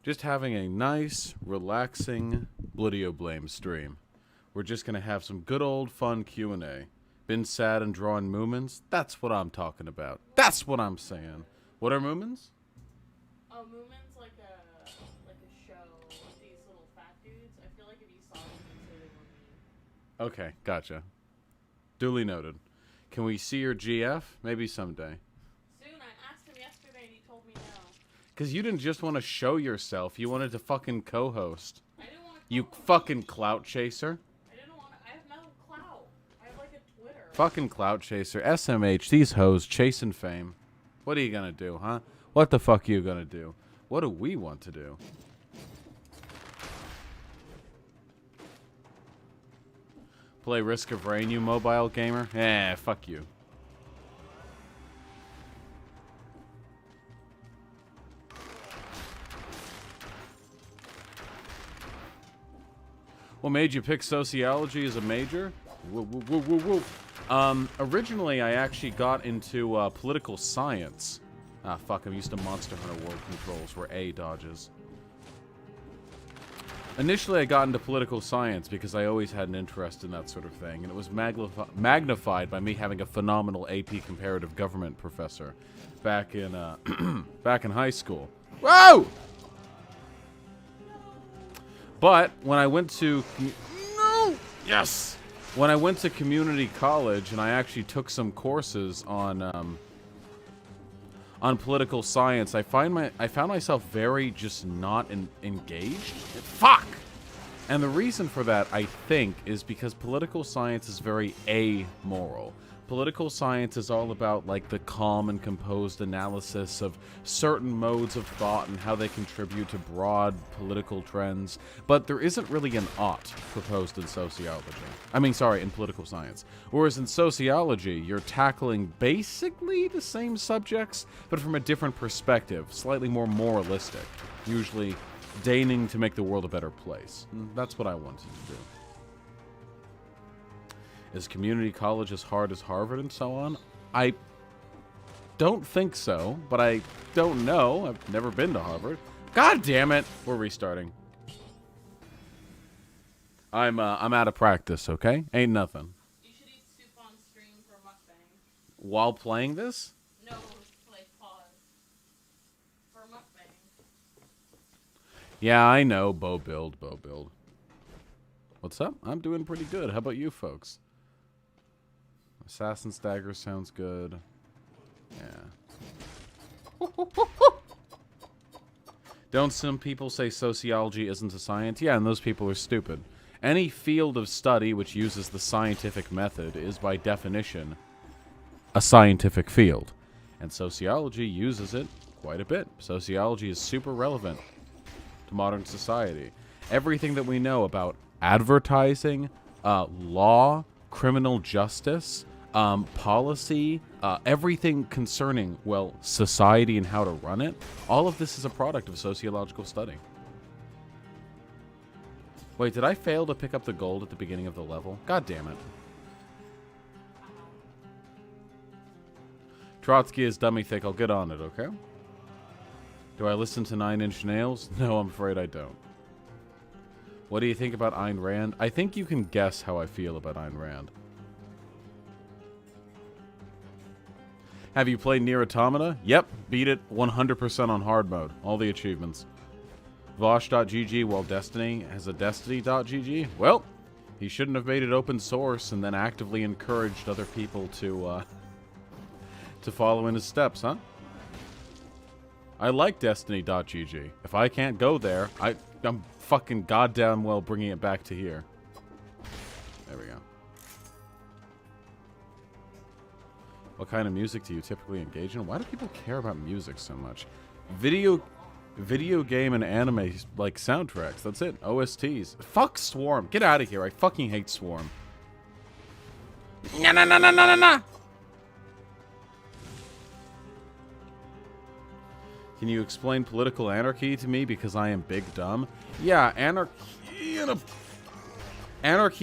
Just having a nice, relaxing Blitio Blame stream. We're just gonna have some good old fun Q&A. Been sad and drawing Moomins? That's what I'm talking about. That's what I'm saying. What are Moomins? Oh, Moomin's like a show with these little fat dudes. I feel like if you saw them, you'd say they were mean. Okay, gotcha. Duly noted. Can we see your GF? Maybe someday. Soon, I asked him yesterday and he told me no. Because you didn't just want to show yourself, you wanted to fucking co-host. I didn't want to. You fucking clout chaser. I didn't want to. I have no clout. I have like a Twitter. Fucking clout chaser. SMH, these hoes chasing fame. What are you gonna do, huh? What the fuck are you gonna do? What do we want to do? Play Risk of Rain, you mobile gamer? Eh, fuck you. What made you pick sociology as a major? Woo, woo, woo, woo, woo. Originally, I actually got into political science. Ah, fuck, I'm used to Monster Hunter World Controls, where A dodges. Initially, I got into political science because I always had an interest in that sort of thing, and it was magnified by me having a phenomenal AP comparative government professor back in back in high school. Whoa! But when I went to yes, when I went to community college and I actually took some courses on political science, I found myself very just not engaged. Fuck! And the reason for that, I think, is because political science is very amoral. Political science is all about, like, the calm and composed analysis of certain modes of thought and how they contribute to broad political trends. But there isn't really an ought proposed in sociology. I mean, sorry, in political science. Whereas in sociology, you're tackling basically the same subjects, but from a different perspective, slightly more moralistic, usually deigning to make the world a better place. And that's what I wanted to do. Is community college as hard as Harvard and so on? I don't think so, but I don't know. I've never been to Harvard. God damn it! We're restarting. I'm out of practice, okay? Ain't nothing. You should eat soup on stream for mukbang. While playing this? No, like pause. For mukbang. Yeah, I know. Bow build. What's up? I'm doing pretty good. How about you folks? Assassin's Dagger sounds good. Yeah. Don't some people say sociology isn't a science? Yeah, and those people are stupid. Any field of study which uses the scientific method is, by definition, a scientific field. And sociology uses it quite a bit. Sociology is super relevant to modern society. Everything that we know about advertising, law, criminal justice, policy, everything concerning, well, society and how to run it, all of this is a product of sociological study. Wait, did I fail to pick up the gold at the beginning of the level? God damn it. Trotsky is dummy thick. I'll get on it, okay? Do I listen to 9 Inch Nails? No, I'm afraid I don't. What do you think about Ayn Rand? I think you can guess how I feel about Ayn Rand. Have you played Nier Automata? Yep, beat it 100% on hard mode. All the achievements. Vaush.gg while Destiny has a Destiny.gg? Well, he shouldn't have made it open source and then actively encouraged other people to follow in his steps, huh? I like Destiny.gg. If I can't go there, I'm fucking goddamn well bringing it back to here. There we go. What kind of music do you typically engage in? Why do people care about music so much? Video game and anime, like, soundtracks. That's it. OSTs. Fuck Swarm. Get out of here. I fucking hate Swarm. Nah. Can you explain political anarchy to me because I am big dumb? Yeah, anarchy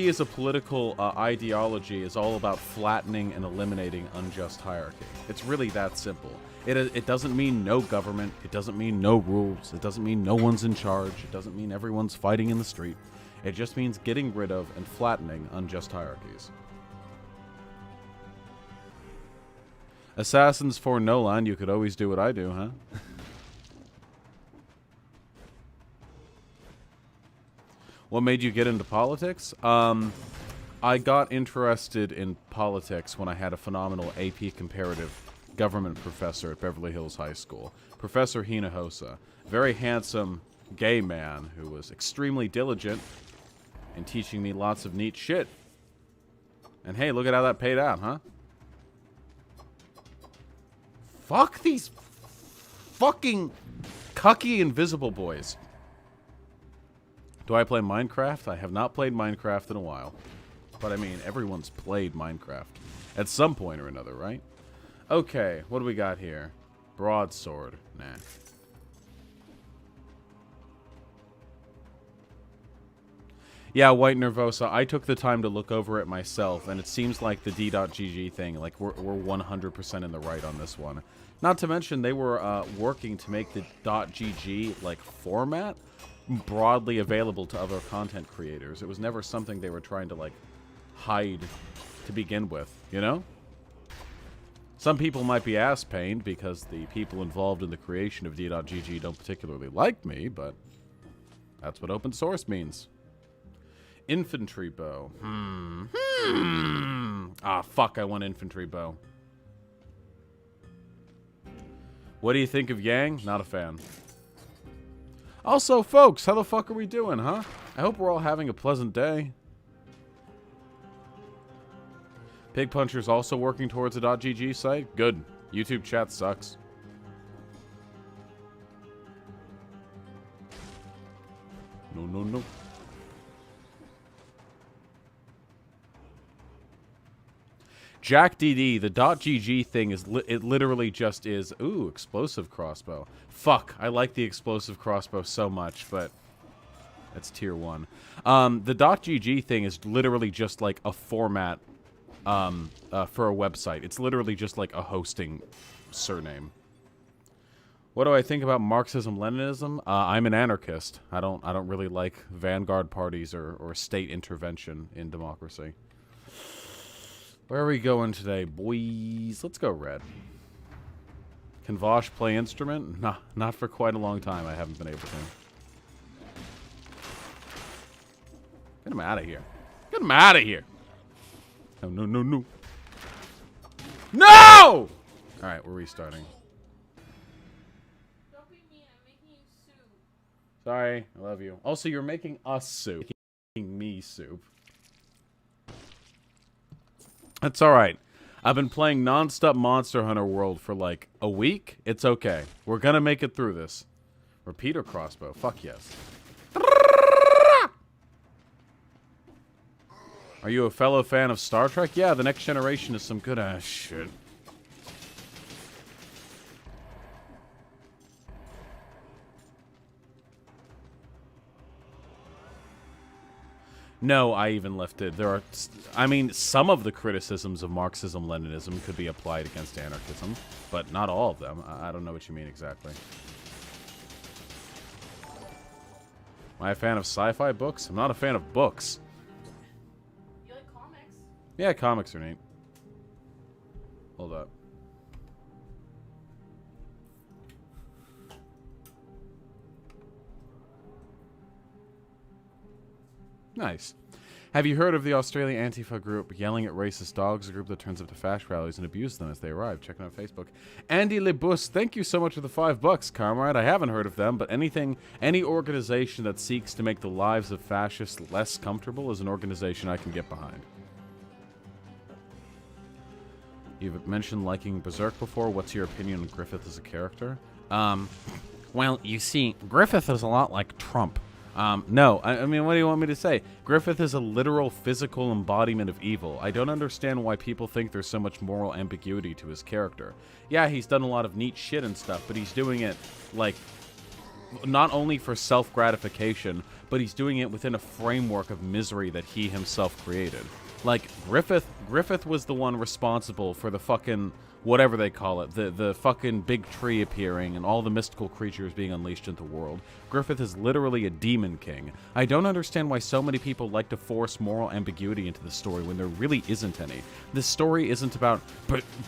as a political ideology is all about flattening and eliminating unjust hierarchy. It's really that simple. It doesn't mean no government. It doesn't mean no rules. It doesn't mean no one's in charge. It doesn't mean everyone's fighting in the street. It just means getting rid of and flattening unjust hierarchies. Assassins for Nolan, you could always do what I do, huh? What made you get into politics? I got interested in politics when I had a phenomenal AP comparative government professor at Beverly Hills High School. Professor Hinojosa. Very handsome gay man who was extremely diligent in teaching me lots of neat shit. And hey, look at how that paid out, huh? Fuck these fucking cucky invisible boys. Do I play Minecraft? I have not played Minecraft in a while. But I mean, everyone's played Minecraft at some point or another, right? Okay, what do we got here? Broadsword. Nah. Yeah, White Nervosa, I took the time to look over it myself, and it seems like the D.GG thing, like, we're 100% in the right on this one. Not to mention, they were working to make the .GG, like, format broadly available to other content creators. It was never something they were trying to, like, hide to begin with, you know? Some people might be ass-pained because the people involved in the creation of D.GG don't particularly like me, but that's what open source means. Infantry bow. Ah, fuck, I want infantry bow. What do you think of Yang? Not a fan. Also, folks, how the fuck are we doing, huh? I hope we're all having a pleasant day. Pig Puncher's also working towards a .gg site? Good. YouTube chat sucks. No, no, no. Jack DD, the .gg thing is it literally just is, ooh, explosive crossbow. Fuck, I like the explosive crossbow so much, but that's tier 1. The .gg thing is literally just like a format for a website. It's literally just like a hosting surname. What do I think about Marxism-Leninism? I'm an anarchist. I don't really like vanguard parties or state intervention in democracy. Where are we going today, boys? Let's go red. Can Vaush play instrument? Nah, not for quite a long time. I haven't been able to. Get him out of here. Get him out of here. No, no, no, no. No! Alright, we're restarting. Don't be mean, I'm making you soup. Sorry, I love you. Also, you're making us soup. Making me soup. That's alright. I've been playing non-stop Monster Hunter World for like a week. It's okay. We're gonna make it through this. Repeater crossbow. Fuck yes. Are you a fellow fan of Star Trek? Yeah, The Next Generation is some good ass shit. No, I even lifted. There are, I mean, some of the criticisms of Marxism-Leninism could be applied against anarchism, but not all of them. I don't know what you mean exactly. Am I a fan of sci-fi books? I'm not a fan of books. You like comics? Yeah, comics are neat. Hold up. Nice. Have you heard of the Australian Antifa group yelling at racist dogs? A group that turns up to fash rallies and abuses them as they arrive. Check it out on Facebook. Andy Lebus, thank you so much for the $5, comrade. I haven't heard of them, but any organization that seeks to make the lives of fascists less comfortable is an organization I can get behind. You've mentioned liking Berserk before. What's your opinion on Griffith as a character? Well, you see, Griffith is a lot like Trump. No, I mean, what do you want me to say? Griffith is a literal physical embodiment of evil. I don't understand why people think there's so much moral ambiguity to his character. Yeah, he's done a lot of neat shit and stuff, but he's doing it, like, not only for self-gratification, but he's doing it within a framework of misery that he himself created. Like, Griffith was the one responsible for the fucking whatever they call it, the fucking big tree appearing and all the mystical creatures being unleashed into the world. Griffith is literally a demon king. I don't understand why so many people like to force moral ambiguity into the story when there really isn't any. This story isn't about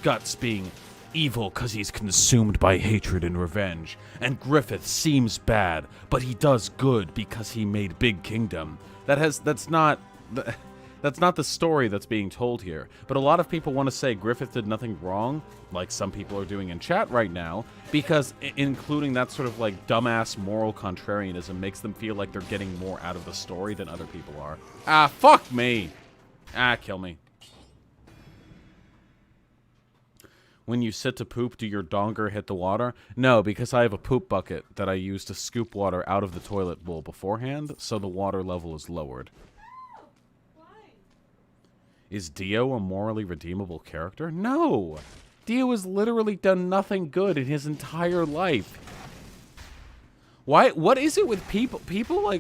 Guts being evil because he's consumed by hatred and revenge, and Griffith seems bad, but he does good because he made Big Kingdom. That's not the story that's being told here. But a lot of people want to say Griffith did nothing wrong, like some people are doing in chat right now, because including that sort of like dumbass moral contrarianism makes them feel like they're getting more out of the story than other people are. Ah, fuck me. Ah, kill me. When you sit to poop, do your donger hit the water? No, because I have a poop bucket that I use to scoop water out of the toilet bowl beforehand, so the water level is lowered. Why? Is Dio a morally redeemable character? No! Dio has literally done nothing good in his entire life. Why? What is it with people? People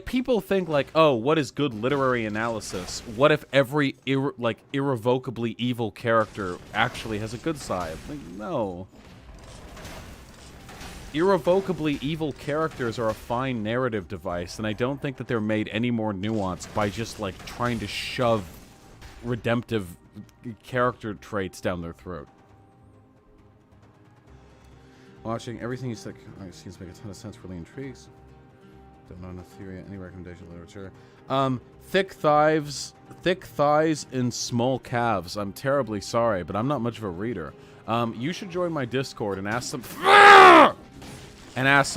people think like, oh, what is good literary analysis? What if every irrevocably evil character actually has a good side? Like, no. Irrevocably evil characters are a fine narrative device, and I don't think that they're made any more nuanced by just like trying to shove redemptive character traits down their throat. Watching everything you said seems to make a ton of sense. Really intrigues. Don't know enough theory. Any recommendation literature? Thick thighs and small calves. I'm terribly sorry, but I'm not much of a reader. You should join my Discord and ask some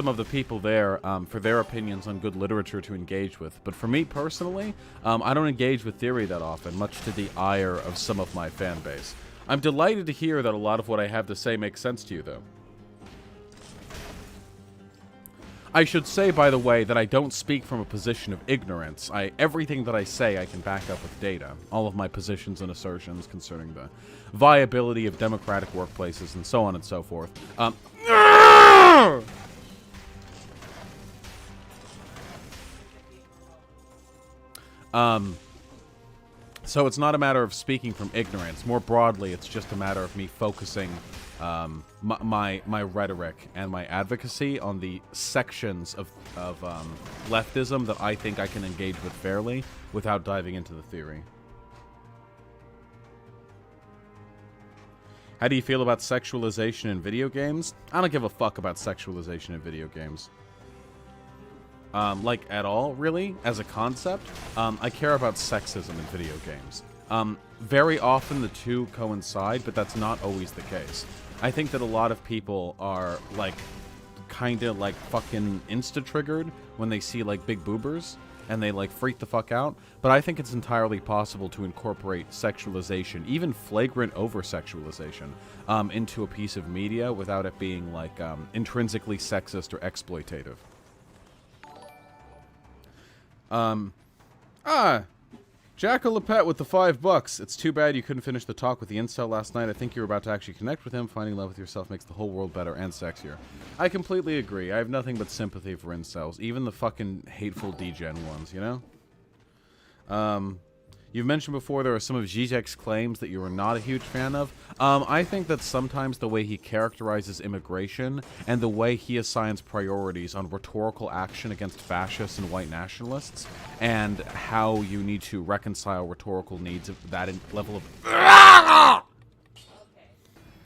of the people there for their opinions on good literature to engage with. But for me personally, I don't engage with theory that often, much to the ire of some of my fan base. I'm delighted to hear that a lot of what I have to say makes sense to you, though. I should say, by the way, that I don't speak from a position of ignorance. Everything that I say I can back up with data. All of my positions and assertions concerning the viability of democratic workplaces and so on and so forth. So it's not a matter of speaking from ignorance. More broadly, it's just a matter of me focusing my rhetoric and my advocacy on the sections of leftism that I think I can engage with fairly without diving into the theory. How do you feel about sexualization in video games? I don't give a fuck about sexualization in video games. Like, at all, really, as a concept. I care about sexism in video games. Very often the two coincide, but that's not always the case. I think that a lot of people are, like, kinda, like, fucking insta-triggered when they see, like, big boobers, and they, like, freak the fuck out. But I think it's entirely possible to incorporate sexualization, even flagrant over-sexualization, into a piece of media without it being, like, intrinsically sexist or exploitative. Jackal-Lepet with the $5. It's too bad you couldn't finish the talk with the incel last night. I think you were about to actually connect with him. Finding love with yourself makes the whole world better and sexier. I completely agree. I have nothing but sympathy for incels. Even the fucking hateful degen ones, you know? You've mentioned before there are some of Zizek's claims that you are not a huge fan of. I think that sometimes the way he characterizes immigration and the way he assigns priorities on rhetorical action against fascists and white nationalists and how you need to reconcile rhetorical needs of that level of...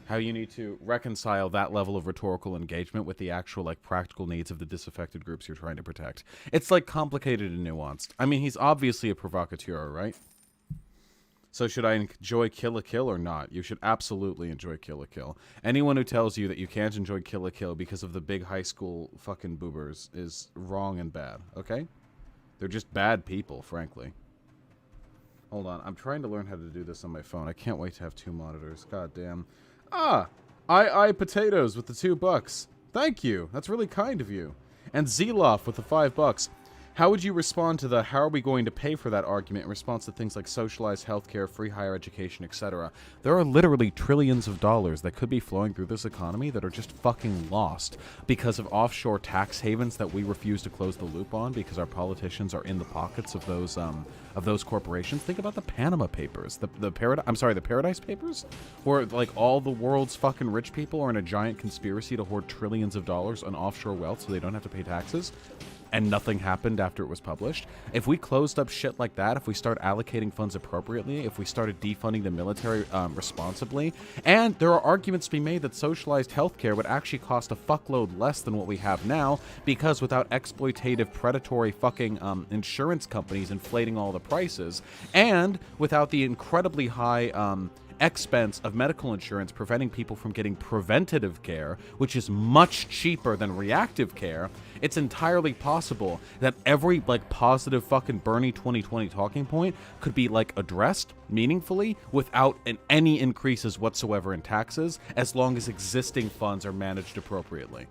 How you need to reconcile that level of rhetorical engagement with the actual, like, practical needs of the disaffected groups you're trying to protect. It's, like, complicated and nuanced. I mean, he's obviously a provocateur, right? So should I enjoy Kill la Kill or not? You should absolutely enjoy Kill la Kill. Anyone who tells you that you can't enjoy Kill la Kill because of the big high school fucking boobers is wrong and bad, okay? They're just bad people, frankly. Hold on, I'm trying to learn how to do this on my phone. I can't wait to have two monitors. God damn. I Potatoes with the $2. Thank you. That's really kind of you. And Zeloff with the $5. How would you respond to the how are we going to pay for that argument in response to things like socialized healthcare, free higher education, etc.? There are literally trillions of dollars that could be flowing through this economy that are just fucking lost because of offshore tax havens that we refuse to close the loop on because our politicians are in the pockets of those corporations. Think about the Panama Papers, the Paradise Papers, where like all the world's fucking rich people are in a giant conspiracy to hoard trillions of dollars on offshore wealth so they don't have to pay taxes. And nothing happened after it was published. If we closed up shit like that, if we start allocating funds appropriately, if we started defunding the military responsibly, and there are arguments to be made that socialized healthcare would actually cost a fuckload less than what we have now, because without exploitative, predatory fucking insurance companies inflating all the prices, and without the incredibly high expense of medical insurance preventing people from getting preventative care, which is much cheaper than reactive care, it's entirely possible that every like positive fucking Bernie 2020 talking point could be like addressed meaningfully without any increases whatsoever in taxes, as long as existing funds are managed appropriately.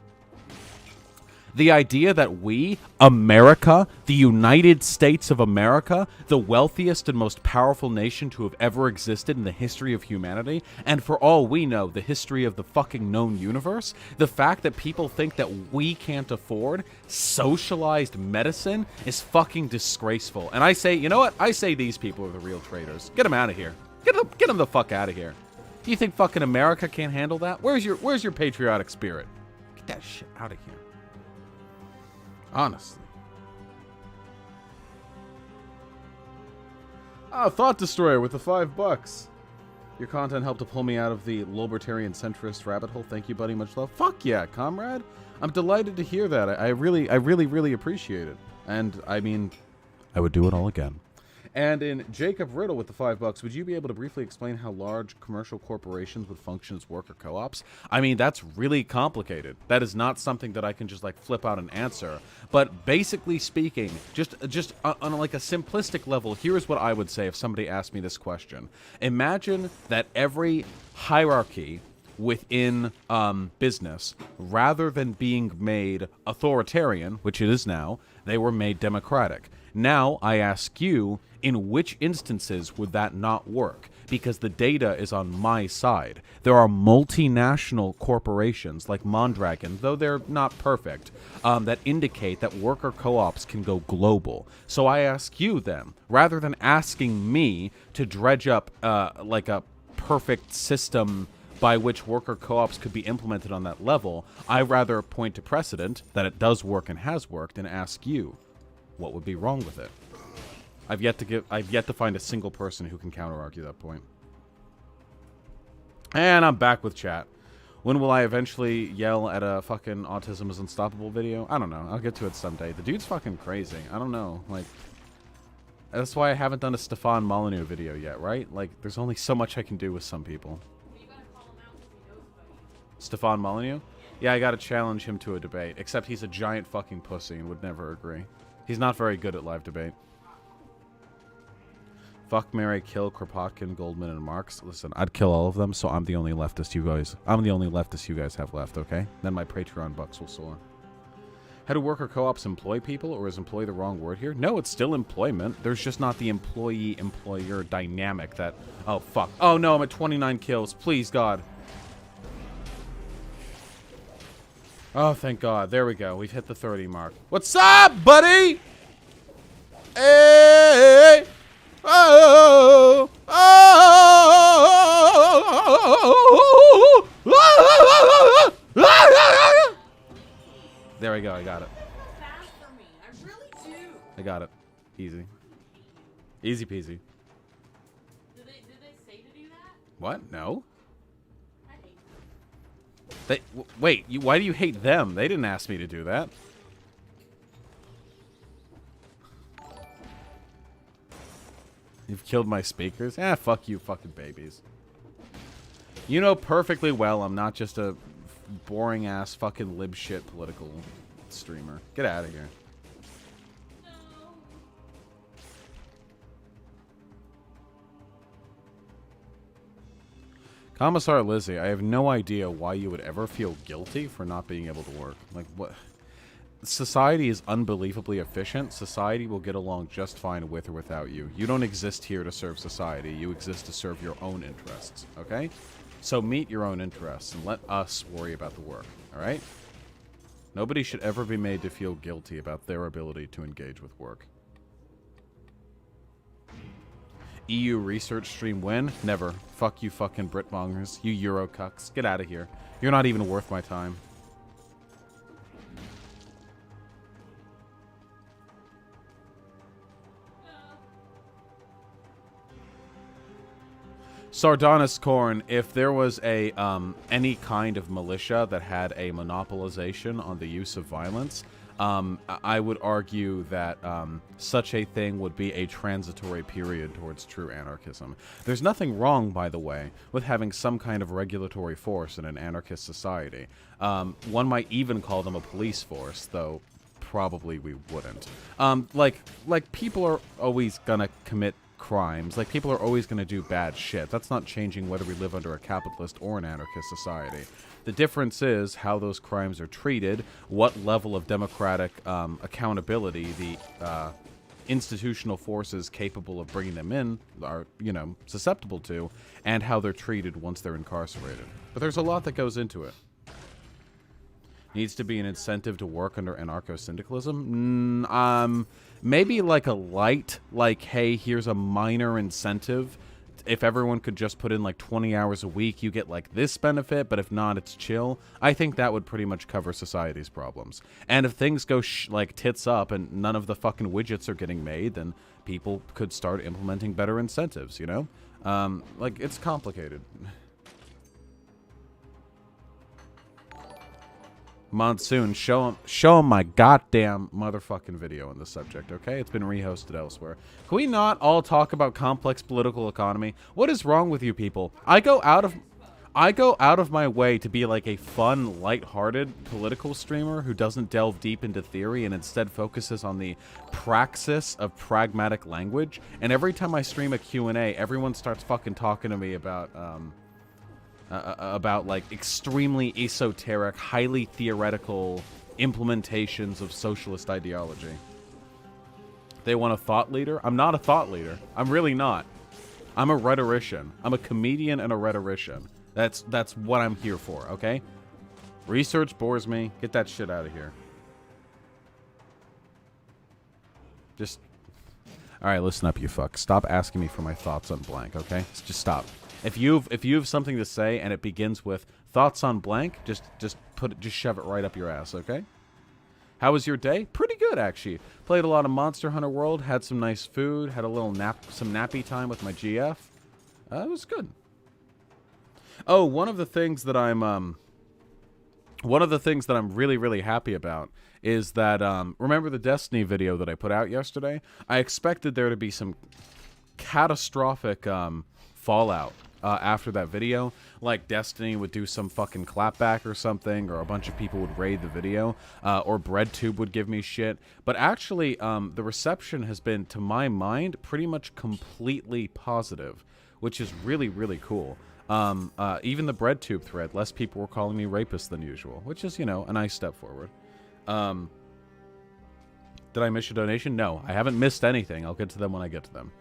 The idea that we, America, the United States of America, the wealthiest and most powerful nation to have ever existed in the history of humanity, and for all we know, the history of the fucking known universe, the fact that people think that we can't afford socialized medicine is fucking disgraceful. And I say, you know what? I say these people are the real traitors. Get them out of here. Get them the fuck out of here. Do you think fucking America can't handle that? Where's your patriotic spirit? Get that shit out of here. Honestly. Thought Destroyer with the $5. Your content helped to pull me out of the libertarian centrist rabbit hole. Thank you, buddy. Much love. Fuck yeah, comrade. I'm delighted to hear that. I really appreciate it. And I mean, I would do it all again. And in Jacob Riddle with the $5, would you be able to briefly explain how large commercial corporations would function as worker co-ops? I mean, that's really complicated. That is not something that I can just like flip out and answer. But basically speaking, just on like a simplistic level, here's what I would say if somebody asked me this question. Imagine that every hierarchy within business, rather than being made authoritarian, which it is now, they were made democratic. Now, I ask you, in which instances would that not work? Because the data is on my side. There are multinational corporations like Mondragon, though they're not perfect, that indicate that worker co-ops can go global. So I ask you then, rather than asking me to dredge up like a perfect system by which worker co-ops could be implemented on that level, I rather point to precedent that it does work and has worked and ask you, what would be wrong with it? I've yet to find a single person who can counter-argue that point. And I'm back with chat. When will I eventually yell at a fucking Autism is Unstoppable video? I don't know. I'll get to it someday. The dude's fucking crazy. I don't know. Like, that's why I haven't done a Stefan Molyneux video yet, right? Like, there's only so much I can do with some people. You gotta call him out because he knows about you. Stefan Molyneux? Yeah, I gotta challenge him to a debate. Except he's a giant fucking pussy and would never agree. He's not very good at live debate. Fuck, marry, kill Kropotkin, Goldman, and Marx. Listen, I'd kill all of them, so I'm the only leftist you guys have left, okay? Then my Patreon bucks will soar. How do worker co-ops employ people, or is employ the wrong word here? No, it's still employment. There's just not the employee-employer dynamic that... Oh, fuck. Oh, no, I'm at 29 kills. Please, God. Oh, thank God. There we go. We've hit the 30 mark. What's up, buddy? Hey! Oh! Oh! There we go. I got it. Fast for me. I really do. I got it. Easy. Easy peasy. Did they say to do that? What? No? I hate them. Wait, why do you hate them? They didn't ask me to do that. You've killed my speakers? Ah, fuck you fucking babies. You know perfectly well I'm not just a boring ass fucking lib shit political streamer. Get out of here. No. Commissar Lizzie, I have no idea why you would ever feel guilty for not being able to work. Like, what? society is unbelievably efficient. Society will get along just fine with or without you. You don't exist here to serve society. You exist to serve your own interests, okay? So meet your own interests and let us worry about the work, all right? Nobody should ever be made to feel guilty about their ability to engage with work. EU research stream win? Never. Fuck you fucking Britmongers. You Euro cucks. Get out of here. You're not even worth my time. Sardonis Corn, if there was a any kind of militia that had a monopolization on the use of violence, I would argue that such a thing would be a transitory period towards true anarchism. There's nothing wrong, by the way, with having some kind of regulatory force in an anarchist society. One might even call them a police force, though probably we wouldn't. Like people are always gonna commit crimes. Like, people are always going to do bad shit. That's not changing whether we live under a capitalist or an anarchist society. The difference is how those crimes are treated, what level of democratic accountability the institutional forces capable of bringing them in are, you know, susceptible to, and how they're treated once they're incarcerated. But there's a lot that goes into it. Needs to be an incentive to work under anarcho-syndicalism? Maybe like a light, like, hey, here's a minor incentive. If everyone could just put in like 20 hours a week, you get like this benefit, but if not, it's chill. I think that would pretty much cover society's problems. And if things go like tits up and none of the fucking widgets are getting made, then people could start implementing better incentives, you know? Like, it's complicated. Monsoon, show him my goddamn motherfucking video on the subject, okay? It's been rehosted elsewhere. Can we not all talk about complex political economy? What is wrong with you people? I go out of my way to be like a fun, lighthearted political streamer who doesn't delve deep into theory and instead focuses on the praxis of pragmatic language. And every time I stream a Q&A, everyone starts fucking talking to me about like extremely esoteric, highly theoretical implementations of socialist ideology. They want a thought leader? I'm not a thought leader. I'm really not. I'm a rhetorician. I'm a comedian and a rhetorician. That's what I'm here for, okay? Research bores me. Get that shit out of here. Just... Alright, listen up, you fuck. Stop asking me for my thoughts on blank, okay? Just stop. If you have something to say and it begins with thoughts on blank, just shove it right up your ass, okay? How was your day? Pretty good, actually. Played a lot of Monster Hunter World, had some nice food, had a little some nappy time with my GF. It was good. Oh, one of the things that I'm really, really happy about is that remember the Destiny video that I put out yesterday? I expected there to be some catastrophic fallout after that video, like Destiny would do some fucking clapback or something, or a bunch of people would raid the video, or BreadTube would give me shit. But actually, the reception has been, to my mind, pretty much completely positive, which is really, really cool. Even the BreadTube thread, less people were calling me rapist than usual, which is, you know, a nice step forward. Did I miss your donation? No, I haven't missed anything. I'll get to them when I get to them.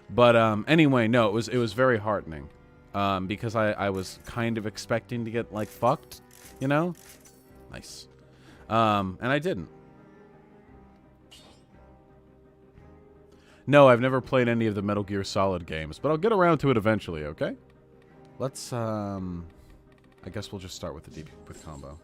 But anyway, no, it was very heartening, because I was kind of expecting to get like fucked, you know, nice, and I didn't. No, I've never played any of the Metal Gear Solid games, but I'll get around to it eventually. Okay, let's I guess we'll just start with the deep with combo.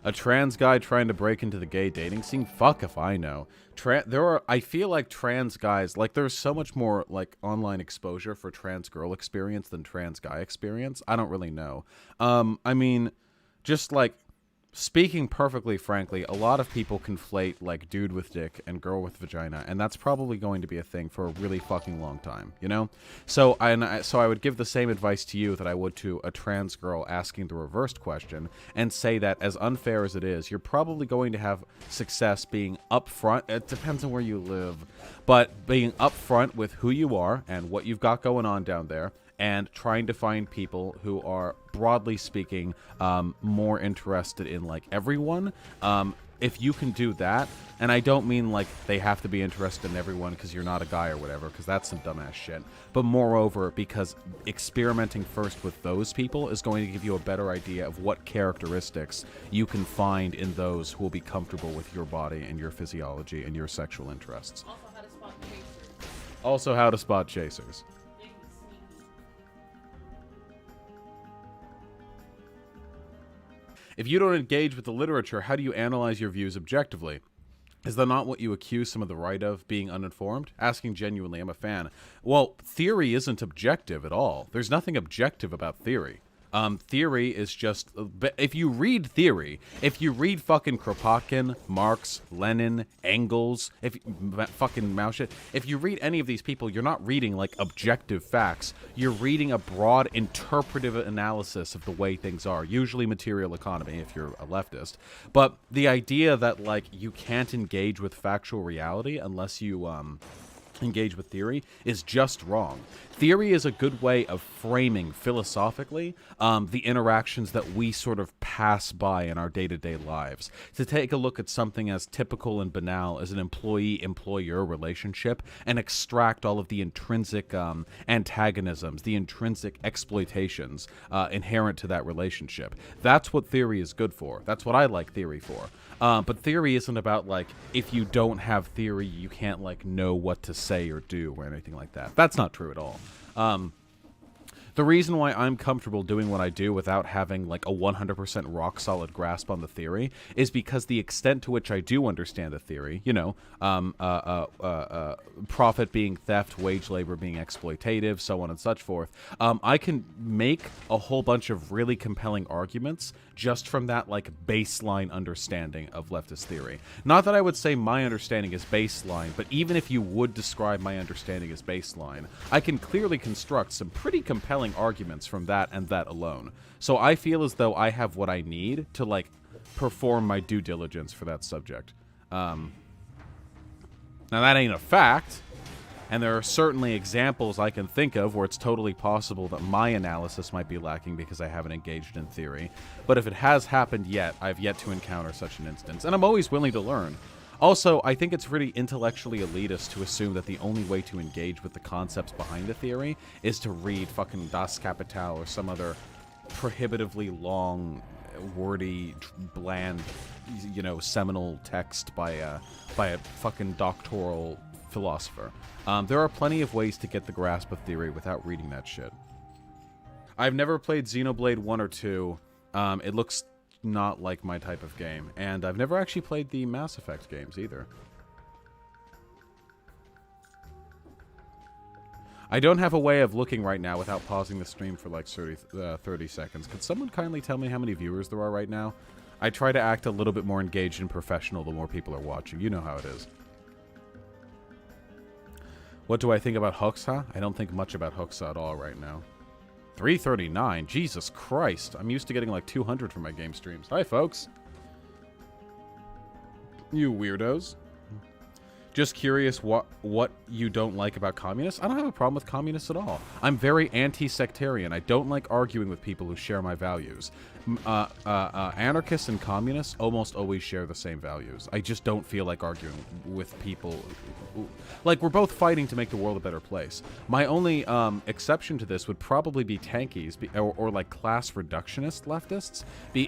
A trans guy trying to break into the gay dating scene? Fuck if I know. I feel like trans guys, like, there's so much more, like, online exposure for trans girl experience than trans guy experience. I don't really know. I mean, just, like, speaking perfectly frankly, a lot of people conflate like dude with dick and girl with vagina, and that's probably going to be a thing for a really fucking long time, you know? So I would give the same advice to you that I would to a trans girl asking the reversed question, and say that as unfair as it is, you're probably going to have success being upfront. It depends on where you live, but being upfront with who you are and what you've got going on down there, and trying to find people who are, broadly speaking, more interested in, like, everyone. If you can do that, and I don't mean, like, they have to be interested in everyone because you're not a guy or whatever, because that's some dumbass shit. But moreover, because experimenting first with those people is going to give you a better idea of what characteristics you can find in those who will be comfortable with your body and your physiology and your sexual interests. Also, how to spot chasers. Also, how to spot chasers. If you don't engage with the literature, how do you analyze your views objectively? Is that not what you accuse some of the right of, being uninformed? Asking genuinely, I'm a fan. Well, theory isn't objective at all. There's nothing objective about theory. Theory is just, if you read theory, if you read fucking Kropotkin, Marx, Lenin, Engels, fucking Mauschwitz, if you read any of these people, you're not reading like objective facts. You're reading a broad interpretive analysis of the way things are, usually material economy if you're a leftist. But the idea that like you can't engage with factual reality unless you engage with theory is just wrong. Theory is a good way of framing philosophically the interactions that we sort of pass by in our day-to-day lives. To take a look at something as typical and banal as an employee-employer relationship and extract all of the intrinsic antagonisms, the intrinsic exploitations inherent to that relationship. That's what theory is good for. That's what I like theory for. But theory isn't about, like, if you don't have theory, you can't, like, know what to say or do or anything like that. That's not true at all. The reason why I'm comfortable doing what I do without having, like, a 100% rock-solid grasp on the theory is because the extent to which I do understand the theory, you know, profit being theft, wage labor being exploitative, so on and such forth, I can make a whole bunch of really compelling arguments just from that, like, baseline understanding of leftist theory. Not that I would say my understanding is baseline, but even if you would describe my understanding as baseline, I can clearly construct some pretty compelling arguments from that and that alone. So I feel as though I have what I need to, like, perform my due diligence for that subject. Now that ain't a fact, and there are certainly examples I can think of where it's totally possible that my analysis might be lacking because I haven't engaged in theory. But if it has happened yet, I've yet to encounter such an instance, and I'm always willing to learn. Also, I think it's really intellectually elitist to assume that the only way to engage with the concepts behind a theory is to read fucking Das Kapital or some other prohibitively long, wordy, bland, you know, seminal text by a fucking doctoral philosopher. There are plenty of ways to get the grasp of theory without reading that shit. I've never played Xenoblade 1 or 2. It looks not like my type of game, and I've never actually played the Mass Effect games either. I don't have a way of looking right now without pausing the stream for like 30 seconds. Could someone kindly tell me how many viewers there are right now? I try to act a little bit more engaged and professional the more people are watching. You know how it is. What do I think about Hoxa? I don't think much about Hoxa at all right now. 339? Jesus Christ. I'm used to getting like 200 for my game streams. Hi, folks. You weirdos. Just curious what you don't like about communists? I don't have a problem with communists at all. I'm very anti-sectarian. I don't like arguing with people who share my values. Anarchists and communists almost always share the same values. I just don't feel like arguing with people like, we're both fighting to make the world a better place. My only exception to this would probably be tankies, or like class reductionist leftists,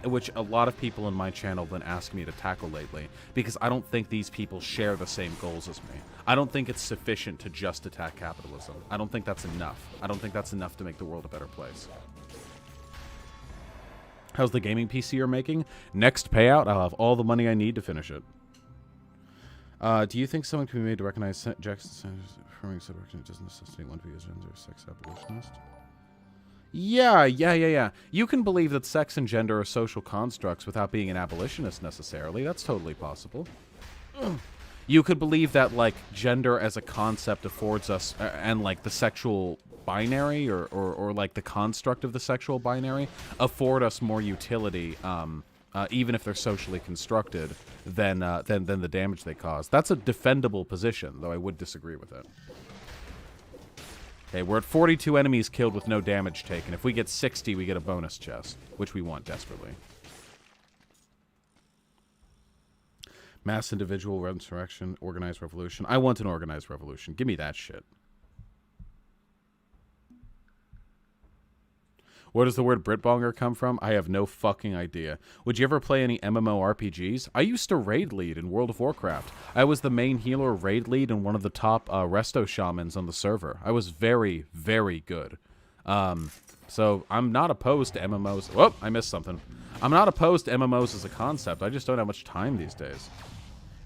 which a lot of people in my channel have been asking me to tackle lately, because I don't think these people share the same goals as me. I don't think it's sufficient to just attack capitalism. I don't think that's enough. I don't think that's enough to make the world a better place. How's the gaming PC you're making? Next payout, I'll have all the money I need to finish it. Do you think someone can be made to recognize Jackson affirming subrection doesn't necessitate one to be a gender or sex abolitionist? Yeah. You can believe that sex and gender are social constructs without being an abolitionist necessarily. That's totally possible. You could believe that, like, gender as a concept affords us, and, like, the sexual binary or like, the construct of the sexual binary afford us more utility, even if they're socially constructed, than the damage they cause. That's a defendable position, though I would disagree with it. Okay, we're at 42 enemies killed with no damage taken. If we get 60, we get a bonus chest, which we want desperately. Mass individual insurrection, organized revolution. I want an organized revolution. Give me that shit. Where does the word Britbonger come from? I have no fucking idea. Would you ever play any MMORPGs? I used to raid lead in World of Warcraft. I was the main healer raid lead and one of the top resto shamans on the server. I was very, very good. So I'm not opposed to MMOs. Whoop, I missed something. I'm not opposed to MMOs as a concept. I just don't have much time these days.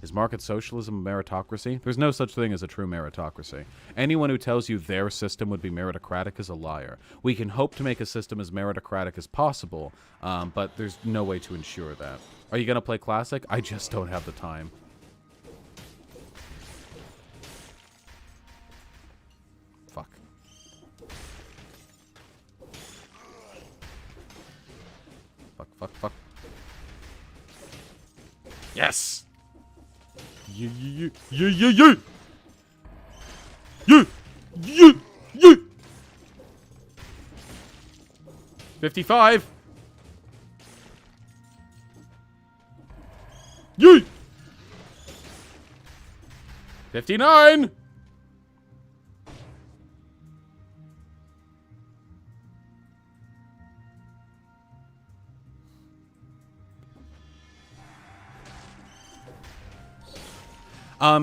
Is market socialism a meritocracy? There's no such thing as a true meritocracy. Anyone who tells you their system would be meritocratic is a liar. We can hope to make a system as meritocratic as possible, but there's no way to ensure that. Are you going to play Classic? I just don't have the time. Fuck. Fuck. Yes! Yeah. 55. Yee. 59.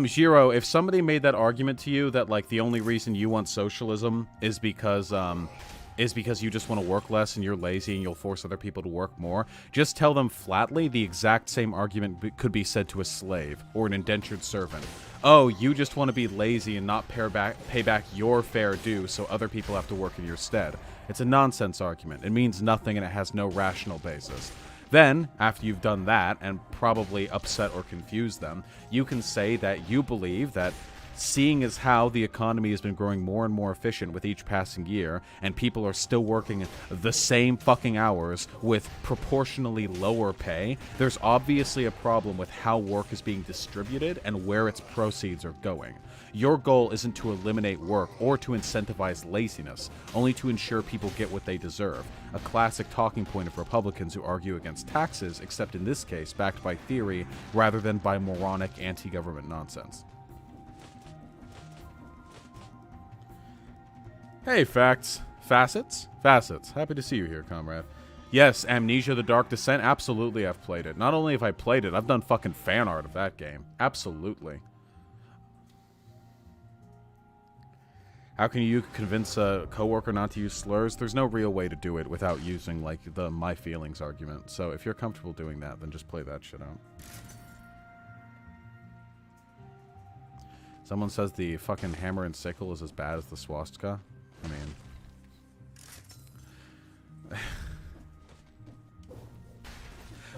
Jiro, if somebody made that argument to you that, like, the only reason you want socialism is because you just want to work less and you're lazy and you'll force other people to work more, just tell them flatly the exact same argument could be said to a slave or an indentured servant. Oh, you just want to be lazy and not pay back your fair due so other people have to work in your stead. It's a nonsense argument. It means nothing and it has no rational basis. Then, after you've done that, and probably upset or confused them, you can say that you believe that seeing as how the economy has been growing more and more efficient with each passing year, and people are still working the same fucking hours with proportionally lower pay, there's obviously a problem with how work is being distributed and where its proceeds are going. Your goal isn't to eliminate work or to incentivize laziness, only to ensure people get what they deserve. A classic talking point of Republicans who argue against taxes, except in this case backed by theory rather than by moronic anti-government nonsense. Hey, Facts. Facets? Facets. Happy to see you here, comrade. Yes, Amnesia the Dark Descent, absolutely I've played it. Not only have I played it, I've done fucking fan art of that game. Absolutely. How can you convince a coworker not to use slurs? There's no real way to do it without using, like, the my feelings argument. So if you're comfortable doing that, then just play that shit out. Someone says the fucking hammer and sickle is as bad as the swastika. I mean...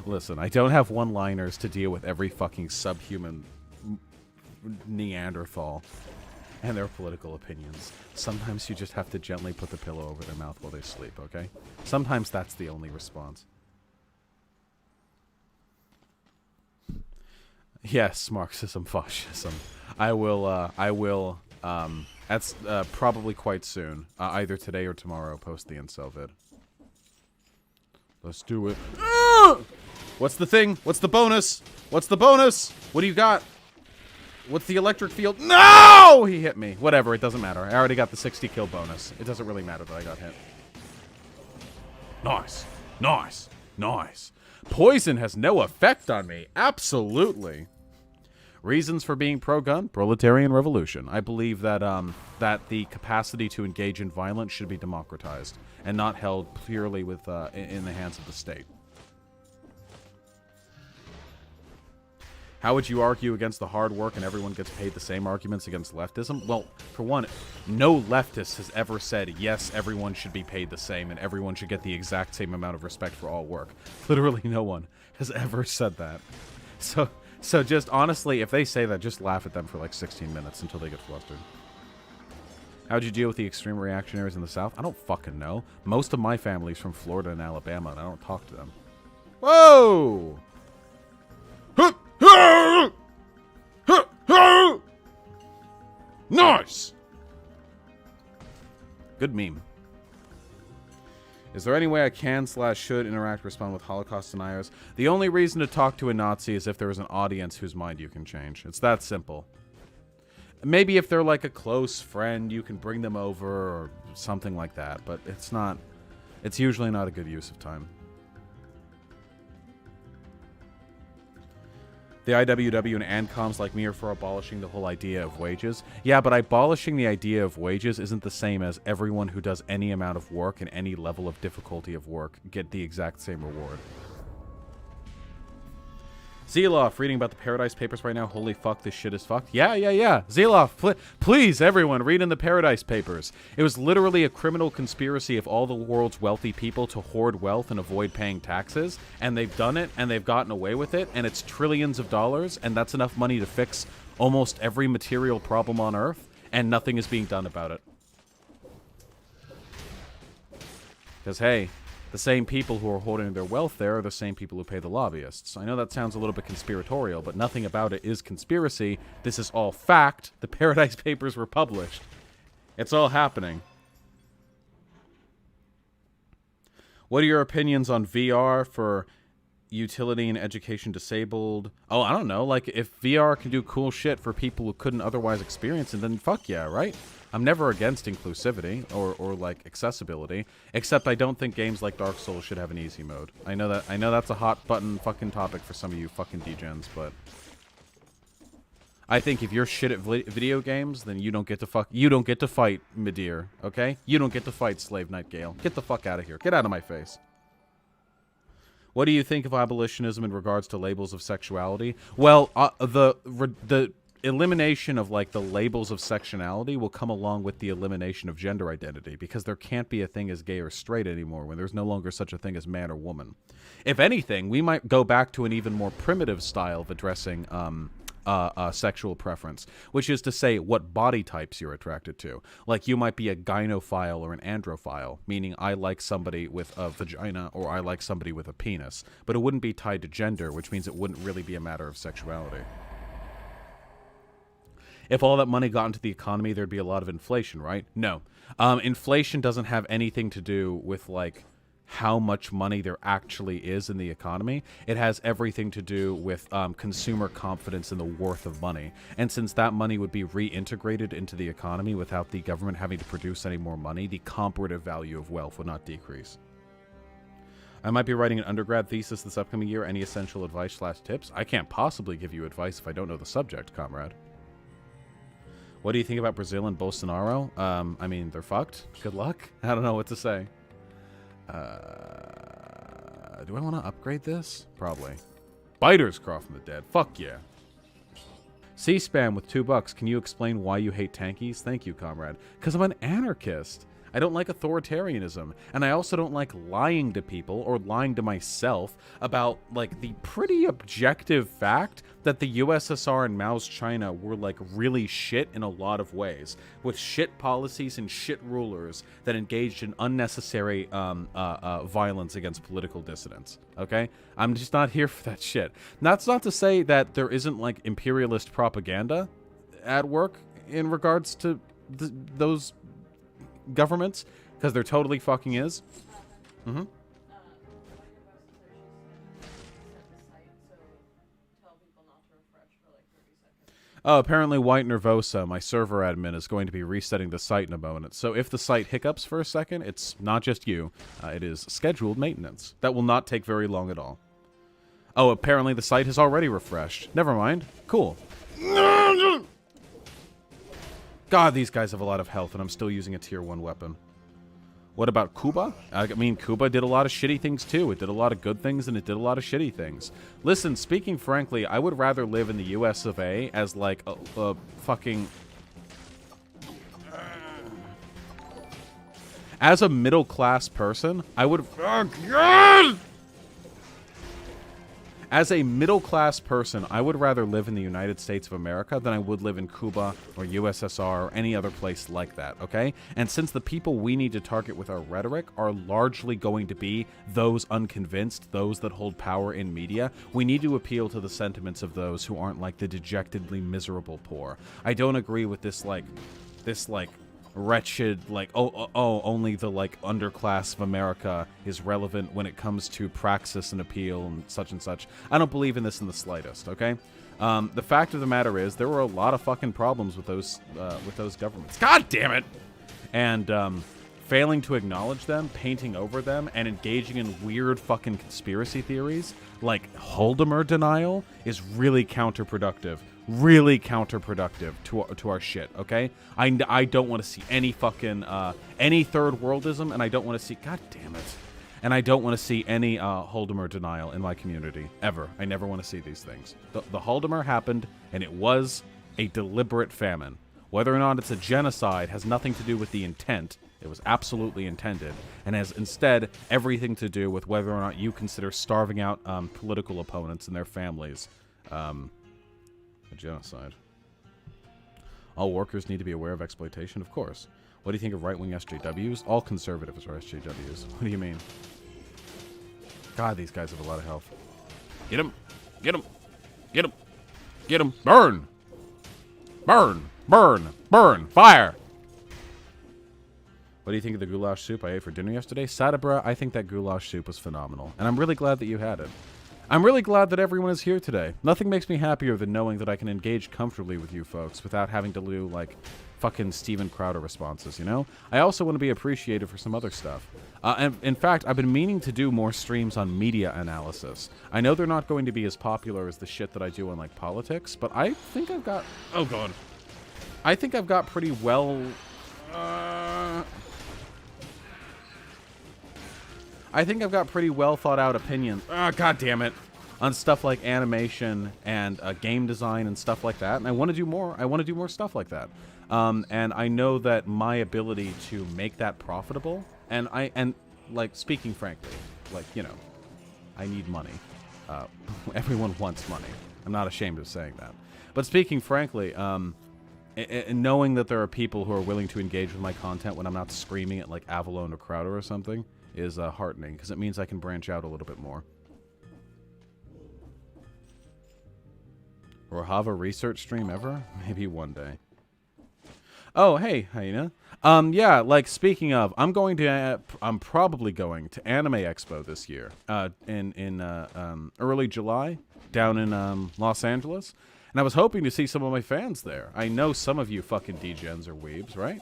Listen, I don't have one-liners to deal with every fucking subhuman Neanderthal and their political opinions. Sometimes you just have to gently put the pillow over their mouth while they sleep, okay? Sometimes that's the only response. Yes, Marxism, fascism. I will, that's probably quite soon. Either today or tomorrow, post the incel vid. Let's do it. What's the thing? What's the bonus? What's the bonus? What do you got? What's the electric field? No! He hit me. Whatever, it doesn't matter. I already got the 60 kill bonus. It doesn't really matter that I got hit. Nice. Nice. Nice. Poison has no effect on me. Absolutely. Reasons for being pro-gun? Proletarian revolution. I believe that that the capacity to engage in violence should be democratized and not held purely with in the hands of the state. How would you argue against the hard work and everyone gets paid the same arguments against leftism? Well, for one, no leftist has ever said, yes, everyone should be paid the same and everyone should get the exact same amount of respect for all work. Literally no one has ever said that. So just honestly, if they say that, just laugh at them for like 16 minutes until they get flustered. How'd you deal with the extreme reactionaries in the South? I don't fucking know. Most of my family's from Florida and Alabama, and I don't talk to them. Whoa! Nice! Good meme. Is there any way I can/should respond with Holocaust deniers? The only reason to talk to a Nazi is if there is an audience whose mind you can change. It's that simple. Maybe if they're like a close friend, you can bring them over or something like that, but it's usually not a good use of time. The IWW and ANCOMs like me are for abolishing the whole idea of wages. Yeah, but abolishing the idea of wages isn't the same as everyone who does any amount of work and any level of difficulty of work get the exact same reward. Zeloff, reading about the Paradise Papers right now. Holy fuck, this shit is fucked. Yeah. Zeloff, please, everyone, read in the Paradise Papers. It was literally a criminal conspiracy of all the world's wealthy people to hoard wealth and avoid paying taxes. And they've done it, and they've gotten away with it, and it's trillions of dollars, and that's enough money to fix almost every material problem on Earth, and nothing is being done about it. Because, hey, the same people who are holding their wealth there are the same people who pay the lobbyists. I know that sounds a little bit conspiratorial, but nothing about it is conspiracy. This is all fact. The Paradise Papers were published. It's all happening. What are your opinions on VR for utility and education disabled? Oh, I don't know. Like, if VR can do cool shit for people who couldn't otherwise experience it, then fuck yeah, right? I'm never against inclusivity or like accessibility, except I don't think games like Dark Souls should have an easy mode. I know that's a hot button fucking topic for some of you fucking degens, but I think if you're shit at video games, then you don't get to fight Midir, okay? You don't get to fight Slave Knight Gale. Get the fuck out of here. Get out of my face. What do you think of abolitionism in regards to labels of sexuality? Well, the elimination of like the labels of sexuality will come along with the elimination of gender identity, because there can't be a thing as gay or straight anymore when there's no longer such a thing as man or woman. If anything, we might go back to an even more primitive style of addressing sexual preference, which is to say what body types you're attracted to. Like, you might be a gynophile or an androphile, meaning I like somebody with a vagina or I like somebody with a penis, but it wouldn't be tied to gender, which means it wouldn't really be a matter of sexuality. If all that money got into the economy, there'd be a lot of inflation, right? No. Inflation doesn't have anything to do with, like, how much money there actually is in the economy. It has everything to do with consumer confidence in the worth of money. And since that money would be reintegrated into the economy without the government having to produce any more money, the comparative value of wealth would not decrease. I might be writing an undergrad thesis this upcoming year. Any essential advice/tips? I can't possibly give you advice if I don't know the subject, comrade. What do you think about Brazil and Bolsonaro? I mean, they're fucked. Good luck. I don't know what to say. Do I want to upgrade this? Probably. Biters crawl from the dead. Fuck yeah. C-Spam with $2. Can you explain why you hate tankies? Thank you, comrade. Because I'm an anarchist. I don't like authoritarianism, and I also don't like lying to people or lying to myself about, like, the pretty objective fact that the USSR and Mao's China were, like, really shit in a lot of ways, with shit policies and shit rulers that engaged in unnecessary violence against political dissidents, okay? I'm just not here for that shit. That's not to say that there isn't, like, imperialist propaganda at work in regards to those governments, because there totally fucking is. Mm-hmm. Oh, apparently White Nervosa, my server admin, is going to be resetting the site in a moment. So if the site hiccups for a second, it's not just you. It is scheduled maintenance. That will not take very long at all. Oh, apparently the site has already refreshed. Never mind. Cool. God, these guys have a lot of health, and I'm still using a tier 1 weapon. What about Cuba? I mean, Cuba did a lot of shitty things too. It did a lot of good things and it did a lot of shitty things. Listen, speaking frankly, I would rather live in the US of A as like a fucking... As a middle-class person, I would... As a middle-class person, I would rather live in the United States of America than I would live in Cuba or USSR or any other place like that, okay? And since the people we need to target with our rhetoric are largely going to be those unconvinced, those that hold power in media, we need to appeal to the sentiments of those who aren't like the dejectedly miserable poor. I don't agree with this wretched, like, only the, like, underclass of America is relevant when it comes to praxis and appeal and such. I don't believe in this in the slightest, okay? The fact of the matter is, there were a lot of fucking problems with those governments. God damn it! And, failing to acknowledge them, painting over them, and engaging in weird fucking conspiracy theories, like Holdemer denial, is really counterproductive. Really counterproductive to our shit, okay? I don't want to see any fucking, any third worldism, and I don't want to see, god damn it. And I don't want to see any, Holdemer denial in my community, ever. I never want to see these things. The Holdemer happened, and it was a deliberate famine. Whether or not it's a genocide has nothing to do with the intent. It was absolutely intended, and has instead everything to do with whether or not you consider starving out, political opponents and their families, a genocide. All workers need to be aware of exploitation, of course. What do you think of right-wing SJWs? All conservatives are SJWs. What do you mean? God, these guys have a lot of health. Get him! Get him! Get him! Get him! Burn! Burn! Burn! Burn! Fire! What do you think of the goulash soup I ate for dinner yesterday? Sadabra, I think that goulash soup was phenomenal. And I'm really glad that you had it. I'm really glad that everyone is here today. Nothing makes me happier than knowing that I can engage comfortably with you folks without having to do, like, fucking Steven Crowder responses, you know? I also want to be appreciated for some other stuff. And in fact, I've been meaning to do more streams on media analysis. I know they're not going to be as popular as the shit that I do on, like, politics, but I think I've got... Oh, God. I think I've got pretty well... I think I've got pretty well thought out opinions. God damn it. On stuff like animation and game design and stuff like that. And I want to do more. I want to do more stuff like that. And I know that my ability to make that profitable, and like, speaking frankly, like, you know, I need money. Everyone wants money. I'm not ashamed of saying that. But speaking frankly, and knowing that there are people who are willing to engage with my content when I'm not screaming at, like, Avalon or Crowder or something is heartening, because it means I can branch out a little bit more. Or have a research stream ever? Maybe one day. Oh, hey, Hyena. Yeah, like, speaking of, I'm probably going to Anime Expo this year, in early July, down in, Los Angeles. And I was hoping to see some of my fans there. I know some of you fucking degens are weebs, right?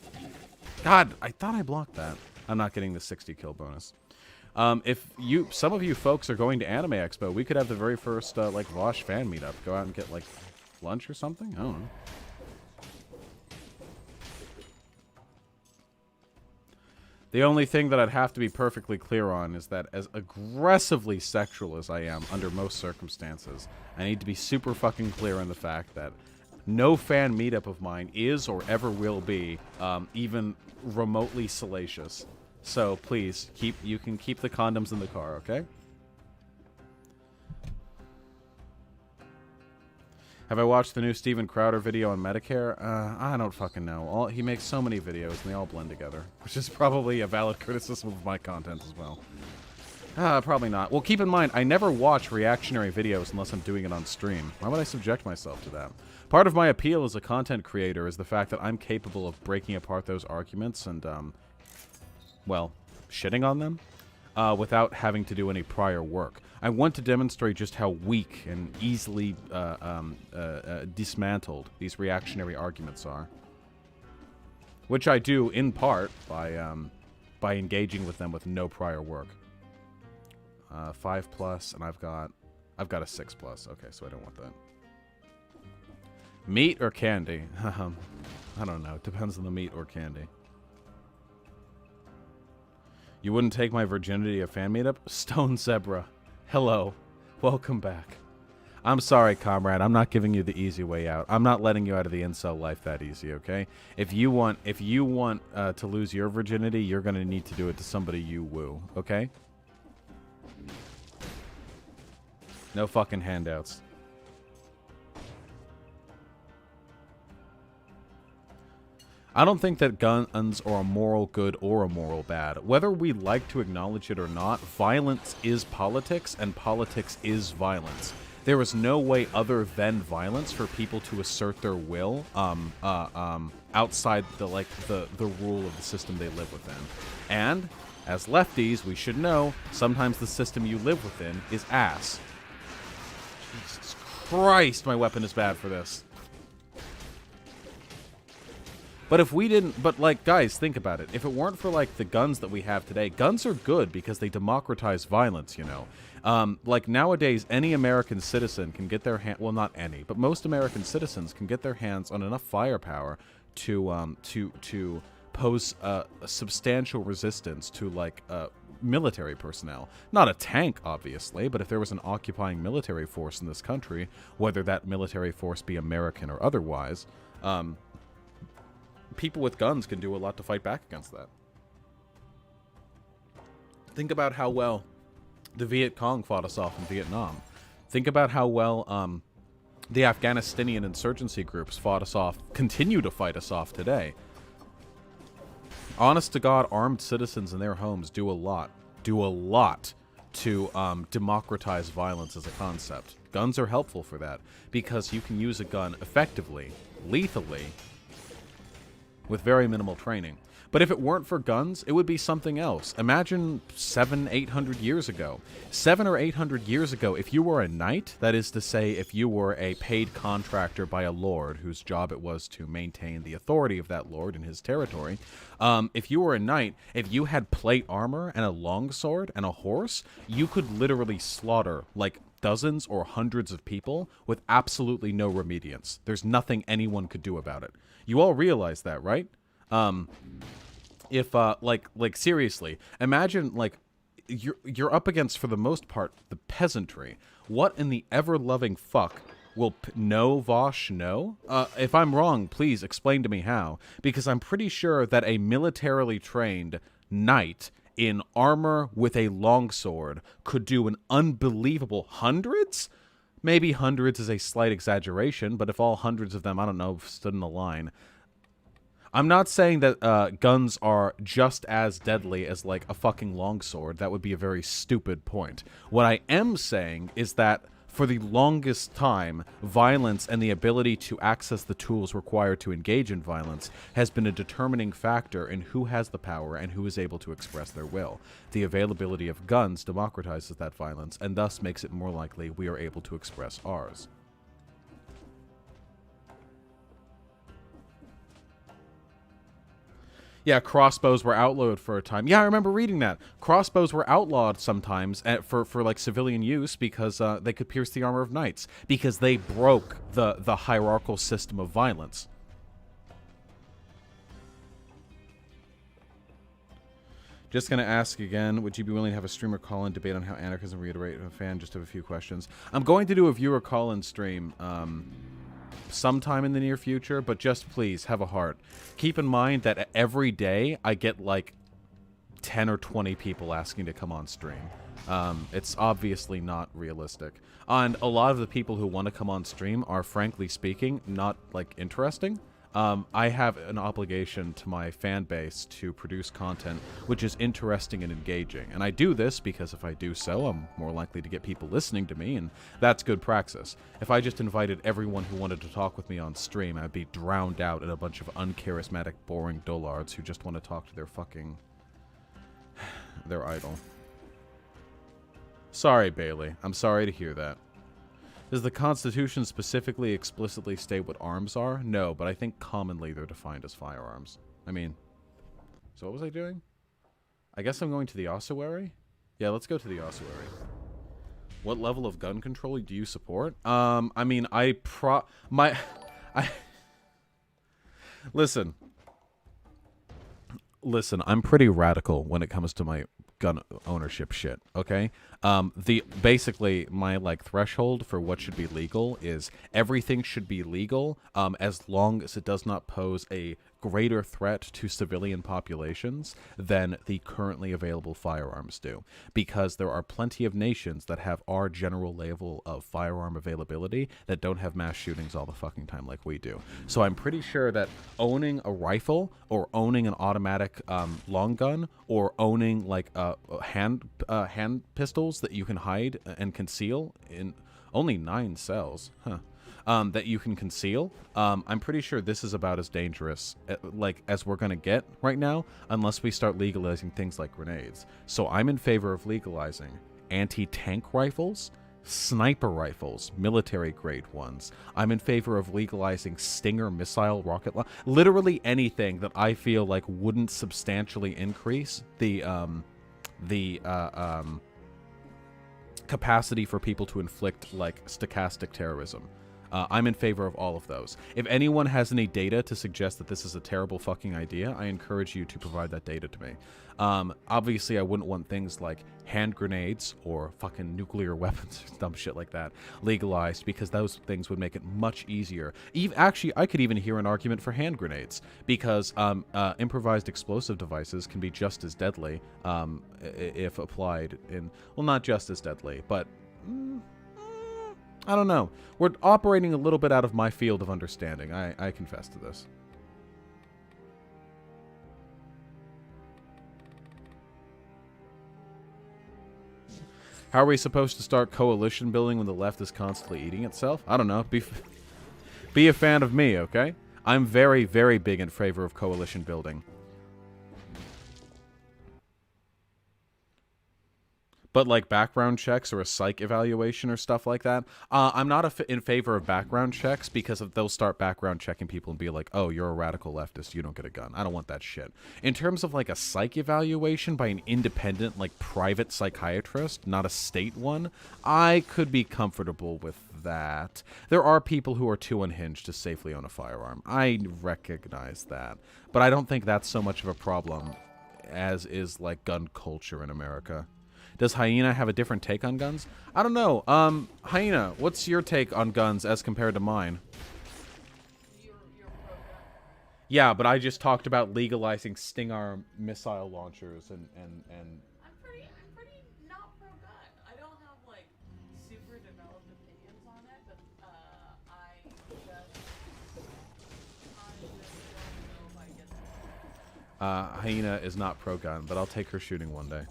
God, I thought I blocked that. I'm not getting the 60 kill bonus. If some of you folks are going to Anime Expo, we could have the very first, like, Vaush fan meetup. Go out and get, like, lunch or something? I don't know. The only thing that I'd have to be perfectly clear on is that as aggressively sexual as I am under most circumstances, I need to be super fucking clear on the fact that no fan meetup of mine is or ever will be even remotely salacious. So please, you can keep the condoms in the car, okay? Have I watched the new Steven Crowder video on Medicare? I don't fucking know. He makes so many videos and they all blend together, which is probably a valid criticism of my content as well. Probably not. Well, keep in mind, I never watch reactionary videos unless I'm doing it on stream. Why would I subject myself to that? Part of my appeal as a content creator is the fact that I'm capable of breaking apart those arguments and, well, shitting on them without having to do any prior work. I want to demonstrate just how weak and easily dismantled these reactionary arguments are. Which I do, in part, by engaging with them with no prior work. 5+, and I've got a 6+. Okay, so I don't want that. Meat or candy? I don't know. It depends on the meat or candy. You wouldn't take my virginity to fan meetup? Stone Zebra. Hello. Welcome back. I'm sorry, comrade. I'm not giving you the easy way out. I'm not letting you out of the incel life that easy, okay? If you want to lose your virginity, you're going to need to do it to somebody you woo, okay? No fucking handouts. I don't think that guns are a moral good or a moral bad. Whether we like to acknowledge it or not, violence is politics, and politics is violence. There is no way other than violence for people to assert their will outside the rule of the system they live within. And as lefties, we should know sometimes the system you live within is ass. Jesus Christ, my weapon is bad for this. But if we didn't, but like, guys, think about it. If it weren't for like the guns that we have today, guns are good because they democratize violence, you know. Like nowadays, any American citizen can get their hand, well, not any, but most American citizens can get their hands on enough firepower to pose a substantial resistance to like military personnel. Not a tank, obviously, but if there was an occupying military force in this country, whether that military force be American or otherwise, people with guns can do a lot to fight back against that. Think about how well the Viet Cong fought us off in Vietnam. Think about how well the Afghanistanian insurgency groups fought us off, continue to fight us off today. Honest to God, armed citizens in their homes do a lot to democratize violence as a concept. Guns are helpful for that, because you can use a gun effectively, lethally, with very minimal training. But if it weren't for guns, it would be something else. Imagine 700-800 years ago. 700 or 800 years ago, if you were a knight, that is to say, if you were a paid contractor by a lord whose job it was to maintain the authority of that lord in his territory, if you were a knight, if you had plate armor and a longsword and a horse, you could literally slaughter, like, dozens or hundreds of people with absolutely no remediance. There's nothing anyone could do about it. You all realize that, right? If like seriously, imagine like you're up against, for the most part, the peasantry. What in the ever-loving fuck will no Vaush know? If I'm wrong, please explain to me how, because I'm pretty sure that a militarily trained knight in armor with a longsword could do an unbelievable hundreds? Maybe hundreds is a slight exaggeration, but if all hundreds of them, I don't know, stood in a line. I'm not saying that guns are just as deadly as, like, a fucking longsword. That would be a very stupid point. What I am saying is that for the longest time, violence and the ability to access the tools required to engage in violence has been a determining factor in who has the power and who is able to express their will. The availability of guns democratizes that violence and thus makes it more likely we are able to express ours. Yeah, crossbows were outlawed for a time. Yeah, I remember reading that. Crossbows were outlawed sometimes for like civilian use because they could pierce the armor of knights, because they broke the hierarchical system of violence. Just going to ask again, would you be willing to have a streamer call-in debate on how anarchism reiterate a fan? Just have a few questions. I'm going to do a viewer call-in stream sometime in the near future, but just please have a heart. Keep in mind that every day I get like 10 or 20 people asking to come on stream. It's obviously not realistic. And a lot of the people who want to come on stream are, frankly speaking, not like interesting. I have an obligation to my fan base to produce content which is interesting and engaging. And I do this because if I do so, I'm more likely to get people listening to me, and that's good praxis. If I just invited everyone who wanted to talk with me on stream, I'd be drowned out in a bunch of uncharismatic, boring dullards who just want to talk to their fucking... their idol. Sorry, Bailey. I'm sorry to hear that. Does the Constitution specifically explicitly state what arms are? No, but I think commonly they're defined as firearms. I mean, so what was I doing? I guess I'm going to the ossuary? Yeah, let's go to the ossuary. What level of gun control do you support? I mean, listen. Listen, I'm pretty radical when it comes to my gun ownership shit, okay? Basically my like threshold for what should be legal is everything should be legal as long as it does not pose a greater threat to civilian populations than the currently available firearms do, because there are plenty of nations that have our general level of firearm availability that don't have mass shootings all the fucking time like we do. So I'm pretty sure that owning a rifle or owning an automatic long gun or owning like hand pistols that you can hide and conceal in only 9 cells, that you can conceal. I'm pretty sure this is about as dangerous like as we're gonna get right now, unless we start legalizing things like grenades. So I'm in favor of legalizing anti-tank rifles, sniper rifles, military grade ones. I'm in favor of legalizing Stinger missile rocket literally anything that I feel like wouldn't substantially increase the capacity for people to inflict like stochastic terrorism. I'm in favor of all of those. If anyone has any data to suggest that this is a terrible fucking idea, I encourage you to provide that data to me. Obviously, I wouldn't want things like hand grenades or fucking nuclear weapons or dumb shit like that legalized, because those things would make it much easier. Actually, I could even hear an argument for hand grenades, because improvised explosive devices can be just as deadly if applied in... Well, not just as deadly, but... I don't know. We're operating a little bit out of my field of understanding. I confess to this. How are we supposed to start coalition building when the left is constantly eating itself? I don't know. Be a fan of me, okay? I'm very, very big in favor of coalition building. But like background checks or a psych evaluation or stuff like that, I'm not in favor of background checks, because they'll start background checking people and be like, oh, you're a radical leftist, you don't get a gun. I don't want that shit. In terms of like a psych evaluation by an independent, like private psychiatrist, not a state one, I could be comfortable with that. There are people who are too unhinged to safely own a firearm. I recognize that. But I don't think that's so much of a problem as is like gun culture in America. Does Hyena have a different take on guns? I don't know. Hyena, what's your take on guns as compared to mine? You're pro-gun. Yeah, but I just talked about legalizing Stinger missile launchers and... I'm pretty not pro-gun. I don't have like super developed opinions on it, but I just don't know if I get that. Hyena is not pro-gun, but I'll take her shooting one day.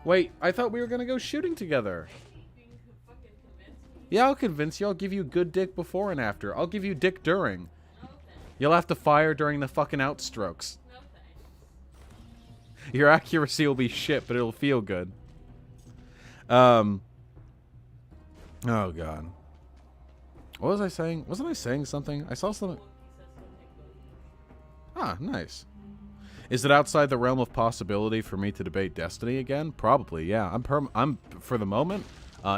Wait, I thought we were gonna go shooting together. You can fucking convince me. Yeah, I'll convince you. I'll give you good dick before and after. I'll give you dick during. No thanks. You'll have to fire during the fucking outstrokes. No thanks. Your accuracy will be shit, but it'll feel good. Oh, God. What was I saying? Wasn't I saying something? I saw something. Ah, nice. Is it outside the realm of possibility for me to debate Destiny again? Probably, yeah. I'm for the moment,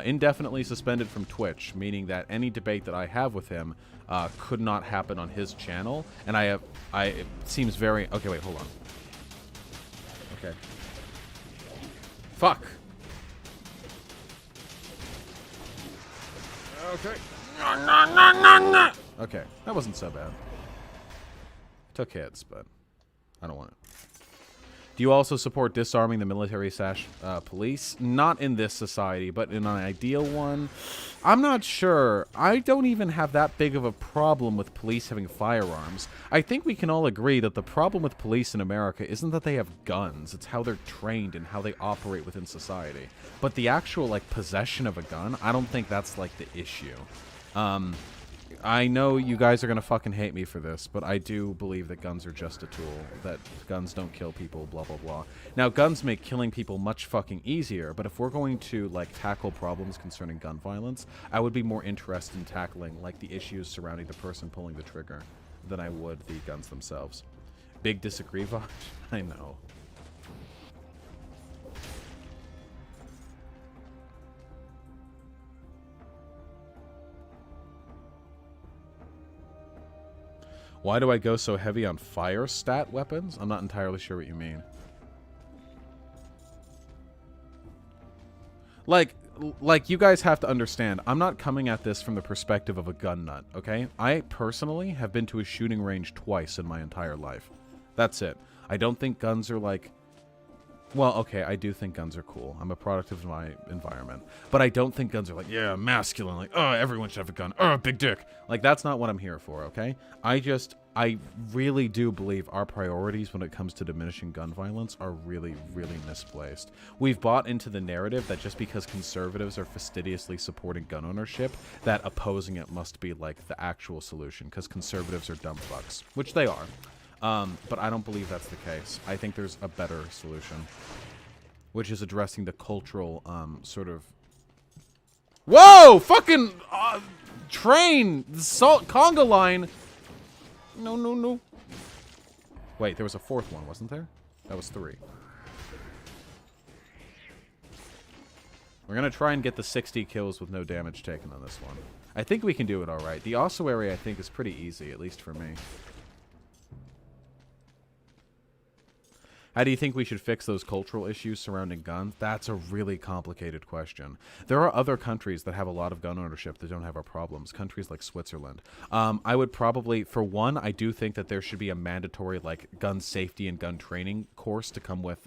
indefinitely suspended from Twitch, meaning that any debate that I have with him could not happen on his channel. And it seems very... Okay, wait, hold on. Okay. Fuck. Okay. Okay, that wasn't so bad. Took hits, but I don't want it. Do you also support disarming the military / police? Not in this society, but in an ideal one. I'm not sure. I don't even have that big of a problem with police having firearms. I think we can all agree that the problem with police in America isn't that they have guns. It's how they're trained and how they operate within society. But the actual, like, possession of a gun, I don't think that's, like, the issue. I know you guys are going to fucking hate me for this, but I do believe that guns are just a tool, that guns don't kill people, blah, blah, blah. Now, guns make killing people much fucking easier, but if we're going to, like, tackle problems concerning gun violence, I would be more interested in tackling, like, the issues surrounding the person pulling the trigger than I would the guns themselves. Big disagree, Vaush? I know. Why do I go so heavy on fire stat weapons? I'm not entirely sure what you mean. Like you guys have to understand, I'm not coming at this from the perspective of a gun nut, okay? I personally have been to a shooting range twice in my entire life. That's it. I don't think guns are like... Well, okay, I do think guns are cool. I'm a product of my environment. But I don't think guns are like, yeah, masculine, like, oh, everyone should have a gun. Oh, big dick. Like, that's not what I'm here for, okay? I really do believe our priorities when it comes to diminishing gun violence are really, really misplaced. We've bought into the narrative that just because conservatives are fastidiously supporting gun ownership, that opposing it must be, like, the actual solution, because conservatives are dumb fucks, which they are. But I don't believe that's the case. I think there's a better solution, which is addressing the cultural, sort of... Whoa! Fucking train! Salt conga line! No, no, no. Wait, there was a fourth one, wasn't there? That was 3. We're gonna try and get the 60 kills with no damage taken on this one. I think we can do it alright. The ossuary, I think, is pretty easy, at least for me. How do you think we should fix those cultural issues surrounding guns? That's a really complicated question. There are other countries that have a lot of gun ownership that don't have our problems. Countries like Switzerland. I would probably, for one, I do think that there should be a mandatory, like, gun safety and gun training course to come with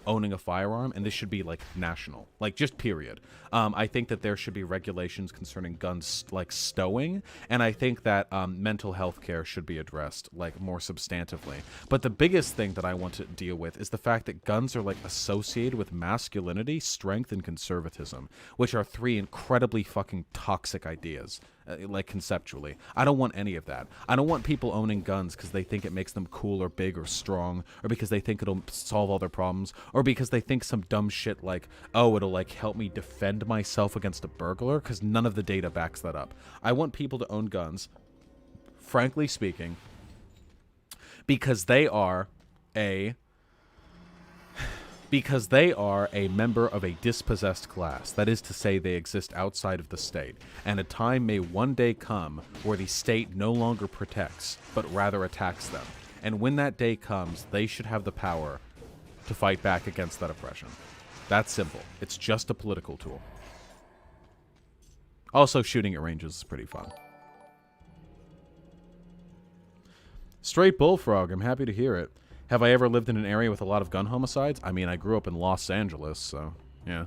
owning a firearm, and this should be, like, national. Like, just period. I think that there should be regulations concerning guns, like, stowing, and I think that mental health care should be addressed, like, more substantively. But the biggest thing that I want to deal with is the fact that guns are, like, associated with masculinity, strength, and conservatism, which are 3 incredibly fucking toxic ideas. Like, conceptually. I don't want any of that. I don't want people owning guns because they think it makes them cool or big or strong, or because they think it'll solve all their problems, or because they think some dumb shit like, oh, it'll, like, help me defend myself against a burglar, because none of the data backs that up. I want people to own guns, frankly speaking, because they are a member of a dispossessed class. That is to say, they exist outside of the state. And a time may one day come where the state no longer protects, but rather attacks them. And when that day comes, they should have the power to fight back against that oppression. That's simple. It's just a political tool. Also, shooting at ranges is pretty fun. Straight bullfrog, I'm happy to hear it. Have I ever lived in an area with a lot of gun homicides? I mean, I grew up in Los Angeles, so, yeah.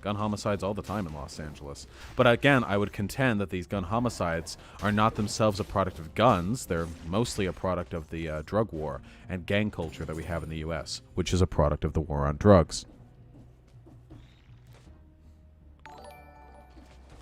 Gun homicides all the time in Los Angeles. But again, I would contend that these gun homicides are not themselves a product of guns. They're mostly a product of the drug war and gang culture that we have in the U.S., which is a product of the war on drugs.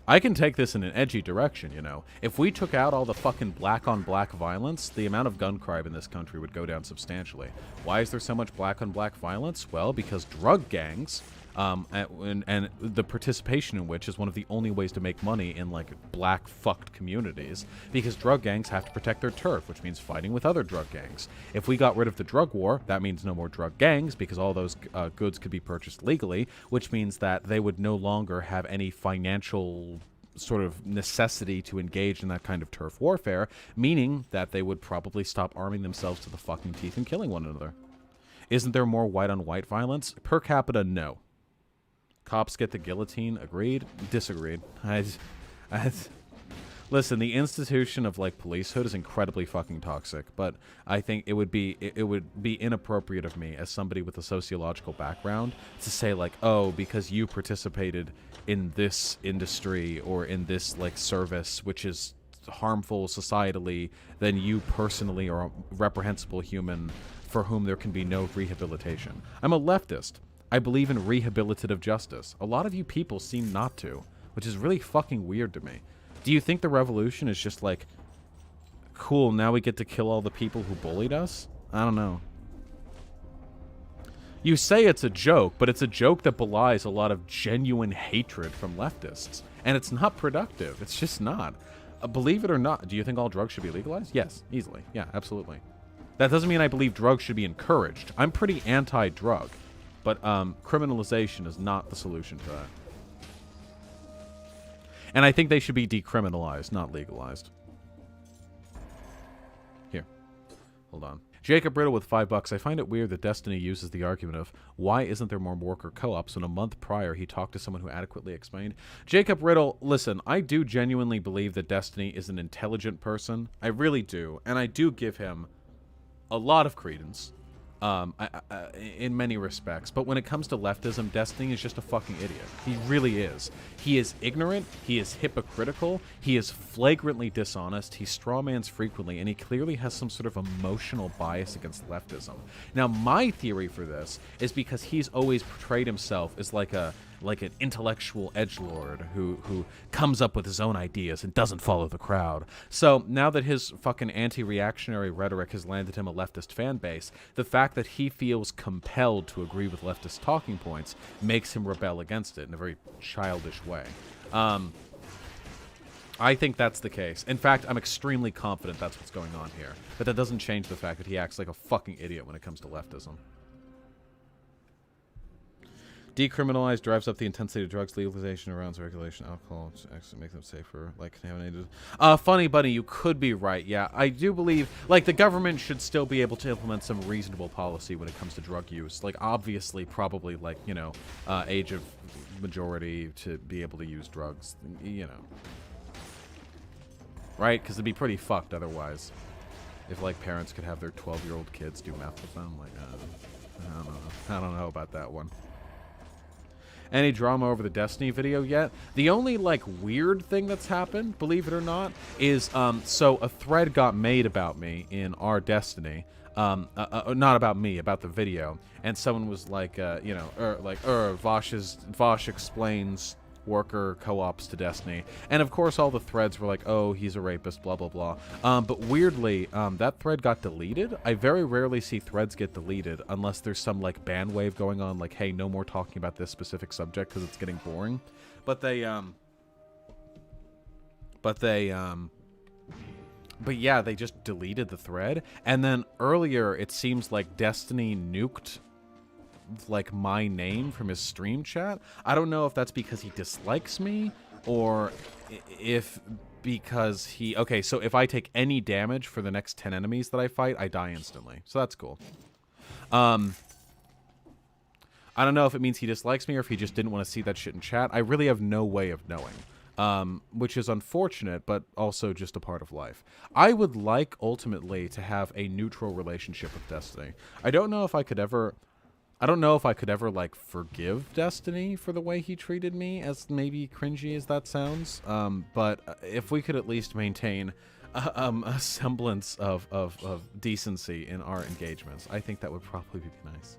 I can take this in an edgy direction, you know. If we took out all the fucking black-on-black violence, the amount of gun crime in this country would go down substantially. Why is there so much black-on-black violence? Well, because drug gangs, and the participation in which is one of the only ways to make money in, like, black-fucked communities, because drug gangs have to protect their turf, which means fighting with other drug gangs. If we got rid of the drug war, that means no more drug gangs, because all those goods could be purchased legally, which means that they would no longer have any financial sort of necessity to engage in that kind of turf warfare, meaning that they would probably stop arming themselves to the fucking teeth and killing one another. Isn't there more white-on-white violence? Per capita, no. Cops get the guillotine. Agreed? Disagreed. Listen, the institution of, like, policehood is incredibly fucking toxic, but I think it would be inappropriate of me as somebody with a sociological background to say, like, oh, because you participated in this industry or in this, like, service which is harmful societally, then you personally are a reprehensible human for whom there can be no rehabilitation. I'm a leftist. I believe in rehabilitative justice. A lot of you people seem not to, which is really fucking weird to me. Do you think the revolution is just like, cool, now we get to kill all the people who bullied us? I don't know. You say it's a joke, but it's a joke that belies a lot of genuine hatred from leftists. And it's not productive. It's just not. Believe it or not, do you think all drugs should be legalized? Yes, easily. Yeah, absolutely. That doesn't mean I believe drugs should be encouraged. I'm pretty anti-drug. But criminalization is not the solution to that. And I think they should be decriminalized, not legalized. Here. Hold on. Jacob Riddle with $5. I find it weird that Destiny uses the argument of, why isn't there more worker co-ops when a month prior he talked to someone who adequately explained? Jacob Riddle, listen, I do genuinely believe that Destiny is an intelligent person. I really do. And I do give him a lot of credence. In many respects. But when it comes to leftism, Destiny is just a fucking idiot. He really is. He is ignorant, he is hypocritical, he is flagrantly dishonest, he strawmans frequently, and he clearly has some sort of emotional bias against leftism. Now, my theory for this is because he's always portrayed himself as like an intellectual edgelord who comes up with his own ideas and doesn't follow the crowd. So now that his fucking anti-reactionary rhetoric has landed him a leftist fan base, the fact that he feels compelled to agree with leftist talking points makes him rebel against it in a very childish way. I think that's the case. In fact, I'm extremely confident that's what's going on here. But that doesn't change the fact that he acts like a fucking idiot when it comes to leftism. Decriminalized drives up the intensity of drugs. Legalization around regulation, alcohol, actually make them safer, like contaminated. Funny Bunny, you could be right. Yeah, I do believe, like, the government should still be able to implement some reasonable policy when it comes to drug use. Like, obviously, probably, like, you know, age of majority to be able to use drugs, you know. Right? Because it'd be pretty fucked otherwise. If, like, parents could have their 12-year-old kids do meth with them. Like, I don't know about that one. Any drama over the Destiny video yet? The only, like, weird thing that's happened, believe it or not, is, so a thread got made about me in our Destiny. Not about me, about the video. And someone was like, you know, Vaush explains worker co-ops to Destiny. And of course all the threads were like, oh, he's a rapist, blah, blah, blah. But weirdly, that thread got deleted. I very rarely see threads get deleted unless there's some like ban wave going on, like, hey, no more talking about this specific subject because it's getting boring. But yeah, they just deleted the thread. And then earlier, it seems like Destiny nuked like my name from his stream chat. I don't know if that's because he dislikes me or if because he... Okay, so if I take any damage for the next 10 enemies that I fight, I die instantly. So that's cool. I don't know if it means he dislikes me or if he just didn't want to see that shit in chat. I really have no way of knowing. Which is unfortunate, but also just a part of life. I would like, ultimately, to have a neutral relationship with Destiny. I don't know if I could ever, like, forgive Destiny for the way he treated me, as maybe cringy as that sounds. But if we could at least maintain a semblance of decency in our engagements, I think that would probably be nice.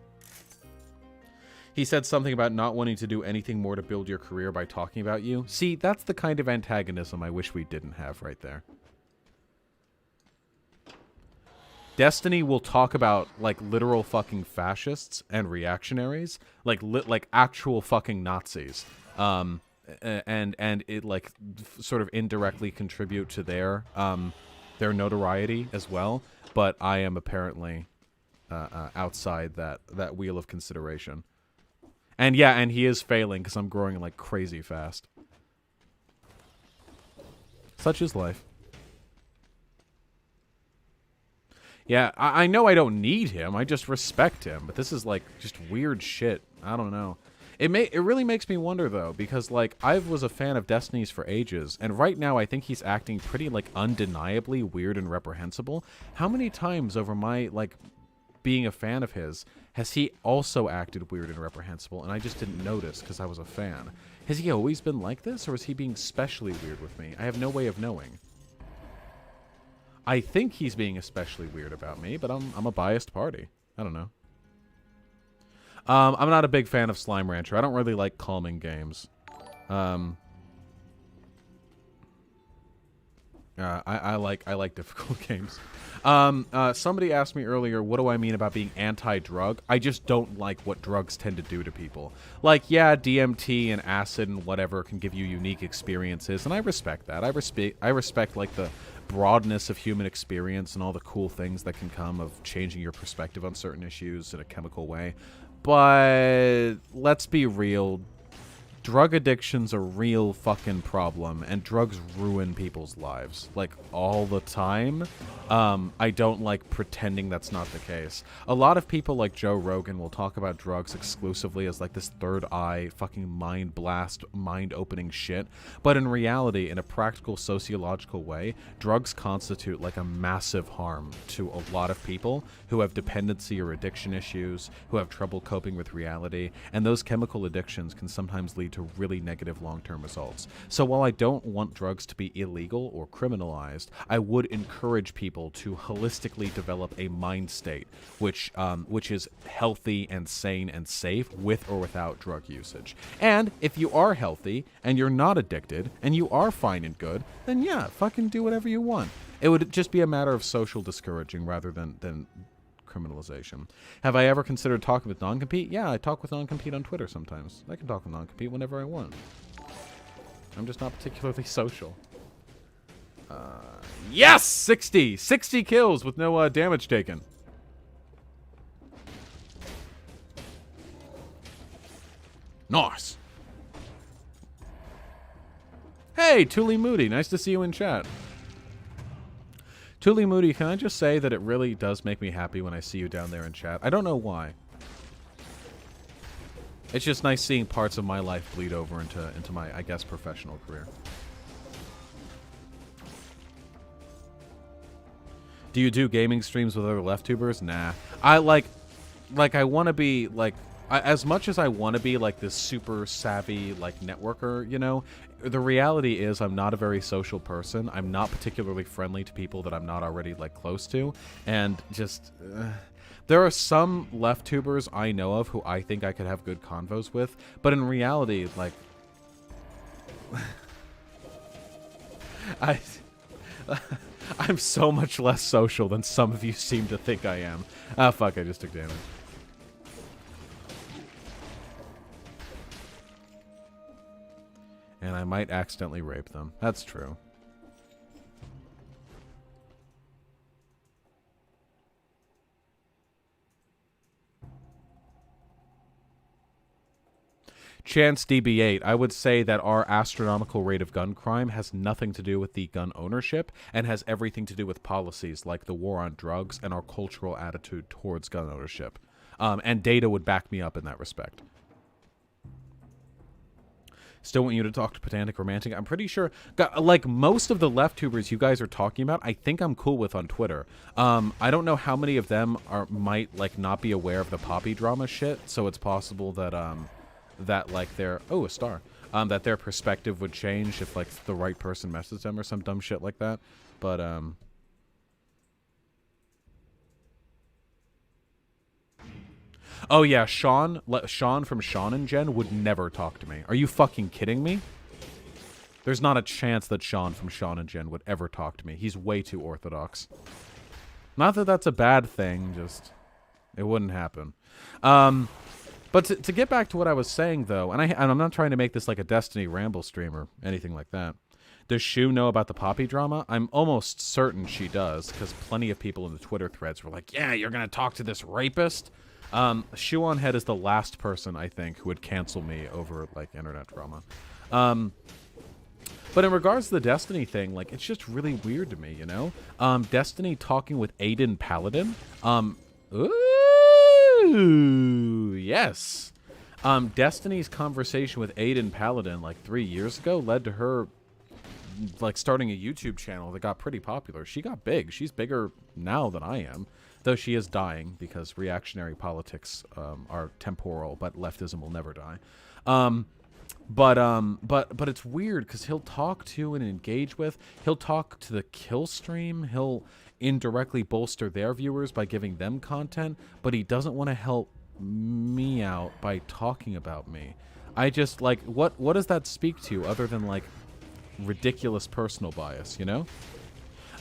He said something about not wanting to do anything more to build your career by talking about you. See, that's the kind of antagonism I wish we didn't have right there. Destiny will talk about, like, literal fucking fascists and reactionaries, like actual fucking Nazis, and it, like, sort of indirectly contribute to their notoriety as well. But I am apparently outside that wheel of consideration. And yeah, and he is failing because I'm growing like crazy fast. Such is life. Yeah, I know I don't need him. I just respect him. But this is like just weird shit. I don't know. It really makes me wonder though, because like I was a fan of Destiny's for ages, and right now I think he's acting pretty like undeniably weird and reprehensible. How many times over my like being a fan of his has he also acted weird and reprehensible, and I just didn't notice because I was a fan? Has he always been like this, or is he being especially weird with me? I have no way of knowing. I think he's being especially weird about me, but I'm a biased party. I don't know. I'm not a big fan of Slime Rancher. I don't really like calming games. I like difficult games. Somebody asked me earlier, what do I mean about being anti-drug? I just don't like what drugs tend to do to people. Like, yeah, DMT and acid and whatever can give you unique experiences, and I respect that. I respect like the broadness of human experience and all the cool things that can come of changing your perspective on certain issues in a chemical way. But let's be real. drug addiction's a real fucking problem, and drugs ruin people's lives, like, all the time. I don't like pretending that's not the case. A lot of people like Joe Rogan will talk about drugs exclusively as like this third eye, fucking mind blast, mind-opening shit. But in reality, in a practical sociological way, drugs constitute like a massive harm to a lot of people who have dependency or addiction issues, who have trouble coping with reality, and those chemical addictions can sometimes lead to really negative long-term results. So while I don't want drugs to be illegal or criminalized, I would encourage people to holistically develop a mind state which is healthy and sane and safe with or without drug usage. And if you are healthy and you're not addicted and you are fine and good, then yeah, fucking do whatever you want. It would just be a matter of social discouraging rather than criminalization. Have I ever considered talking with non-compete? Yeah, I talk with non-compete on Twitter sometimes. I can talk with non-compete whenever I want. I'm just not particularly social. Yes! 60 kills with no damage taken. Nice. Hey, Tuli Moody. Nice to see you in chat. Tuli Moody, can I just say that it really does make me happy when I see you down there in chat? I don't know why. It's just nice seeing parts of my life bleed over into my, I guess, professional career. Do you do gaming streams with other left-tubers? Nah. I I want to be, like, as much as I want to be, like, this super savvy, like, networker, you know, the reality is I'm not a very social person. I'm not particularly friendly to people that I'm not already, like, close to. And just, there are some left-tubers I know of who I think I could have good convos with. But in reality, like, I'm so much less social than some of you seem to think I am. Ah, fuck, I just took damage. And I might accidentally rape them. That's true. Chance DB8, I would say that our astronomical rate of gun crime has nothing to do with the gun ownership and has everything to do with policies like the war on drugs and our cultural attitude towards gun ownership. And data would back me up in that respect. Still want you to talk to Pedantic Romantic. I'm pretty sure, like, most of the left-tubers you guys are talking about, I think I'm cool with on Twitter. I don't know how many of them might, like, not be aware of the Poppy drama shit, so it's possible that, that, like, their... Oh, a star. That their perspective would change if, like, the right person messaged them or some dumb shit like that. But, Oh, yeah, Sean from Sean and Jen would never talk to me. Are you fucking kidding me? There's not a chance that Sean from Sean and Jen would ever talk to me. He's way too orthodox. Not that that's a bad thing, just... It wouldn't happen. But to get back to what I was saying, though, and I'm not trying to make this like a Destiny Ramble stream or anything like that. Does Shu know about the Poppy drama? I'm almost certain she does, because plenty of people in the Twitter threads were like, yeah, you're going to talk to this rapist? Shu on Head is the last person, I think, who would cancel me over, like, internet drama. But in regards to the Destiny thing, like, it's just really weird to me, you know? Destiny talking with Aiden Paladin. Ooh, yes. Destiny's conversation with Aiden Paladin, like, 3 years ago, led to her, like, starting a YouTube channel that got pretty popular. She got big. She's bigger now than I am. Though she is dying because reactionary politics are temporal, but leftism will never die. But it's weird because he'll talk to and engage with. He'll talk to the kill stream. He'll indirectly bolster their viewers by giving them content, but he doesn't want to help me out by talking about me. I just, like, what does that speak to other than, like, ridiculous personal bias, you know?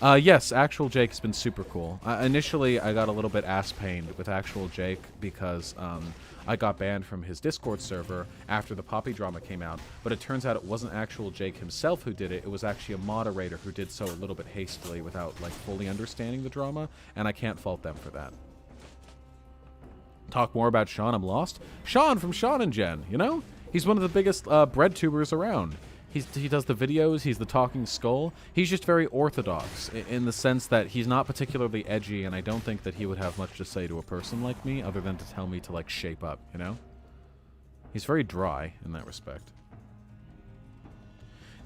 Yes, Actual Jake has been super cool. Initially, I got a little bit ass-pained with Actual Jake because I got banned from his Discord server after the Poppy drama came out, but it turns out it wasn't Actual Jake himself who did it. It was actually a moderator who did so a little bit hastily without, like, fully understanding the drama, and I can't fault them for that. Talk more about Sean, I'm lost. Sean from Sean and Jen, you know? He's one of the biggest bread tubers around. He does the videos, he's the talking skull. He's just very orthodox in the sense that he's not particularly edgy, and I don't think that he would have much to say to a person like me other than to tell me to, like, shape up, you know? He's very dry in that respect.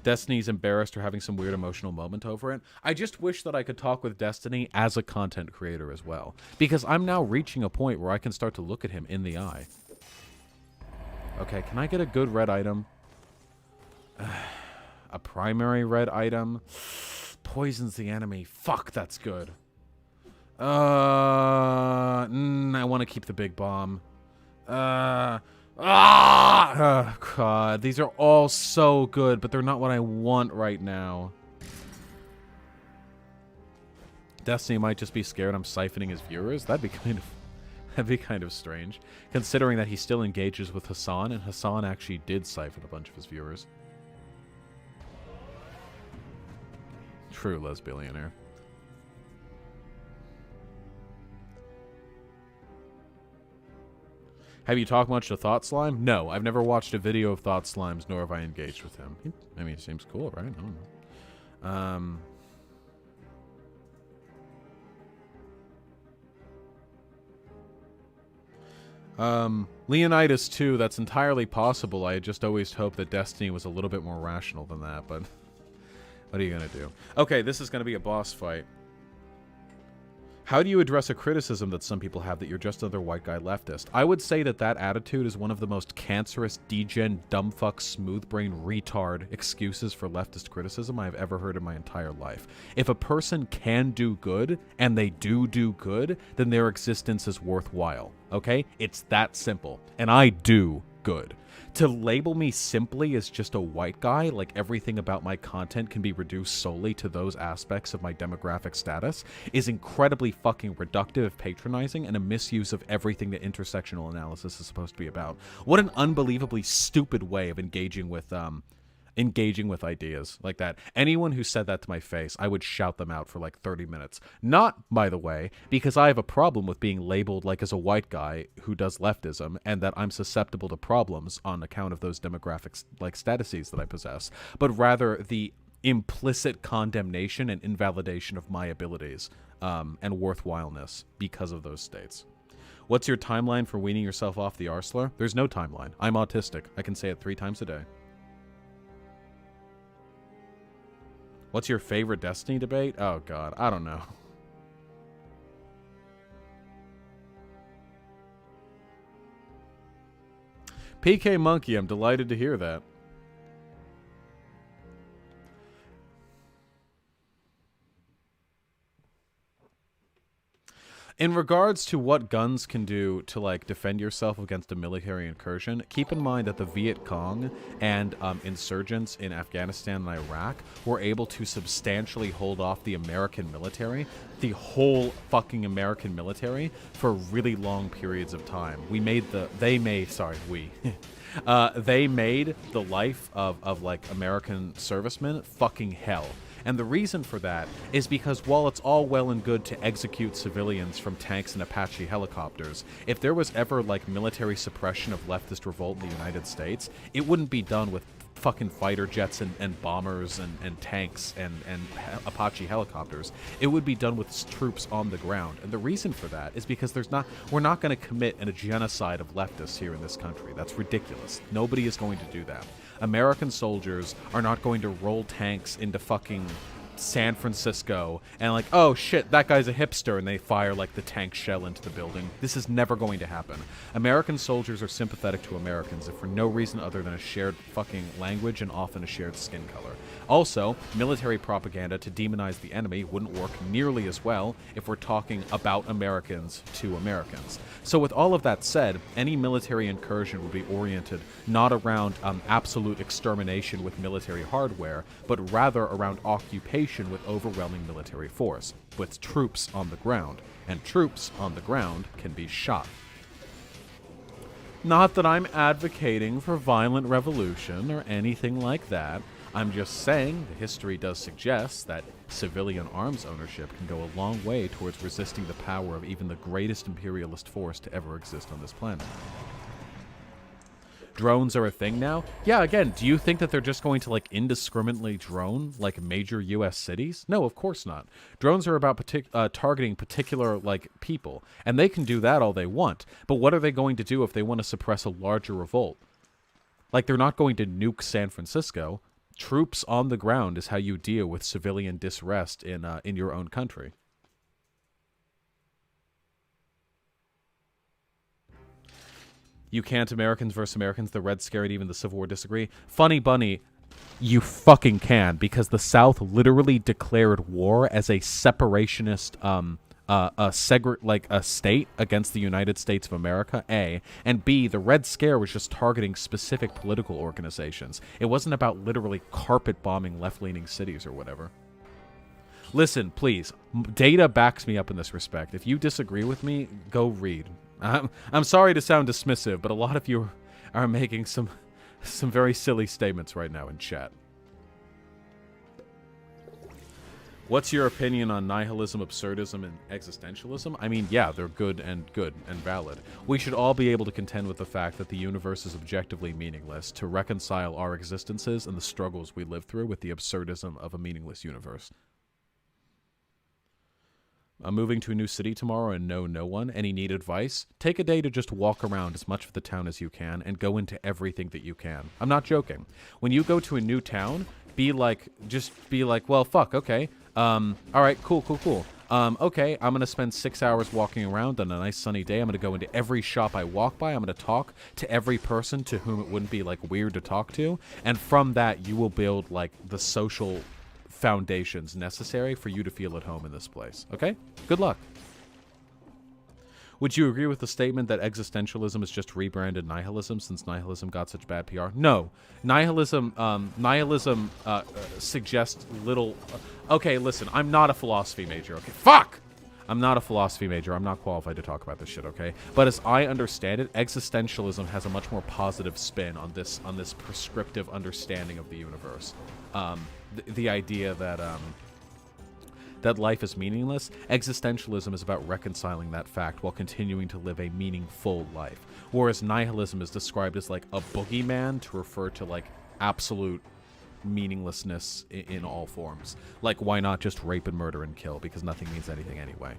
Destiny's embarrassed or having some weird emotional moment over it. I just wish that I could talk with Destiny as a content creator as well. Because I'm now reaching a point where I can start to look at him in the eye. Okay, can I get a good red item? A primary red item. Poisons the enemy. Fuck, that's good. I want to keep the big bomb. Oh, God. These are all so good, but they're not what I want right now. Destiny might just be scared I'm siphoning his viewers. That'd be kind of strange, considering that he still engages with Hassan, and Hassan actually did siphon a bunch of his viewers. True lesbillionaire. Have you talked much to Thought Slime? No, I've never watched a video of Thought Slimes, nor have I engaged with him. I mean, it seems cool, right? I don't know. Leonidas too, that's entirely possible. I just always hoped that Destiny was a little bit more rational than that, but what are you gonna do? Okay, this is gonna be a boss fight. How do you address a criticism that some people have that you're just another white guy leftist? I would say that that attitude is one of the most cancerous, degen, dumbfuck, smooth-brain, retard excuses for leftist criticism I've ever heard in my entire life. If a person can do good, and they do good, then their existence is worthwhile, okay? It's that simple. And I do good. To label me simply as just a white guy, like everything about my content can be reduced solely to those aspects of my demographic status, is incredibly fucking reductive, patronizing, and a misuse of everything that intersectional analysis is supposed to be about. What an unbelievably stupid way of engaging with ideas like that. Anyone who said that to my face, I would shout them out for like 30 minutes. Not, by the way, because I have a problem with being labeled like as a white guy who does leftism and that I'm susceptible to problems on account of those demographics like statuses that I possess, but rather the implicit condemnation and invalidation of my abilities and worthwhileness because of those states. What's your timeline for weaning yourself off the arsler? There's no timeline. I'm autistic. I can say it 3 times a day. What's your favorite Destiny debate? Oh, God. I don't know. PK Monkey, I'm delighted to hear that. In regards to what guns can do to, like, defend yourself against a military incursion, keep in mind that the Viet Cong and insurgents in Afghanistan and Iraq were able to substantially hold off the American military, the whole fucking American military, for really long periods of time. They made the life of like, American servicemen fucking hell. And the reason for that is because while it's all well and good to execute civilians from tanks and Apache helicopters, if there was ever, like, military suppression of leftist revolt in the United States, it wouldn't be done with fucking fighter jets and bombers and tanks and Apache helicopters. It would be done with troops on the ground. And the reason for that is because we're not going to commit a genocide of leftists here in this country. That's ridiculous. Nobody is going to do that. American soldiers are not going to roll tanks into fucking San Francisco and like, oh shit, that guy's a hipster, and they fire like the tank shell into the building. This is never going to happen. American soldiers are sympathetic to Americans if for no reason other than a shared fucking language and often a shared skin color. Also, military propaganda to demonize the enemy wouldn't work nearly as well if we're talking about Americans to Americans. So with all of that said, any military incursion would be oriented not around absolute extermination with military hardware, but rather around occupation with overwhelming military force, with troops on the ground, and troops on the ground can be shot. Not that I'm advocating for violent revolution or anything like that. I'm just saying the history does suggest that civilian arms ownership can go a long way towards resisting the power of even the greatest imperialist force to ever exist on this planet. drones are a thing now. Yeah, again, do you think that they're just going to, like, indiscriminately drone, like, major U.S. cities? No, of course not. Drones are about targeting particular, like, people, and they can do that all they want. But what are they going to do if they want to suppress a larger revolt? Like, they're not going to nuke San Francisco. Troops on the ground is how you deal with civilian disrest in your own country. You can't Americans versus Americans, the Red Scare, and even the Civil War disagree. Funny Bunny, you fucking can, because the South literally declared war as a separationist, a state against the United States of America, A, and B, the Red Scare was just targeting specific political organizations. It wasn't about literally carpet bombing left-leaning cities or whatever. Listen, please, data backs me up in this respect. If you disagree with me, go read. I'm sorry to sound dismissive, but a lot of you are making some very silly statements right now in chat. What's your opinion on nihilism, absurdism, and existentialism? I mean, yeah, they're good and valid. We should all be able to contend with the fact that the universe is objectively meaningless, to reconcile our existences and the struggles we live through with the absurdism of a meaningless universe. I'm moving to a new city tomorrow and know no one. Any need advice? Take a day to just walk around as much of the town as you can and go into everything that you can. I'm not joking. When you go to a new town, just be like, well, fuck, okay. All right, cool. Okay, I'm going to spend 6 hours walking around on a nice sunny day. I'm going to go into every shop I walk by. I'm going to talk to every person to whom it wouldn't be, like, weird to talk to. And from that, you will build, like, the social foundations necessary for you to feel at home in this place. Okay? Good luck. Would you agree with the statement that existentialism is just rebranded nihilism since nihilism got such bad PR? No. Nihilism suggests little... okay, listen, I'm not a philosophy major, okay? Fuck! I'm not a philosophy major. I'm not qualified to talk about this shit, okay? But as I understand it, existentialism has a much more positive spin on this prescriptive understanding of the universe. The idea that that life is meaningless. Existentialism is about reconciling that fact while continuing to live a meaningful life. Whereas nihilism is described as like a boogeyman to refer to like absolute meaninglessness in all forms. Like, why not just rape and murder and kill, because nothing means anything anyway.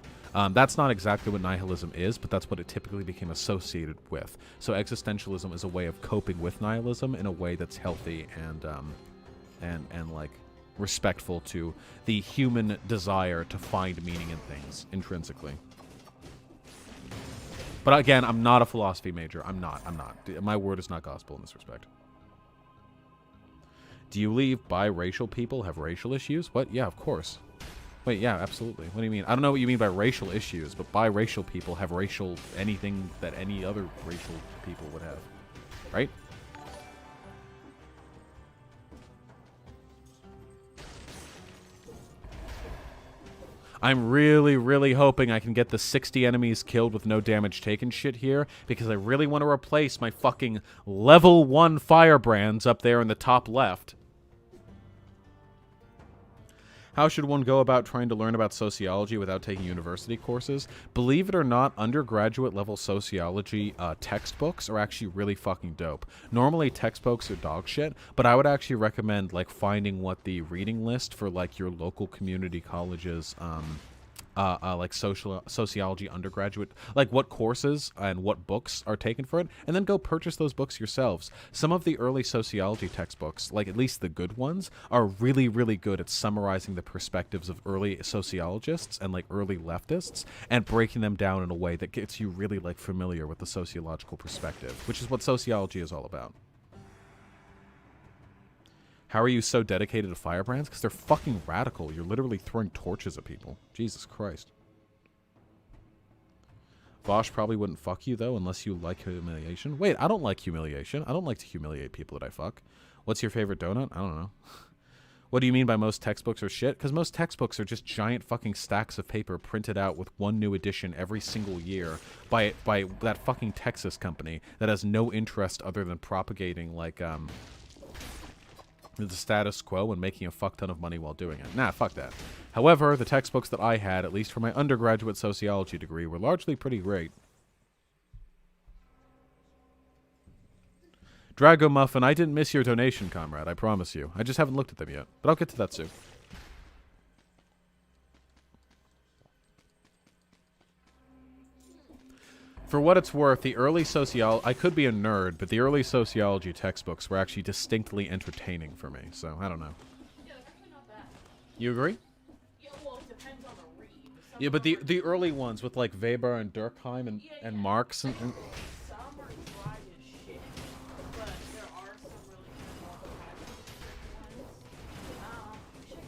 That's not exactly what nihilism is, but that's what it typically became associated with. So existentialism is a way of coping with nihilism in a way that's healthy and like respectful to the human desire to find meaning in things intrinsically. But again, I'm not a philosophy major. I'm not. My word is not gospel in this respect. Do you believe biracial people have racial issues? What? Yeah, of course. Wait, yeah, absolutely. What do you mean? I don't know what you mean by racial issues, but biracial people have racial anything that any other racial people would have. Right? I'm really, really hoping I can get the 60 enemies killed with no damage taken shit here, because I really want to replace my fucking level 1 firebrands up there in the top left. How should one go about trying to learn about sociology without taking university courses? Believe it or not, undergraduate level sociology textbooks are actually really fucking dope. Normally textbooks are dog shit, but I would actually recommend like finding what the reading list for like your local community colleges like sociology undergraduate, like what courses and what books are taken for it, and then go purchase those books yourselves. Some of the early sociology textbooks, like at least the good ones, are really, really good at summarizing the perspectives of early sociologists and like early leftists and breaking them down in a way that gets you really like familiar with the sociological perspective, which is what sociology is all about. How are you so dedicated to firebrands? Because they're fucking radical. You're literally throwing torches at people. Jesus Christ. Vaush probably wouldn't fuck you, though, unless you like humiliation. Wait, I don't like humiliation. I don't like to humiliate people that I fuck. What's your favorite donut? I don't know. What do you mean by most textbooks are shit? Because most textbooks are just giant fucking stacks of paper printed out with one new edition every single year by that fucking Texas company that has no interest other than propagating, like, the status quo and making a fuck ton of money while doing it. Nah, fuck that. However, the textbooks that I had, at least for my undergraduate sociology degree, were largely pretty great. Drago Muffin, I didn't miss your donation, comrade. I promise you. I just haven't looked at them yet. But I'll get to that soon. For what it's worth, the early I could be a nerd, but the early sociology textbooks were actually distinctly entertaining for me. So, I don't know. Yeah, they're actually not bad. You agree? Yeah, well, it depends on the read. Yeah, but the early ones with like Weber and Durkheim and Marx and Some are dry as shit, but there are some really good ones.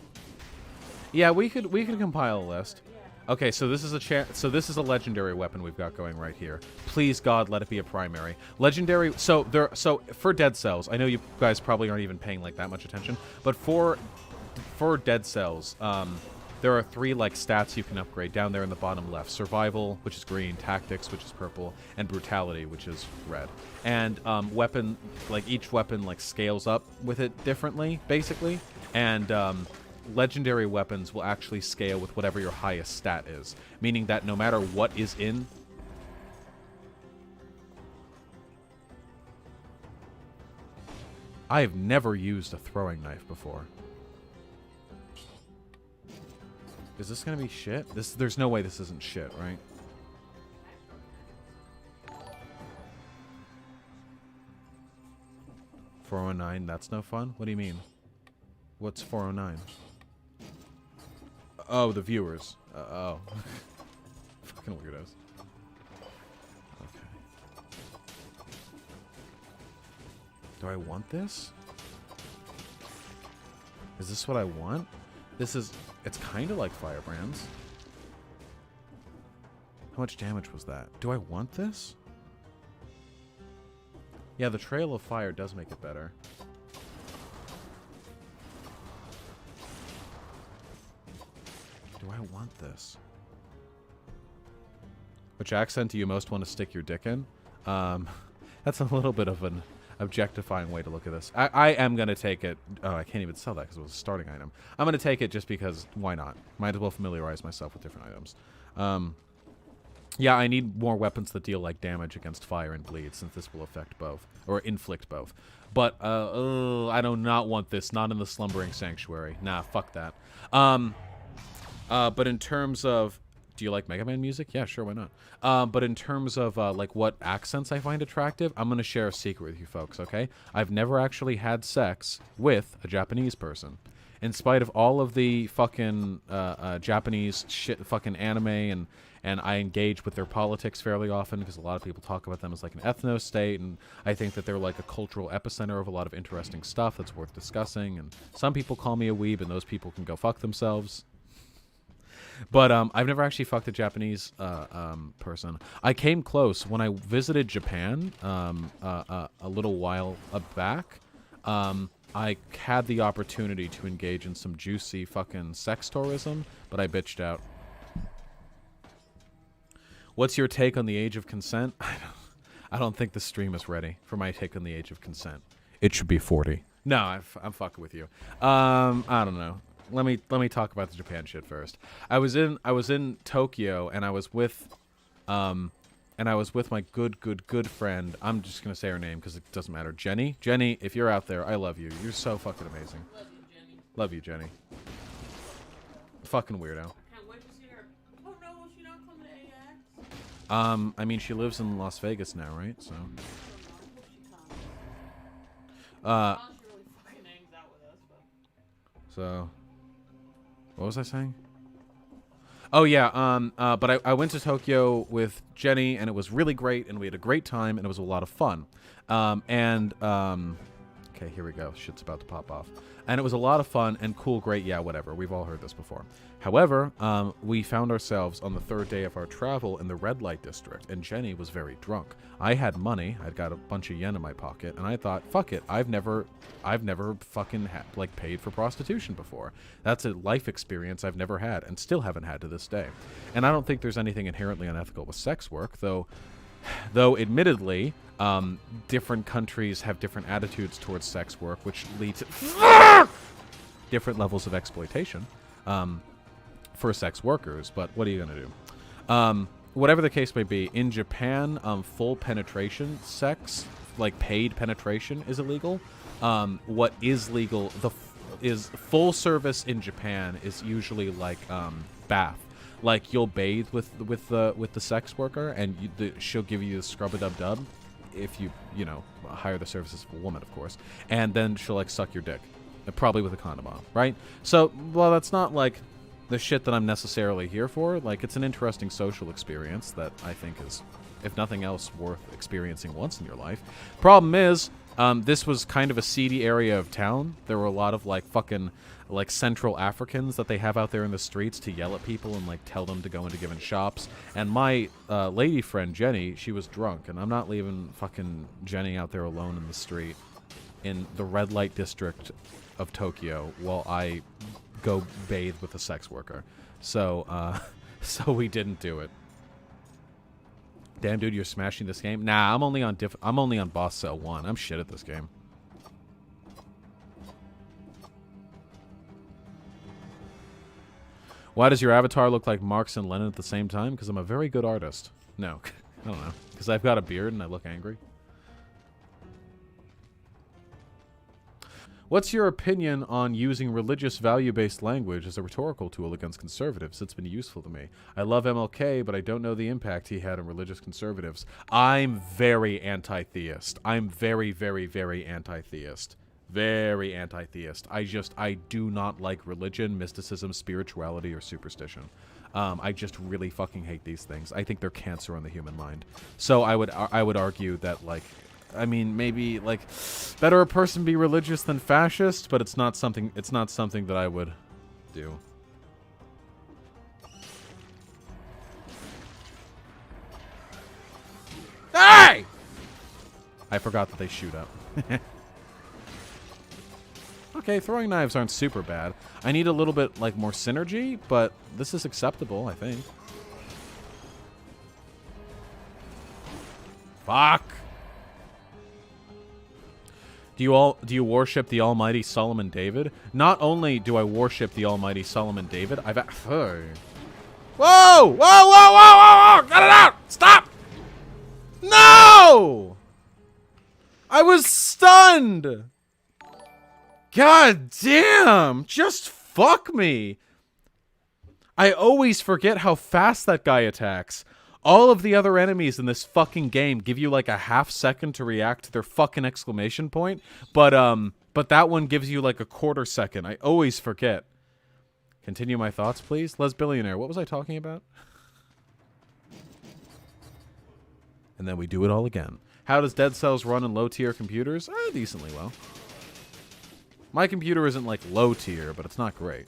yeah, we could compile a list. Okay, so this is this is a legendary weapon we've got going right here. Please God, let it be a primary. Legendary. So for dead cells, I know you guys probably aren't even paying like that much attention, but for dead cells, there are 3 like stats you can upgrade down there in the bottom left: survival, which is green; tactics, which is purple; and brutality, which is red. And weapon, like each weapon like scales up with it differently, basically. And legendary weapons will actually scale with whatever your highest stat is, meaning that no matter what is in... I have never used a throwing knife before. Is this gonna be shit? There's no way this isn't shit, right? $409, that's no fun? What do you mean? What's 409? Oh, the viewers. Oh. Fucking weirdos. Okay. Do I want this? Is this what I want? It's kind of like Firebrands. How much damage was that? Do I want this? Yeah, the Trail of Fire does make it better. Do I want this? Which accent do you most want to stick your dick in? That's a little bit of an objectifying way to look at this. I am going to take it. Oh, I can't even sell that because it was a starting item. I'm going to take it just because, why not? Might as well familiarize myself with different items. Yeah, I need more weapons that deal like damage against fire and bleed, since this will affect both, or inflict both. But, I do not want this, not in the Slumbering Sanctuary. Nah, fuck that. But in terms of... Do you like Mega Man music? Yeah, sure, why not? But in terms of, like, what accents I find attractive, I'm going to share a secret with you folks, okay? I've never actually had sex with a Japanese person. In spite of all of the fucking Japanese shit, fucking anime, and I engage with their politics fairly often because a lot of people talk about them as like an ethno state, and I think that they're like a cultural epicenter of a lot of interesting stuff that's worth discussing, and some people call me a weeb, and those people can go fuck themselves. But I've never actually fucked a Japanese person. I came close when I visited Japan a little while back. I had the opportunity to engage in some juicy fucking sex tourism, but I bitched out. What's your take on the age of consent? I don't think the stream is ready for my take on the age of consent. It should be 40. No, I'm fucking with you. I don't know. Let me talk about the Japan shit first. I was in Tokyo, and I was with my good friend. I'm just gonna say her name because it doesn't matter. Jenny. Jenny, if you're out there, I love you. You're so fucking amazing. Love you, Jenny. Love you, Jenny. Fucking weirdo. Can't wait to see her. Oh no, will she not come to AX? I mean, she lives in Las Vegas now, right? So. She really fucking hangs out with us, but... So. What was I saying? Oh yeah, but I went to Tokyo with Jenny, and it was really great, and we had a great time, and it was a lot of fun. Okay, here we go. Shit's about to pop off. And it was a lot of fun and cool, great, yeah, whatever. We've all heard this before. However, we found ourselves on the 3rd day of our travel in the red light district, and Jenny was very drunk. I had money. I'd got a bunch of yen in my pocket, and I thought, fuck it. I've never fucking paid for prostitution before. That's a life experience I've never had, and still haven't had to this day. And I don't think there's anything inherently unethical with sex work, though admittedly, different countries have different attitudes towards sex work, which leads to different levels of exploitation for sex workers. But what are you going to do? Whatever the case may be, in Japan, full penetration sex like paid penetration is illegal. What is legal is full service in Japan is usually like bath. Like you'll bathe with the sex worker, and she'll give you the scrub-a-dub-dub if you know hire the services of a woman, of course, and then she'll like suck your dick, probably with a condom on, right? So, well, that's not like the shit that I'm necessarily here for. Like, it's an interesting social experience that I think is, if nothing else, worth experiencing once in your life. Problem is, this was kind of a seedy area of town. There were a lot of like fucking like Central Africans that they have out there in the streets to yell at people and like tell them to go into given shops. And my lady friend Jenny, she was drunk, and I'm not leaving fucking Jenny out there alone in the street in the red light district of Tokyo while I go bathe with a sex worker. So so we didn't do it. Damn, dude, you're smashing this game. Nah, I'm only on boss cell 1. I'm shit at this game. Why does your avatar look like Marx and Lenin at the same time? Because I'm a very good artist. No, I don't know. Because I've got a beard and I look angry. What's your opinion on using religious value-based language as a rhetorical tool against conservatives? It's been useful to me. I love MLK, but I don't know the impact he had on religious conservatives. I'm very anti-theist. I'm very, very, very anti-theist. Very anti-theist. I do not like religion, mysticism, spirituality, or superstition. I just really fucking hate these things. I think they're cancer on the human mind. So I would argue that, like, I mean, maybe like better a person be religious than fascist, but it's not something that I would do. Hey! I forgot that they shoot up. Okay, throwing knives aren't super bad. I need a little bit like more synergy, but this is acceptable, I think. Fuck. Do you worship the almighty Solomon David? Not only do I worship the almighty Solomon David, I've whoa! Whoa! Whoa! Whoa! Whoa! Whoa! Cut it out! Stop! No! I was stunned! God damn! Just fuck me! I always forget how fast that guy attacks. All of the other enemies in this fucking game give you like a half second to react to their fucking exclamation point, but that one gives you like a quarter second. I always forget. Continue my thoughts, please. Les Billionaire, what was I talking about? And then we do it all again. How does Dead Cells run in low-tier computers? Decently well. My computer isn't like low-tier, but it's not great.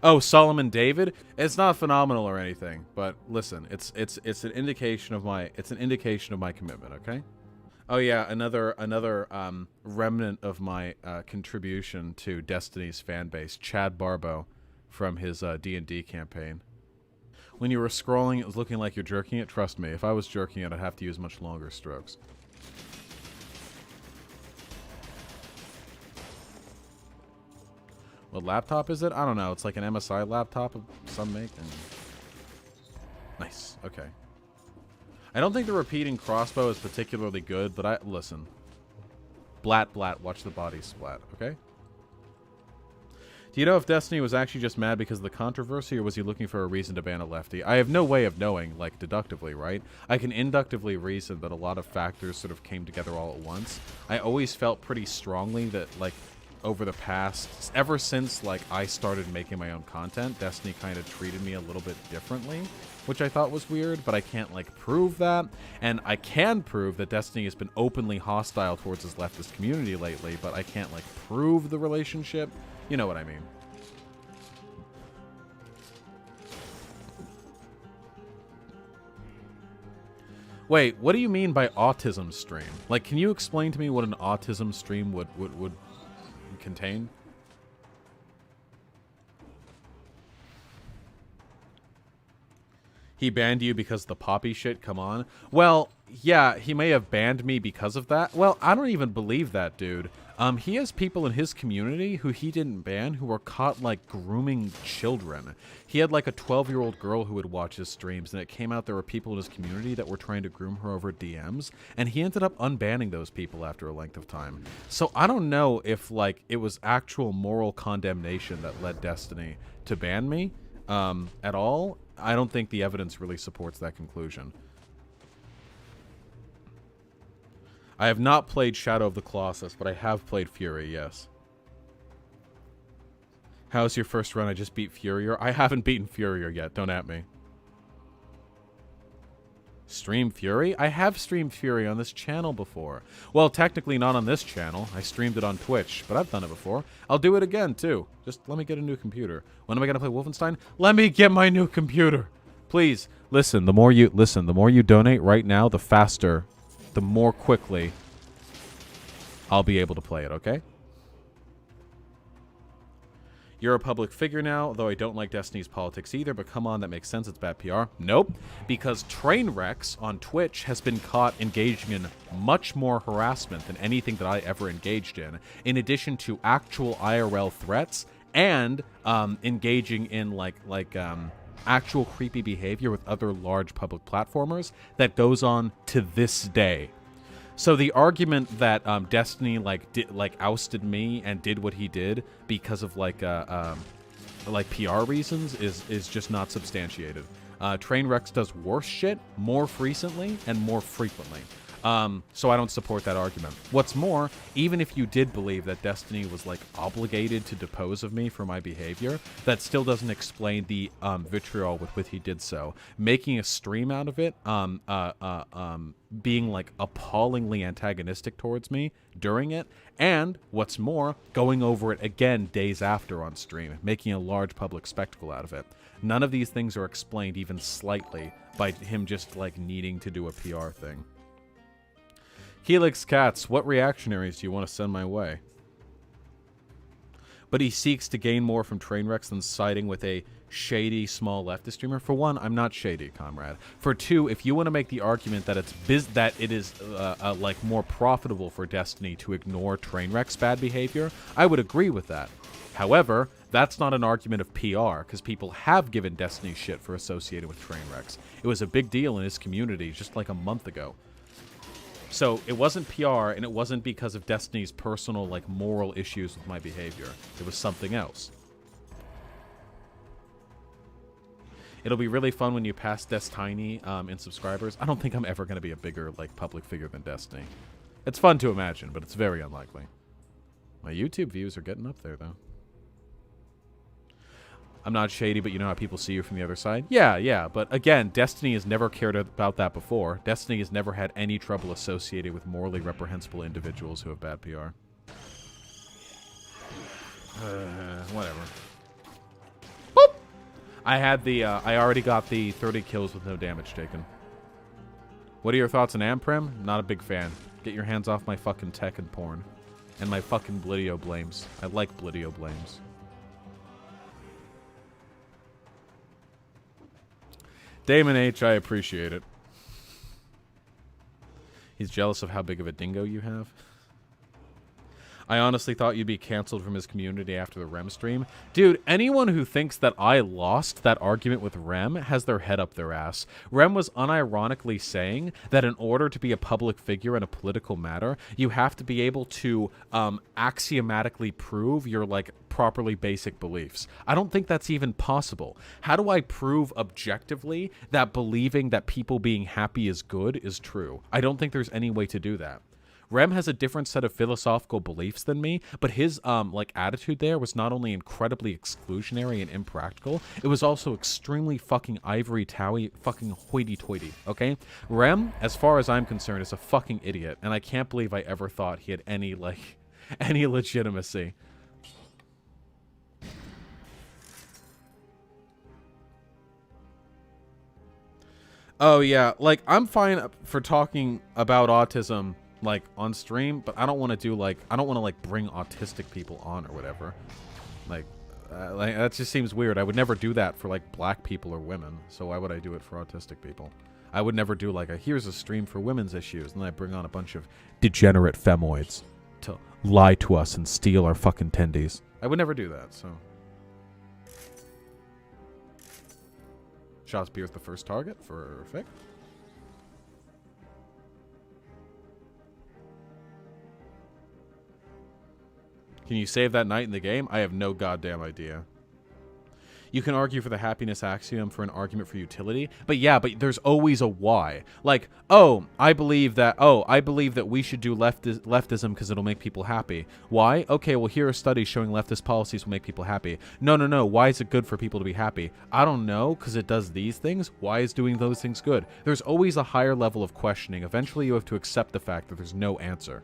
Oh, Solomon David? It's not phenomenal or anything, but listen, it's an indication of my commitment, okay? Oh yeah, another remnant of my contribution to Destiny's fan base, Chad Barbo from his D&D campaign. When you were scrolling, it was looking like you're jerking it. Trust me, if I was jerking it, I'd have to use much longer strokes. What laptop is it? I don't know. It's like an MSI laptop of some make. Nice. Okay. I don't think the repeating crossbow is particularly good, but listen. Blat, blat. Watch the body splat. Okay? Do you know if Destiny was actually just mad because of the controversy, or was he looking for a reason to ban a lefty? I have no way of knowing, like, deductively, right? I can inductively reason that a lot of factors sort of came together all at once. I always felt pretty strongly that, like, over the past, ever since like I started making my own content, Destiny kind of treated me a little bit differently, which I thought was weird, but I can't like prove that. And I can prove that Destiny has been openly hostile towards his leftist community lately, but I can't like prove the relationship. You know what I mean? Wait, what do you mean by autism stream? Like, can you explain to me what an autism stream would contain? He banned you because of the poppy shit? Come on. Well, yeah, he may have banned me because of that. Well, I don't even believe that, dude. He has people in his community who he didn't ban who were caught, like, grooming children. He had, like, a 12-year-old girl who would watch his streams, and it came out there were people in his community that were trying to groom her over DMs, and he ended up unbanning those people after a length of time. So I don't know if, like, it was actual moral condemnation that led Destiny to ban me at all. I don't think the evidence really supports that conclusion. I have not played Shadow of the Colossus, but I have played Fury, yes. How's your first run? I just beat Furier. I haven't beaten Furier yet. Don't at me. Stream Fury? I have streamed Fury on this channel before. Well, technically not on this channel. I streamed it on Twitch, but I've done it before. I'll do it again, too. Just let me get a new computer. When am I going to play Wolfenstein? Let me get my new computer. Please, listen, the more you donate right now, the faster, the more quickly I'll be able to play it, okay? You're a public figure now, though I don't like Destiny's politics either, but come on, that makes sense. It's bad PR. Nope. Because Trainwrecks on Twitch has been caught engaging in much more harassment than anything that I ever engaged in addition to actual IRL threats and engaging in actual creepy behavior with other large public platformers that goes on to this day. So the argument that Destiny ousted me and did what he did because of PR reasons is just not substantiated. Trainwrecks does worse shit more recently and more frequently. So I don't support that argument. What's more, even if you did believe that Destiny was obligated to depose of me for my behavior, that still doesn't explain the vitriol with which he did so. Making a stream out of it, being appallingly antagonistic towards me during it, and what's more, going over it again days after on stream, making a large public spectacle out of it. None of these things are explained even slightly by him just needing to do a PR thing. Helix Cats, what reactionaries do you want to send my way? But he seeks to gain more from Trainwrecks than siding with a shady small leftist streamer. For one, I'm not shady, comrade. For two, if you want to make the argument that it is more profitable for Destiny to ignore Trainwrecks' bad behavior, I would agree with that. However, that's not an argument of PR, because people have given Destiny shit for associating with Trainwrecks. It was a big deal in his community just a month ago. So it wasn't PR, and it wasn't because of Destiny's personal, moral issues with my behavior. It was something else. It'll be really fun when you pass Destiny in subscribers. I don't think I'm ever going to be a bigger, public figure than Destiny. It's fun to imagine, but it's very unlikely. My YouTube views are getting up there, though. I'm not shady, but you know how people see you from the other side? Yeah, but again, Destiny has never cared about that before. Destiny has never had any trouble associated with morally reprehensible individuals who have bad PR. Whatever. Boop! I already got the 30 kills with no damage taken. What are your thoughts on Amprem? Not a big fan. Get your hands off my fucking tech and porn. And my fucking Blidio blames. I like Blidio blames. Damon H., I appreciate it. He's jealous of how big of a dingo you have. I honestly thought you'd be canceled from his community after the Rem stream. Dude, anyone who thinks that I lost that argument with Rem has their head up their ass. Rem was unironically saying that in order to be a public figure in a political matter, you have to be able to axiomatically prove your, properly basic beliefs. I don't think that's even possible. How do I prove objectively that believing that people being happy is good is true? I don't think there's any way to do that. Rem has a different set of philosophical beliefs than me, but his attitude there was not only incredibly exclusionary and impractical, it was also extremely fucking ivory towery, fucking hoity-toity, okay? Rem, as far as I'm concerned, is a fucking idiot, and I can't believe I ever thought he had any legitimacy. Oh yeah, I'm fine for talking about autism on stream, but I don't want to do I don't want to bring autistic people on or whatever. Like, that just seems weird. I would never do that for like black people or women. So why would I do it for autistic people? I would never do like here's a stream for women's issues, and then I bring on a bunch of degenerate femoids to lie to us and steal our fucking tendies. I would never do that. So. Shakespeare's the first target for Fick. Can you save that knight in the game? I have no goddamn idea. You can argue for the happiness axiom for an argument for utility, but yeah, but there's always a why. Like, I believe that we should do leftism because it'll make people happy. Why? Okay, well, here are studies showing leftist policies will make people happy. No. Why is it good for people to be happy? I don't know, because it does these things. Why is doing those things good? There's always a higher level of questioning. Eventually, you have to accept the fact that there's no answer.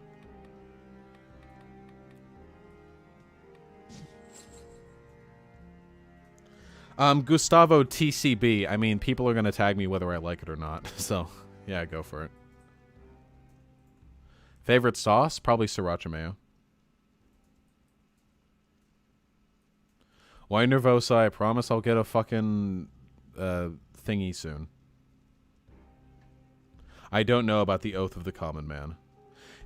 Gustavo TCB. I mean, people are going to tag me whether I like it or not. So, yeah, go for it. Favorite sauce? Probably sriracha mayo. Why Nervosa? I promise I'll get a fucking thingy soon. I don't know about the Oath of the Common Man.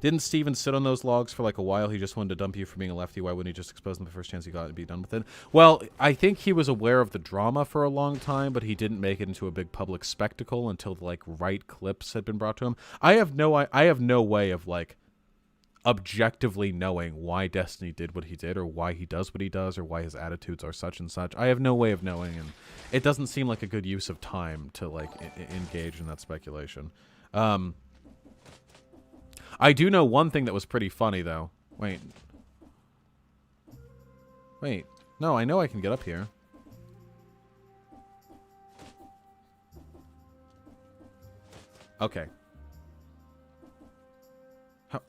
Didn't Steven sit on those logs for like a while? He just wanted to dump you for being a lefty. Why wouldn't he just expose them the first chance he got and be done with it? Well, I think he was aware of the drama for a long time, but he didn't make it into a big public spectacle until the like right clips had been brought to him. I have no way of like objectively knowing why Destiny did what he did, or why he does what he does, or why his attitudes are such and such. I have no way of knowing, and it doesn't seem like a good use of time to like engage in that speculation. I do know one thing that was pretty funny, though. Wait. No, I know I can get up here. Okay. How?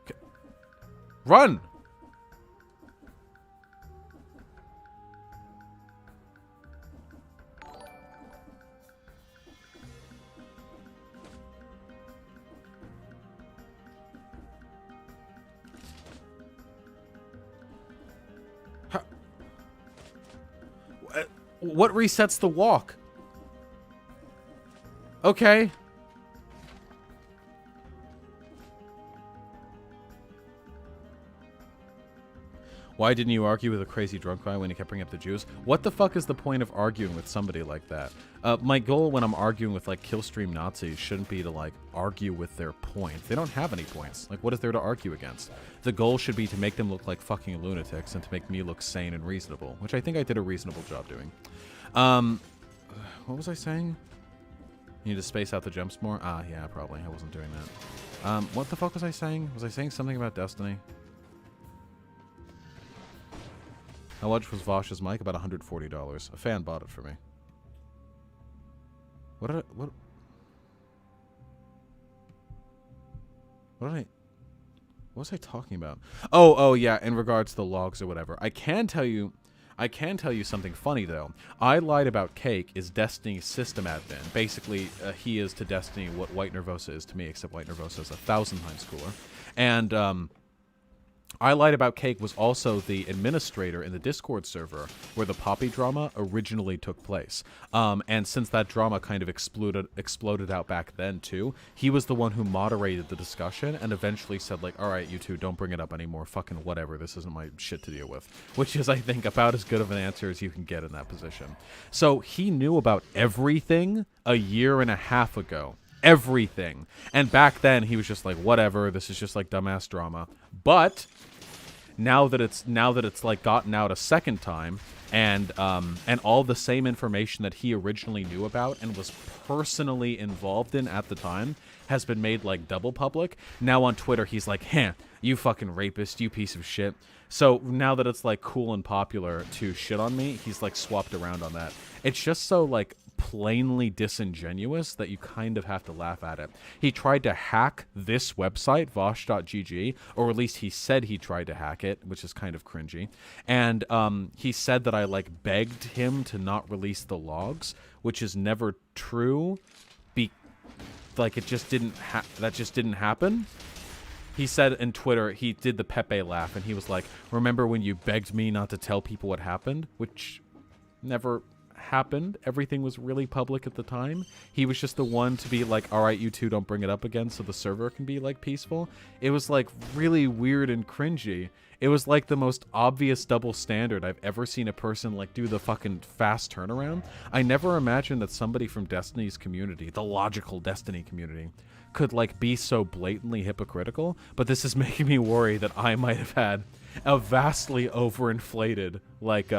Okay. Run! What resets the walk? Okay. Why didn't you argue with a crazy drunk guy when he kept bringing up the Jews? What the fuck is the point of arguing with somebody like that? My goal when I'm arguing with like killstream Nazis shouldn't be to like argue with their points. They don't have any points. Like, what is there to argue against? The goal should be to make them look like fucking lunatics and to make me look sane and reasonable, which I think I did a reasonable job doing. What was I saying? You need to space out the jumps more? Ah, yeah, probably. I wasn't doing that. What the fuck was I saying? Was I saying something about Destiny? How much was Vaush's mic? About $140. A fan bought it for me. What was I talking about? Oh yeah, in regards to the logs or whatever. I can tell you something funny though. I Lied About Cake is Destiny's system admin. Basically, he is to Destiny what White Nervosa is to me, except White Nervosa is 1,000 times cooler. And I Lied About Cake was also the administrator in the Discord server where the Poppy drama originally took place. And since that drama kind of exploded out back then too, he was the one who moderated the discussion and eventually said like, all right, you two, don't bring it up anymore. Fucking whatever. This isn't my shit to deal with. Which is, I think, about as good of an answer as you can get in that position. So he knew about everything a year and a half ago. Everything. And back then he was just like, whatever, this is just like dumbass drama. But now that it's like gotten out a second time, and all the same information that he originally knew about and was personally involved in at the time has been made like double public. Now on Twitter he's like, you fucking rapist, you piece of shit. So now that it's like cool and popular to shit on me, he's like swapped around on that. It's just so like plainly disingenuous that you kind of have to laugh at it. He tried to hack this website, Vaush.gg, or at least he said he tried to hack it, which is kind of cringy. And he said that I like begged him to not release the logs, which is never true. Like it just didn't that just didn't happen. he said in Twitter, he did the Pepe laugh, and he was like, remember when you begged me not to tell people what happened? Which never happened. Everything was really public at the time. He was just the one to be like, all right, you two don't bring it up again so the server can be like peaceful. It was like really weird and cringy. It was like the most obvious double standard I've ever seen a person like do the fucking fast turnaround. I never imagined that somebody from Destiny's community, the logical Destiny community, could like be so blatantly hypocritical, but this is making me worry that I might have had a vastly overinflated like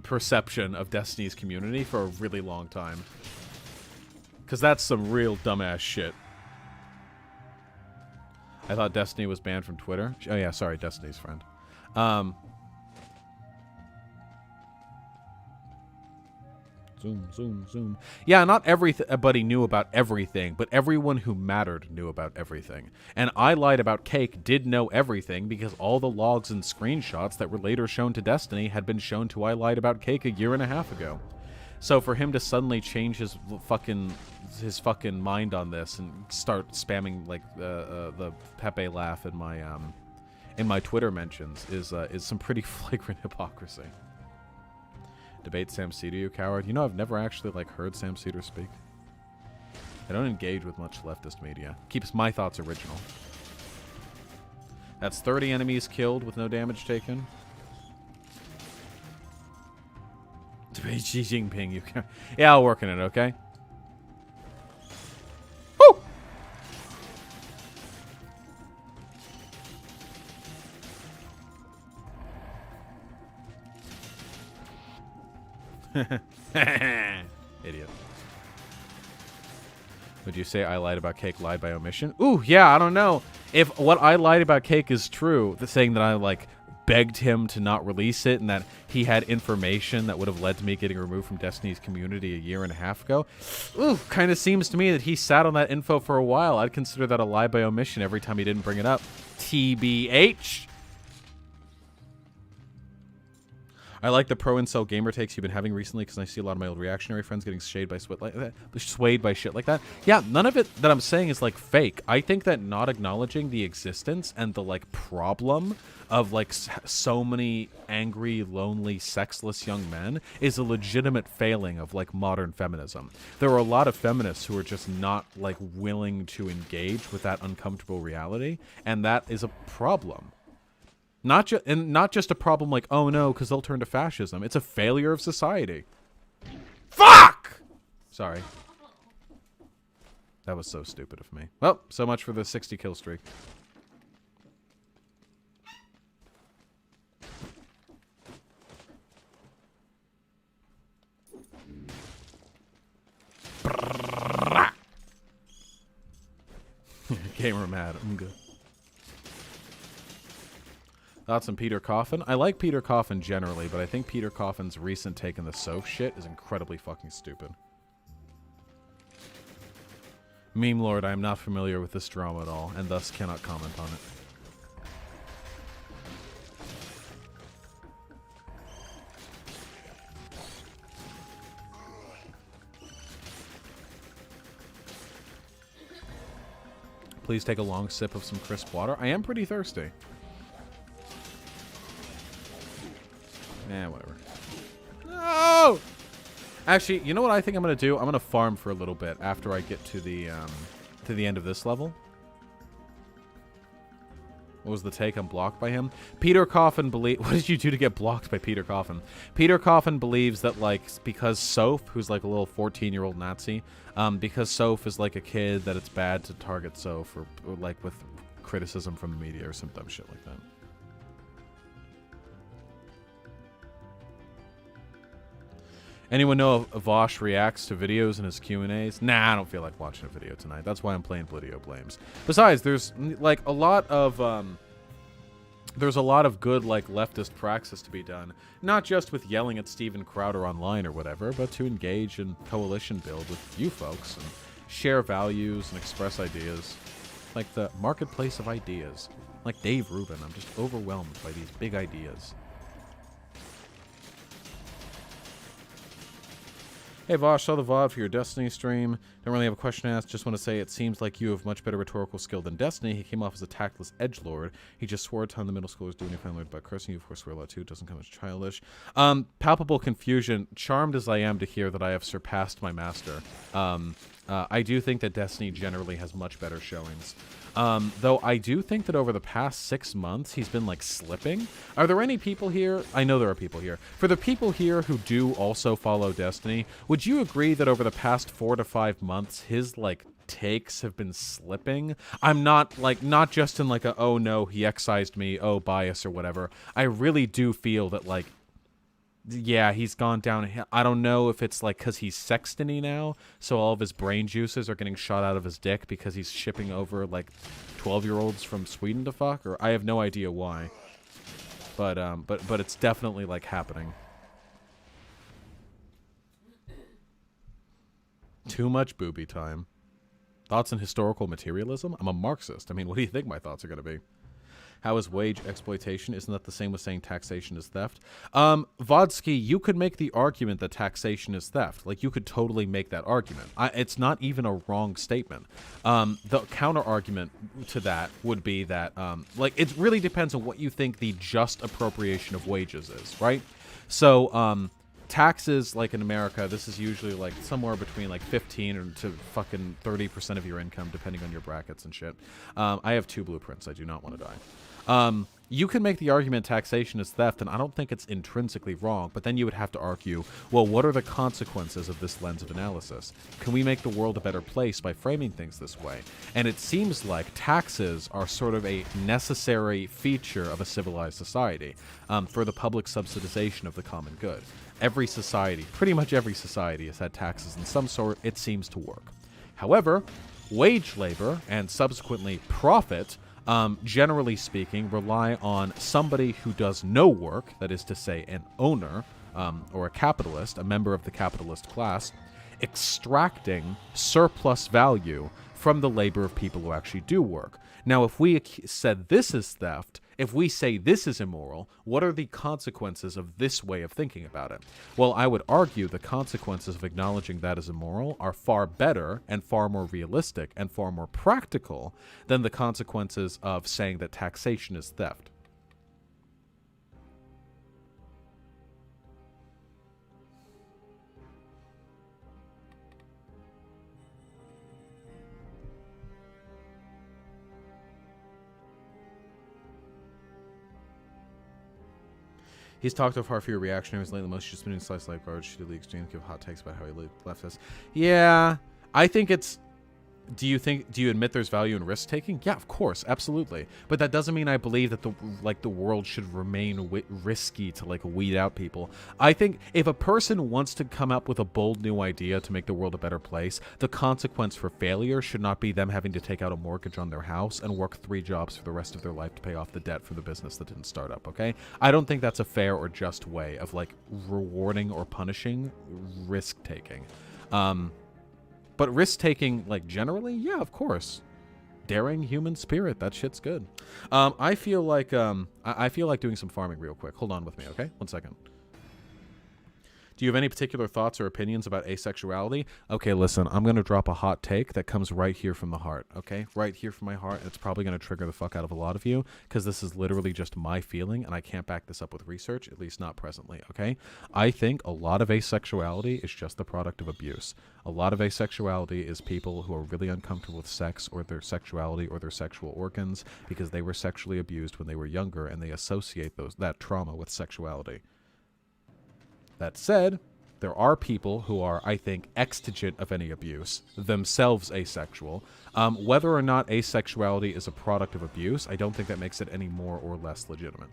perception of Destiny's community for a really long time. Because that's some real dumbass shit. I thought Destiny was banned from Twitter. Oh yeah, sorry, Destiny's friend. Zoom. Yeah, not everybody knew about everything, but everyone who mattered knew about everything. And I Lied About Cake did know everything because all the logs and screenshots that were later shown to Destiny had been shown to I Lied About Cake a year and a half ago. So for him to suddenly change his fucking mind on this and start spamming like the Pepe laugh in my Twitter mentions is some pretty flagrant hypocrisy. Debate Sam Cedar, you coward. You know, I've never actually like heard Sam Cedar speak. I don't engage with much leftist media. Keeps my thoughts original. That's 30 enemies killed with no damage taken. Debate Xi Jinping, you can. Yeah, I'll work on it, okay? Woo! Idiot. Would you say I Lied About Cake lied by omission? Ooh, yeah, I don't know. If what I lied about Cake is true, the saying that I, like, begged him to not release it and that he had information that would have led to me getting removed from Destiny's community a year and a half ago. Ooh, kind of seems to me that he sat on that info for a while. I'd consider that a lie by omission every time he didn't bring it up. TBH. I like the pro-incel gamer takes you've been having recently because I see a lot of my old reactionary friends getting swayed by shit like that. Yeah, none of it that I'm saying is like fake. I think that not acknowledging the existence and the like problem of like so many angry, lonely, sexless young men is a legitimate failing of like modern feminism. There are a lot of feminists who are just not like willing to engage with that uncomfortable reality, and that is a problem. Not just a problem like, oh no, because they'll turn to fascism. It's a failure of society. Fuck! Sorry. That was so stupid of me. Well, so much for the 60 kill streak. Gamer mad. I'm good. Thoughts on Peter Coffin? I like Peter Coffin generally, but I think Peter Coffin's recent take on the Soph shit is incredibly fucking stupid. Meme Lord, I am not familiar with this drama at all, and thus cannot comment on it. Please take a long sip of some crisp water. I am pretty thirsty. Whatever. No! Actually, you know what I think I'm going to do? I'm going to farm for a little bit after I get to the end of this level. What was the take? I'm blocked by him. Peter Coffin what did you do to get blocked by Peter Coffin? Peter Coffin believes that, like, because Soph, who's like a little 14-year-old Nazi, because Soph is like a kid, that it's bad to target Soph or like with criticism from the media or some dumb shit like that. Anyone know if Vaush reacts to videos in his Q&As? Nah, I don't feel like watching a video tonight. That's why I'm playing Blidio Blames. Besides, there's like a lot of good like leftist praxis to be done. Not just with yelling at Steven Crowder online or whatever, but to engage in coalition build with you folks and share values and express ideas. Like the marketplace of ideas. Like Dave Rubin, I'm just overwhelmed by these big ideas. Hey Vosh, saw the VOD for your Destiny stream. Don't really have a question to ask. Just want to say it seems like you have much better rhetorical skill than Destiny. He came off as a tactless edgelord. He just swore a ton the middle schoolers do when you finally learned about cursing. You of course swear a lot too. It doesn't come as childish. Palpable confusion. Charmed as I am to hear that I have surpassed my master. I do think that Destiny generally has much better showings. Though I do think that over the past 6 months, he's been, like, slipping. Are there any people here? I know there are people here. For the people here who do also follow Destiny, would you agree that over the past 4 to 5 months, his, like, takes have been slipping? I'm not, like, not just in, like, a, oh, no, he excised me, oh, bias or whatever. I really do feel that, like, yeah, he's gone down. I don't know if it's like because he's sextony now, so all of his brain juices are getting shot out of his dick because he's shipping over like 12-year-olds from Sweden to fuck, or I have no idea why. But it's definitely like happening. Too much booby time. Thoughts on historical materialism? I'm a Marxist. I mean, what do you think my thoughts are going to be? How is wage exploitation? Isn't that the same as saying taxation is theft? Vodsky, you could make the argument that taxation is theft. Like, you could totally make that argument. It's not even a wrong statement. The counter-argument to that would be that, like, it really depends on what you think the just appropriation of wages is, right? So, taxes, like in America, this is usually like somewhere between like 15 to fucking 30% of your income, depending on your brackets and shit. I have 2 blueprints. I do not want to die. You can make the argument taxation is theft, and I don't think it's intrinsically wrong, but then you would have to argue, well, what are the consequences of this lens of analysis? Can we make the world a better place by framing things this way? And it seems like taxes are sort of a necessary feature of a civilized society for the public subsidization of the common good. Every society, pretty much every society, has had taxes in some sort. It seems to work. However, wage labor and subsequently profit, generally speaking, rely on somebody who does no work, that is to say an owner or a capitalist, a member of the capitalist class, extracting surplus value from the labor of people who actually do work. Now, if we said this is theft, if we say this is immoral, what are the consequences of this way of thinking about it? Well, I would argue the consequences of acknowledging that as immoral are far better and far more realistic and far more practical than the consequences of saying that taxation is theft. He's talked of hard for your reactionaries lately. Most just been in slice like garbage to the exchange, give hot takes about how he left us. Yeah, I think it's. Do you admit there's value in risk taking? Yeah, of course, absolutely. But that doesn't mean I believe that the world should remain risky to like weed out people. I think if a person wants to come up with a bold new idea to make the world a better place, the consequence for failure should not be them having to take out a mortgage on their house and work 3 jobs for the rest of their life to pay off the debt from the business that didn't start up, okay? I don't think that's a fair or just way of like rewarding or punishing risk taking. But risk-taking, like, generally, yeah, of course. Daring human spirit, that shit's good. I feel like doing some farming real quick. Hold on with me, okay? 1 second. Do you have any particular thoughts or opinions about asexuality? Okay, listen, I'm going to drop a hot take that comes right here from the heart, okay? Right here from my heart, and it's probably going to trigger the fuck out of a lot of you, because this is literally just my feeling, and I can't back this up with research, at least not presently, okay? I think a lot of asexuality is just the product of abuse. A lot of asexuality is people who are really uncomfortable with sex or their sexuality or their sexual organs because they were sexually abused when they were younger, and they associate that trauma with sexuality. That said, there are people who are, I think, extigent of any abuse, themselves asexual. Whether or not asexuality is a product of abuse, I don't think that makes it any more or less legitimate.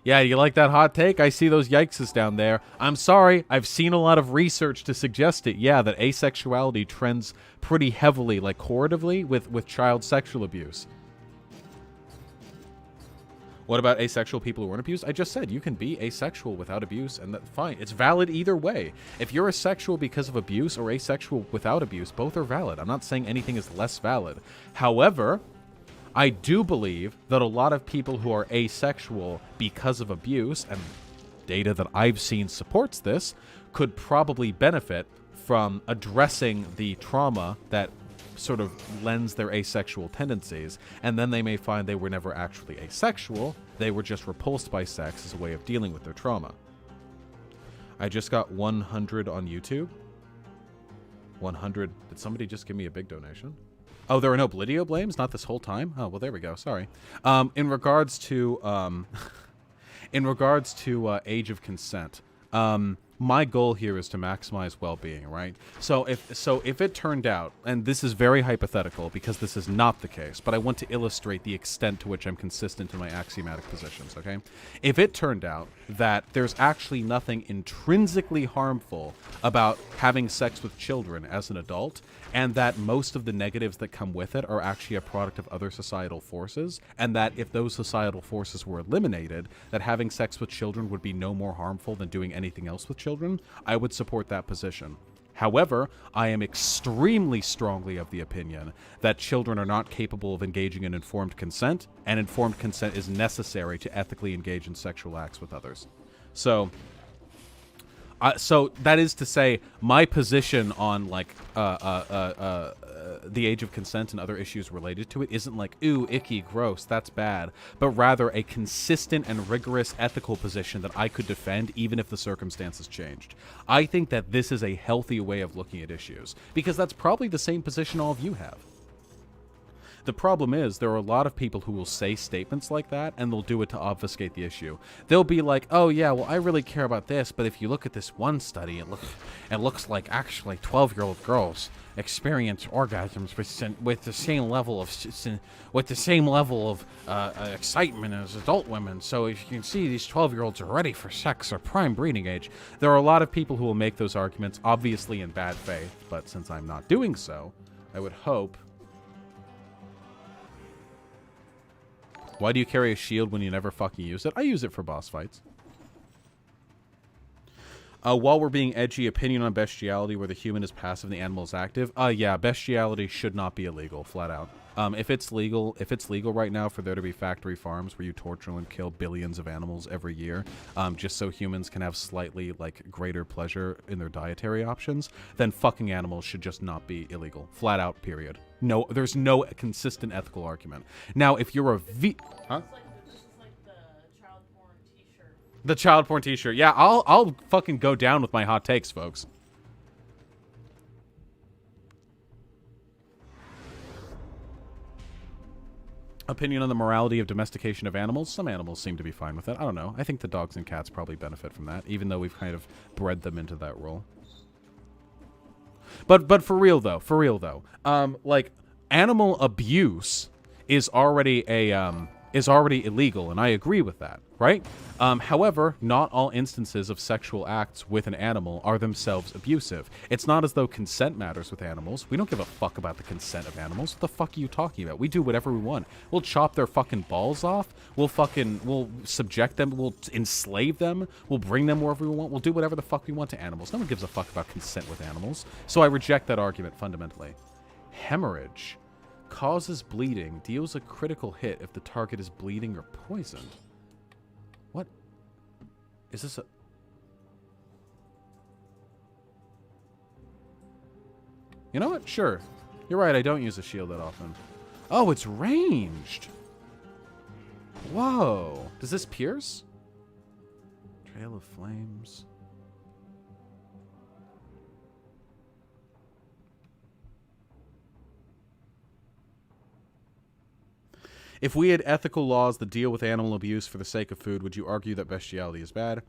Yeah, you like that hot take? I see those yikeses down there. I'm sorry, I've seen a lot of research to suggest it. Yeah, that asexuality trends pretty heavily, like correlatively, with child sexual abuse. What about asexual people who aren't abused? I just said you can be asexual without abuse, and that's fine. It's valid either way. If you're asexual because of abuse or asexual without abuse, both are valid. I'm not saying anything is less valid. However, I do believe that a lot of people who are asexual because of abuse, and data that I've seen supports this, could probably benefit from addressing the trauma that sort of lends their asexual tendencies, and then they may find they were never actually asexual, they were just repulsed by sex as a way of dealing with their trauma. I just got 100 on YouTube. 100. Did somebody just give me a big donation? Oh, there are no Blidio blames? Not this whole time? Oh, well, there we go. Sorry. In regards to age of consent, my goal here is to maximize well-being, right? So if it turned out, and this is very hypothetical because this is not the case, but I want to illustrate the extent to which I'm consistent in my axiomatic positions, okay? If it turned out that there's actually nothing intrinsically harmful about having sex with children as an adult, and that most of the negatives that come with it are actually a product of other societal forces, and that if those societal forces were eliminated, that having sex with children would be no more harmful than doing anything else with children, I would support that position. However, I am extremely strongly of the opinion that children are not capable of engaging in informed consent, and informed consent is necessary to ethically engage in sexual acts with others. So that is to say, my position on like the age of consent and other issues related to it isn't like, ooh, icky, gross, that's bad, but rather a consistent and rigorous ethical position that I could defend even if the circumstances changed. I think that this is a healthy way of looking at issues, because that's probably the same position all of you have. The problem is, there are a lot of people who will say statements like that, and they'll do it to obfuscate the issue. They'll be like, oh yeah, well, I really care about this, but if you look at this one study, it looks like actually 12-year-old girls experience orgasms with the same level of excitement as adult women. So if you can see, these 12-year-olds are ready for sex or prime breeding age. There are a lot of people who will make those arguments, obviously in bad faith, but since I'm not doing so, I would hope. Why do you carry a shield when you never fucking use it? I use it for boss fights. While we're being edgy, opinion on bestiality where the human is passive and the animal is active. Yeah, bestiality should not be illegal, flat out. If it's legal right now for there to be factory farms where you torture and kill billions of animals every year, just so humans can have slightly like greater pleasure in their dietary options, then fucking animals should just not be illegal, flat out. Period. No, there's no consistent ethical argument. Now, if you're a huh? This is like the child porn t-shirt. The child porn t-shirt. Yeah, I'll fucking go down with my hot takes, folks. Opinion on the morality of domestication of animals. Some animals seem to be fine with it. I don't know. I think the dogs and cats probably benefit from that, even though we've kind of bred them into that role. But for real though, like, animal abuse is already illegal, and I agree with that, right? However, not all instances of sexual acts with an animal are themselves abusive. It's not as though consent matters with animals. We don't give a fuck about the consent of animals. What the fuck are you talking about? We do whatever we want. We'll chop their fucking balls off. We'll subject them. We'll enslave them. We'll bring them wherever we want. We'll do whatever the fuck we want to animals. No one gives a fuck about consent with animals. So I reject that argument fundamentally. Hemorrhage causes bleeding, deals a critical hit if the target is bleeding or poisoned. What? Is this a... You know what? Sure. You're right, I don't use a shield that often. Oh, it's ranged! Whoa. Does this pierce? Trail of flames. If we had ethical laws that deal with animal abuse for the sake of food, would you argue that bestiality is bad?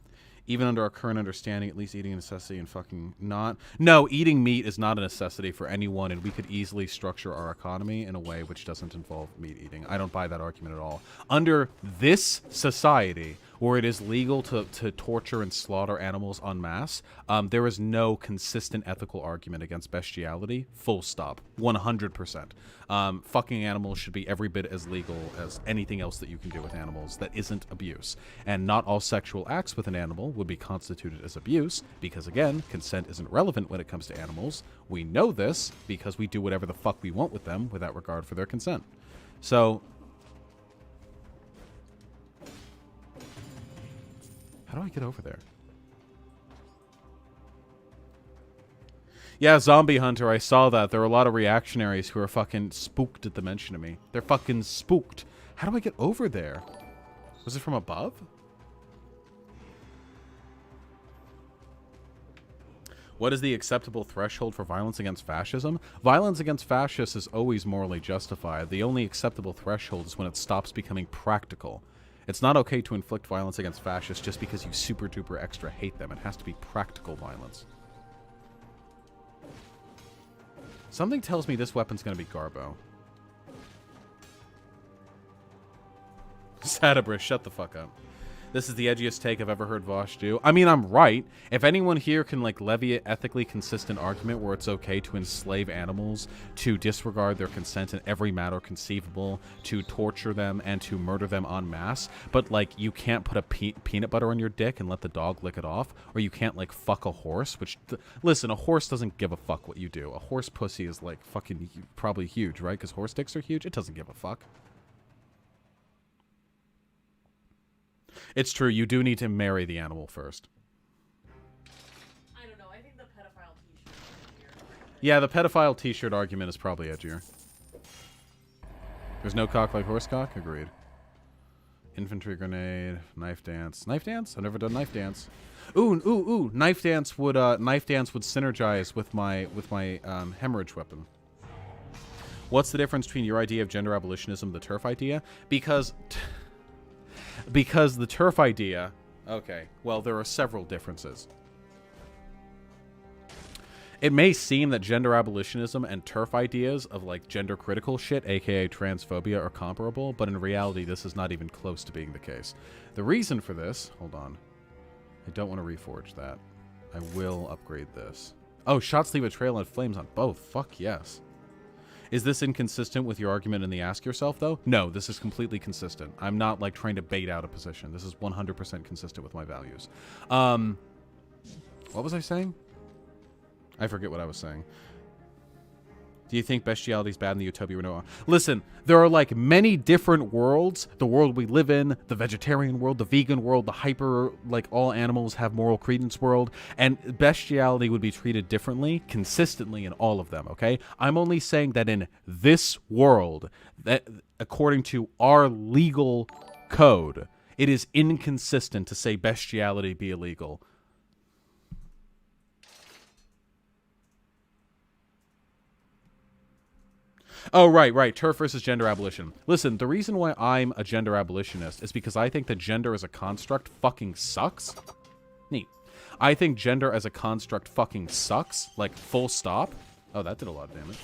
Even under our current understanding, at least eating a necessity and fucking not. No, eating meat is not a necessity for anyone, and we could easily structure our economy in a way which doesn't involve meat eating. I don't buy that argument at all. Under this society, where it is legal to torture and slaughter animals en masse, there is no consistent ethical argument against bestiality. Full stop. 100%. Fucking animals should be every bit as legal as anything else that you can do with animals that isn't abuse. And not all sexual acts with an animal would be constituted as abuse, because again, consent isn't relevant when it comes to animals. We know this because we do whatever the fuck we want with them without regard for their consent. So... How do I get over there? Yeah, Zombie Hunter, I saw that. There are a lot of reactionaries who are fucking spooked at the mention of me. They're fucking spooked. How do I get over there? Was it from above? What is the acceptable threshold for violence against fascism? Violence against fascists is always morally justified. The only acceptable threshold is when it stops becoming practical. It's not okay to inflict violence against fascists just because you super duper extra hate them. It has to be practical violence. Something tells me this weapon's gonna be Garbo. Sadabris, shut the fuck up. This is the edgiest take I've ever heard Vaush do. I mean, I'm right. If anyone here can, like, levy an ethically consistent argument where it's okay to enslave animals, to disregard their consent in every matter conceivable, to torture them, and to murder them en masse, but, like, you can't put a peanut butter on your dick and let the dog lick it off, or you can't, like, fuck a horse, which... Listen, a horse doesn't give a fuck what you do. A horse pussy is, like, fucking probably huge, right? Because horse dicks are huge. It doesn't give a fuck. It's true, you do need to marry the animal first. I don't know, I think the pedophile t-shirt is edgier. Yeah, the pedophile t-shirt argument is probably edgier. There's no cock like horse cock? Agreed. Infantry grenade, knife dance. Knife dance? I've never done knife dance. Ooh. Knife dance would synergize with my hemorrhage weapon. What's the difference between your idea of gender abolitionism and the TERF idea? Because the TERF idea... Okay, well, there are several differences. It may seem that gender abolitionism and TERF ideas of, like, gender-critical shit, aka transphobia, are comparable, but in reality, this is not even close to being the case. The reason for this... Hold on. I don't want to reforge that. I will upgrade this. Oh, shots leave a trail and flames on both. Fuck yes. Is this inconsistent with your argument in the Ask Yourself, though? No, this is completely consistent. I'm not, like, trying to bait out a position. This is 100% consistent with my values. What was I saying? I forget what I was saying. Do you think bestiality is bad in the utopia or no? Listen, there are, like, many different worlds. The world we live in, the vegetarian world, the vegan world, the hyper, like, all animals have moral credence world, and bestiality would be treated differently, consistently in all of them, okay? I'm only saying that in this world, that according to our legal code, it is inconsistent to say bestiality be illegal. Oh, right. TERF versus gender abolition. Listen, the reason why I'm a gender abolitionist is because I think that gender as a construct fucking sucks. Neat. I think gender as a construct fucking sucks. Like, full stop. Oh, that did a lot of damage.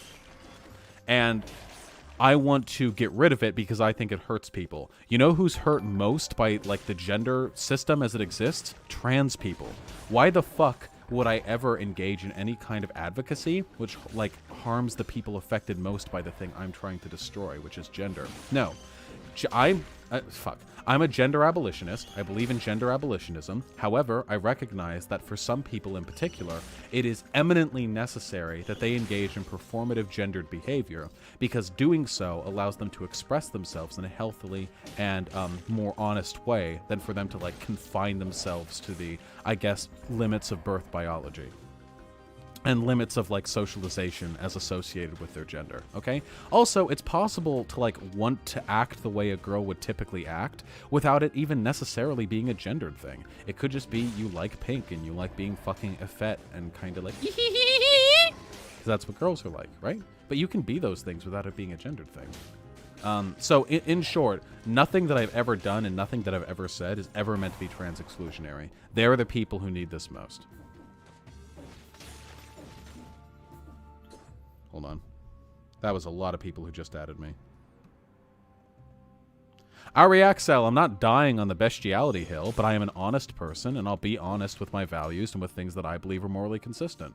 And I want to get rid of it because I think it hurts people. You know who's hurt most by, like, the gender system as it exists? Trans people. Why the fuck would I ever engage in any kind of advocacy which, like, harms the people affected most by the thing I'm trying to destroy, which is gender? No. I'm a gender abolitionist. I believe in gender abolitionism. However, I recognize that for some people in particular, it is eminently necessary that they engage in performative gendered behavior, because doing so allows them to express themselves in a healthily and more honest way than for them to, like, confine themselves to the, I guess, limits of birth biology. And limits of, like, socialization as associated with their gender, okay? Also, it's possible to, like, want to act the way a girl would typically act without it even necessarily being a gendered thing. It could just be you like pink and you like being fucking effete and kind of like, because that's what girls are like, right? But you can be those things without it being a gendered thing. So, in short, nothing that I've ever done and nothing that I've ever said is ever meant to be trans exclusionary. They're the people who need this most. Hold on. That was a lot of people who just added me. Ariaxel, I'm not dying on the bestiality hill, but I am an honest person, and I'll be honest with my values and with things that I believe are morally consistent.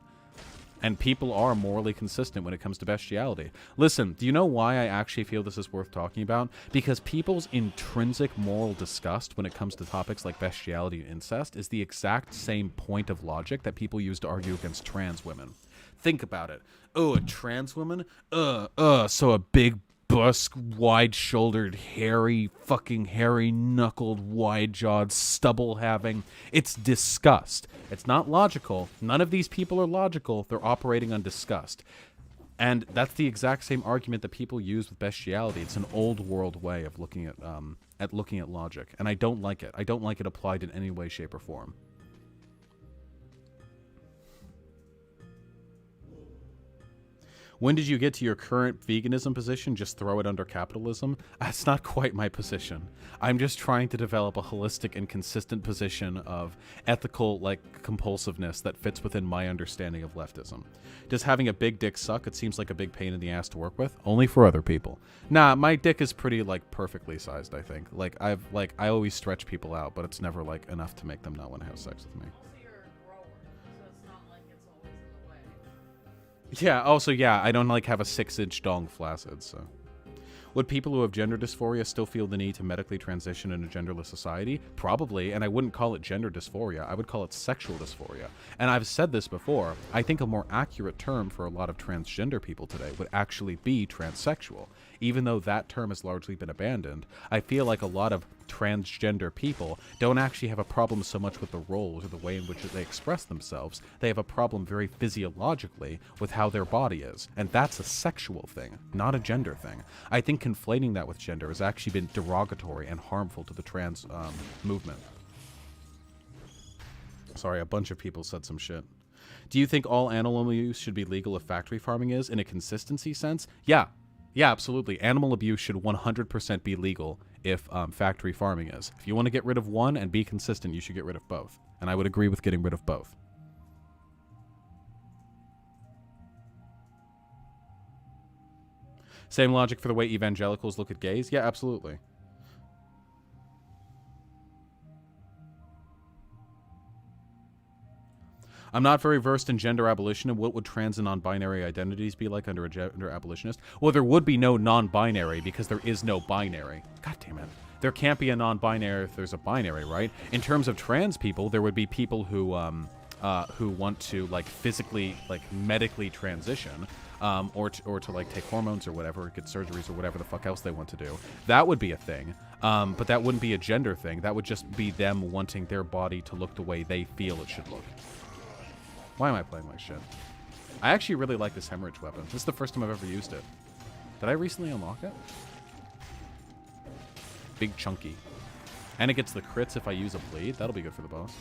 And people are morally consistent when it comes to bestiality. Listen, do you know why I actually feel this is worth talking about? Because people's intrinsic moral disgust when it comes to topics like bestiality and incest is the exact same point of logic that people use to argue against trans women. Think about it. Oh, a trans woman? So a big busk, wide-shouldered, hairy-knuckled, wide-jawed, stubble-having. It's disgust. It's not logical. None of these people are logical. They're operating on disgust. And that's the exact same argument that people use with bestiality. It's an old world way of looking at logic, and I don't like it. I don't like it applied in any way, shape, or form. When did you get to your current veganism position? Just throw it under capitalism? That's not quite my position. I'm just trying to develop a holistic and consistent position of ethical, compulsiveness that fits within my understanding of leftism. Does having a big dick suck? It seems like a big pain in the ass to work with. Only for other people. Nah, my dick is pretty, perfectly sized, I think. I always stretch people out, but it's never, enough to make them not want to have sex with me. Yeah, also, yeah, I don't, have a 6-inch dong flaccid, so. Would people who have gender dysphoria still feel the need to medically transition in a genderless society? Probably, and I wouldn't call it gender dysphoria. I would call it sexual dysphoria. And I've said this before, I think a more accurate term for a lot of transgender people today would actually be transsexual. Even though that term has largely been abandoned, I feel like a lot of transgender people don't actually have a problem so much with the roles or the way in which they express themselves. They have a problem very physiologically with how their body is. And that's a sexual thing, not a gender thing. I think conflating that with gender has actually been derogatory and harmful to the trans movement. Sorry, a bunch of people said some shit. Do you think all animal use should be legal if factory farming is, in a consistency sense? Yeah. Yeah, absolutely. Animal abuse should 100% be legal if factory farming is. If you want to get rid of one and be consistent, you should get rid of both. And I would agree with getting rid of both. Same logic for the way evangelicals look at gays? Yeah, absolutely. I'm not very versed in gender abolition, and what would trans and non-binary identities be like under a gender abolitionist? Well, there would be no non-binary because there is no binary. God damn it. There can't be a non-binary if there's a binary, right? In terms of trans people, there would be people who want to physically, medically transition, or to take hormones or whatever, get surgeries or whatever the fuck else they want to do. That would be a thing. But that wouldn't be a gender thing. That would just be them wanting their body to look the way they feel it should look. Why am I playing like shit? I actually really like this hemorrhage weapon. This is the first time I've ever used it. Did I recently unlock it? Big chunky. And it gets the crits if I use a bleed. That'll be good for the boss.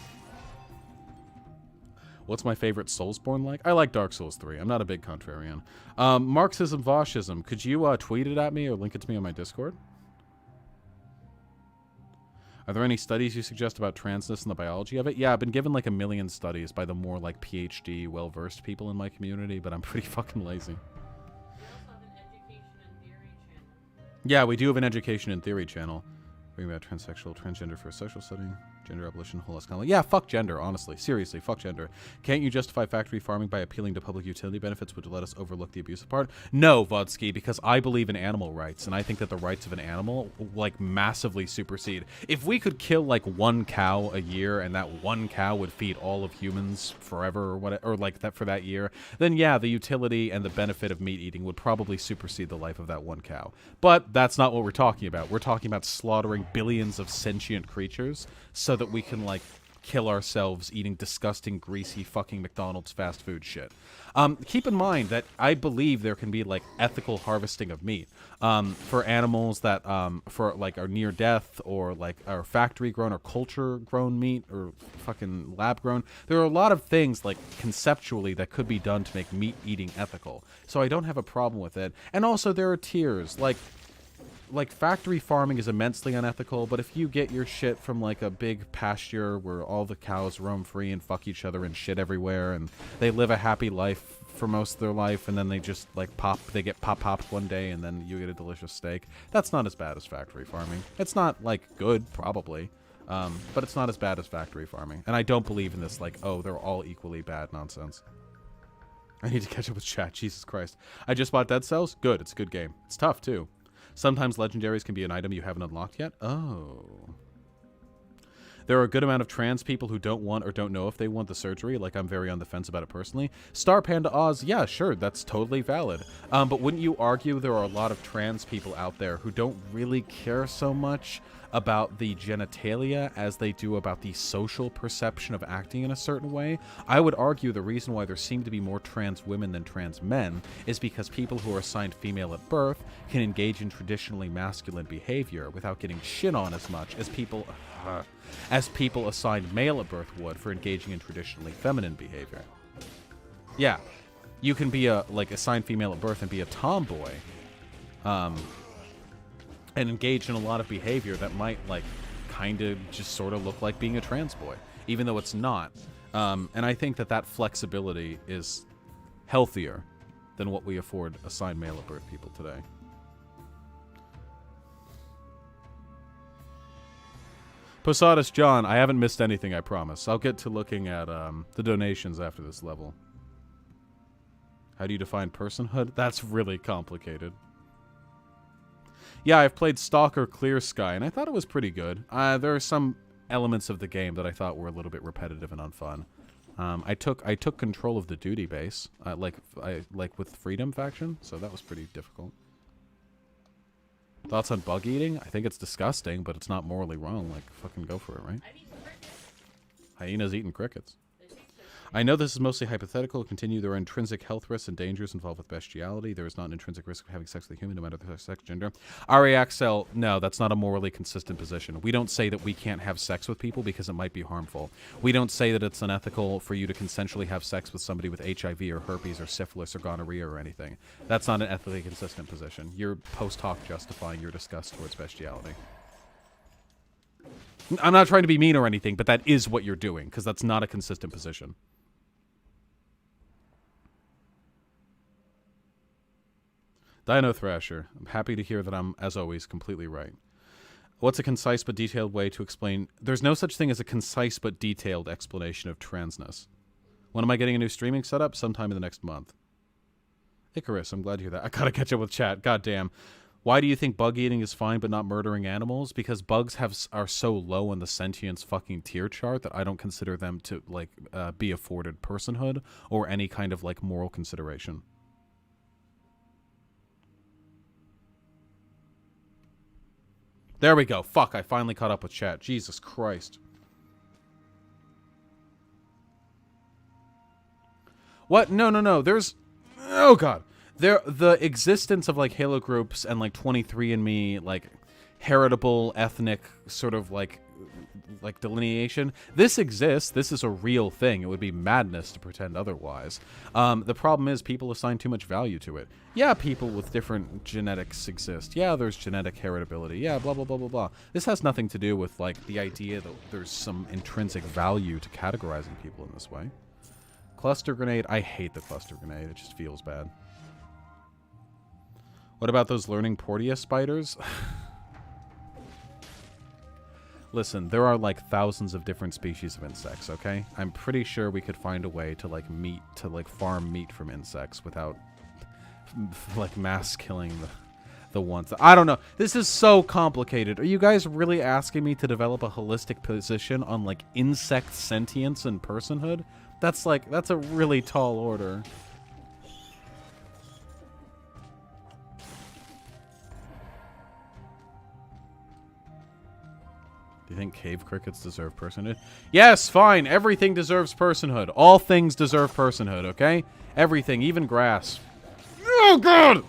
What's my favorite Soulsborne like? I like Dark Souls 3. I'm not a big contrarian. Marxism, Vaushism. Could you tweet it at me or link it to me on my Discord? Are there any studies you suggest about transness and the biology of it? Yeah, I've been given a million studies by the more PhD, well-versed people in my community, but I'm pretty fucking lazy. We also have an education and theory channel. Yeah, we do have an education and theory channel. Bring about transsexual, transgender for a social setting, gender abolition, whole escala. Yeah, fuck gender, honestly. Seriously, fuck gender. Can't you justify factory farming by appealing to public utility benefits, which would let us overlook the abusive part? No, Vodsky, because I believe in animal rights, and I think that the rights of an animal, massively supersede. If we could kill, one cow a year, and that one cow would feed all of humans forever, or whatever, or that for that year, then yeah, the utility and the benefit of meat eating would probably supersede the life of that one cow. But that's not what we're talking about. We're talking about slaughtering billions of sentient creatures so that we can kill ourselves eating disgusting, greasy fucking McDonald's fast food shit. Keep in mind that I believe there can be ethical harvesting of meat for animals that are near death or are factory grown or culture grown meat or fucking lab grown. There are a lot of things conceptually that could be done to make meat eating ethical. So I don't have a problem with it. And also there are tiers factory farming is immensely unethical, but if you get your shit from a big pasture where all the cows roam free and fuck each other and shit everywhere and they live a happy life for most of their life and then they just they get popped one day and then you get a delicious steak, that's not as bad as factory farming. It's not good, probably, but it's not as bad as factory farming. And I don't believe in this oh, they're all equally bad nonsense. I need to catch up with chat, Jesus Christ. I just bought Dead Cells. Good, it's a good game. It's tough too. Sometimes legendaries can be an item you haven't unlocked yet. Oh. There are a good amount of trans people who don't want or don't know if they want the surgery. Like, I'm very on the fence about it personally. Star Panda Oz, yeah, sure, that's totally valid. But wouldn't you argue there are a lot of trans people out there who don't really care so much about the genitalia as they do about the social perception of acting in a certain way? I would argue the reason why there seem to be more trans women than trans men is because people who are assigned female at birth can engage in traditionally masculine behavior without getting shit on as much as people assigned male at birth would for engaging in traditionally feminine behavior. Yeah, you can be assigned female at birth and be a tomboy, and engage in a lot of behavior that might, kind of just sort of look like being a trans boy, even though it's not. And I think that flexibility is healthier than what we afford assigned male at birth people today. Posadas John, I haven't missed anything, I promise. I'll get to looking at the donations after this level. How do you define personhood? That's really complicated. Yeah, I've played Stalker Clear Sky, and I thought it was pretty good. There are some elements of the game that I thought were a little bit repetitive and unfun. I took control of the duty base, like with Freedom faction, so that was pretty difficult. Thoughts on bug eating? I think it's disgusting, but it's not morally wrong. Like, fucking go for it, right? Hyenas eating crickets. I know this is mostly hypothetical. Continue. There are intrinsic health risks and dangers involved with bestiality. There is not an intrinsic risk of having sex with a human, no matter the sex, gender. Ariaxel, no, that's not a morally consistent position. We don't say that we can't have sex with people because it might be harmful. We don't say that it's unethical for you to consensually have sex with somebody with HIV or herpes or syphilis or gonorrhea or anything. That's not an ethically consistent position. You're post hoc justifying your disgust towards bestiality. I'm not trying to be mean or anything, but that is what you're doing, because that's not a consistent position. Dino Thrasher, I'm happy to hear that I'm, as always, completely right. What's a concise but detailed way to explain... There's no such thing as a concise but detailed explanation of transness. When am I getting a new streaming setup? Sometime in the next month. Icarus, I'm glad to hear that. I gotta catch up with chat. Goddamn. Why do you think bug eating is fine but not murdering animals? Because bugs are so low in the sentience fucking tier chart that I don't consider them to, be afforded personhood or any kind of, moral consideration. There we go. Fuck, I finally caught up with chat. Jesus Christ. What? No. There's... Oh, God. The existence of, Halo groups and, 23andMe, heritable, ethnic, sort of, delineation. This exists. This is a real thing. It would be madness to pretend otherwise. The problem is people assign too much value to it. Yeah, people with different genetics exist. Yeah, there's genetic heritability. Yeah, blah, blah, blah, blah, blah. This has nothing to do with, the idea that there's some intrinsic value to categorizing people in this way. Cluster grenade. I hate the cluster grenade. It just feels bad. What about those learning Portia spiders? Listen, there are thousands of different species of insects, okay? I'm pretty sure we could find a way to farm meat from insects without mass killing the ones. I don't know. This is so complicated. Are you guys really asking me to develop a holistic position on insect sentience and personhood? That's a really tall order. Do you think cave crickets deserve personhood? Yes, fine. Everything deserves personhood. All things deserve personhood, okay? Everything, even grass. Oh, God!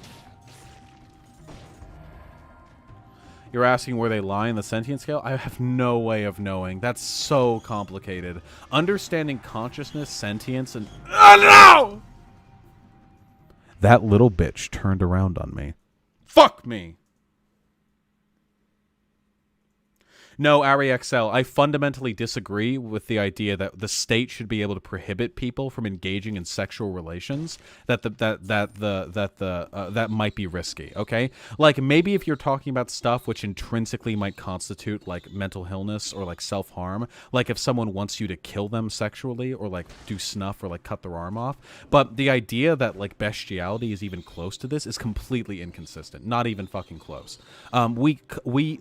You're asking where they lie in the sentience scale? I have no way of knowing. That's so complicated. Understanding consciousness, sentience, and... Oh, no! That little bitch turned around on me. Fuck me! No, AriXL, I fundamentally disagree with the idea that the state should be able to prohibit people from engaging in sexual relations. That might be risky. Okay, maybe if you're talking about stuff which intrinsically might constitute mental illness or self-harm, if someone wants you to kill them sexually or do snuff or cut their arm off. But the idea that bestiality is even close to this is completely inconsistent. Not even fucking close. We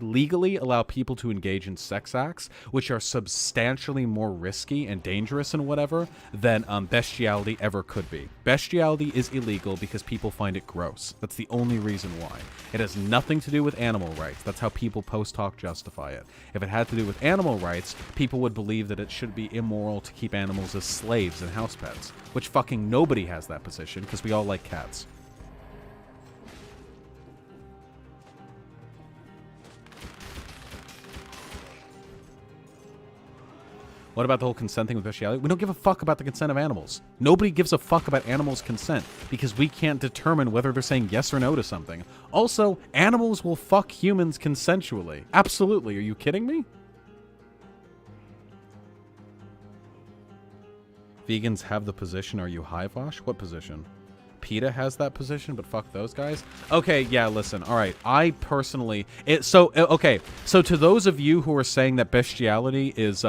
legally allow people to engage in sex acts, which are substantially more risky and dangerous and whatever than bestiality ever could be. Bestiality is illegal because people find it gross. That's the only reason why. It has nothing to do with animal rights. That's how people post hoc justify it. If it had to do with animal rights, people would believe that it should be immoral to keep animals as slaves and house pets, which fucking nobody has that position because we all like cats. What about the whole consent thing with bestiality? We don't give a fuck about the consent of animals. Nobody gives a fuck about animals' consent because we can't determine whether they're saying yes or no to something. Also, animals will fuck humans consensually. Absolutely. Are you kidding me? Vegans have the position. Are you high, Vaush? What position? PETA has that position, but fuck those guys. Okay, yeah, listen. All right, I personally, okay. So to those of you who are saying that bestiality is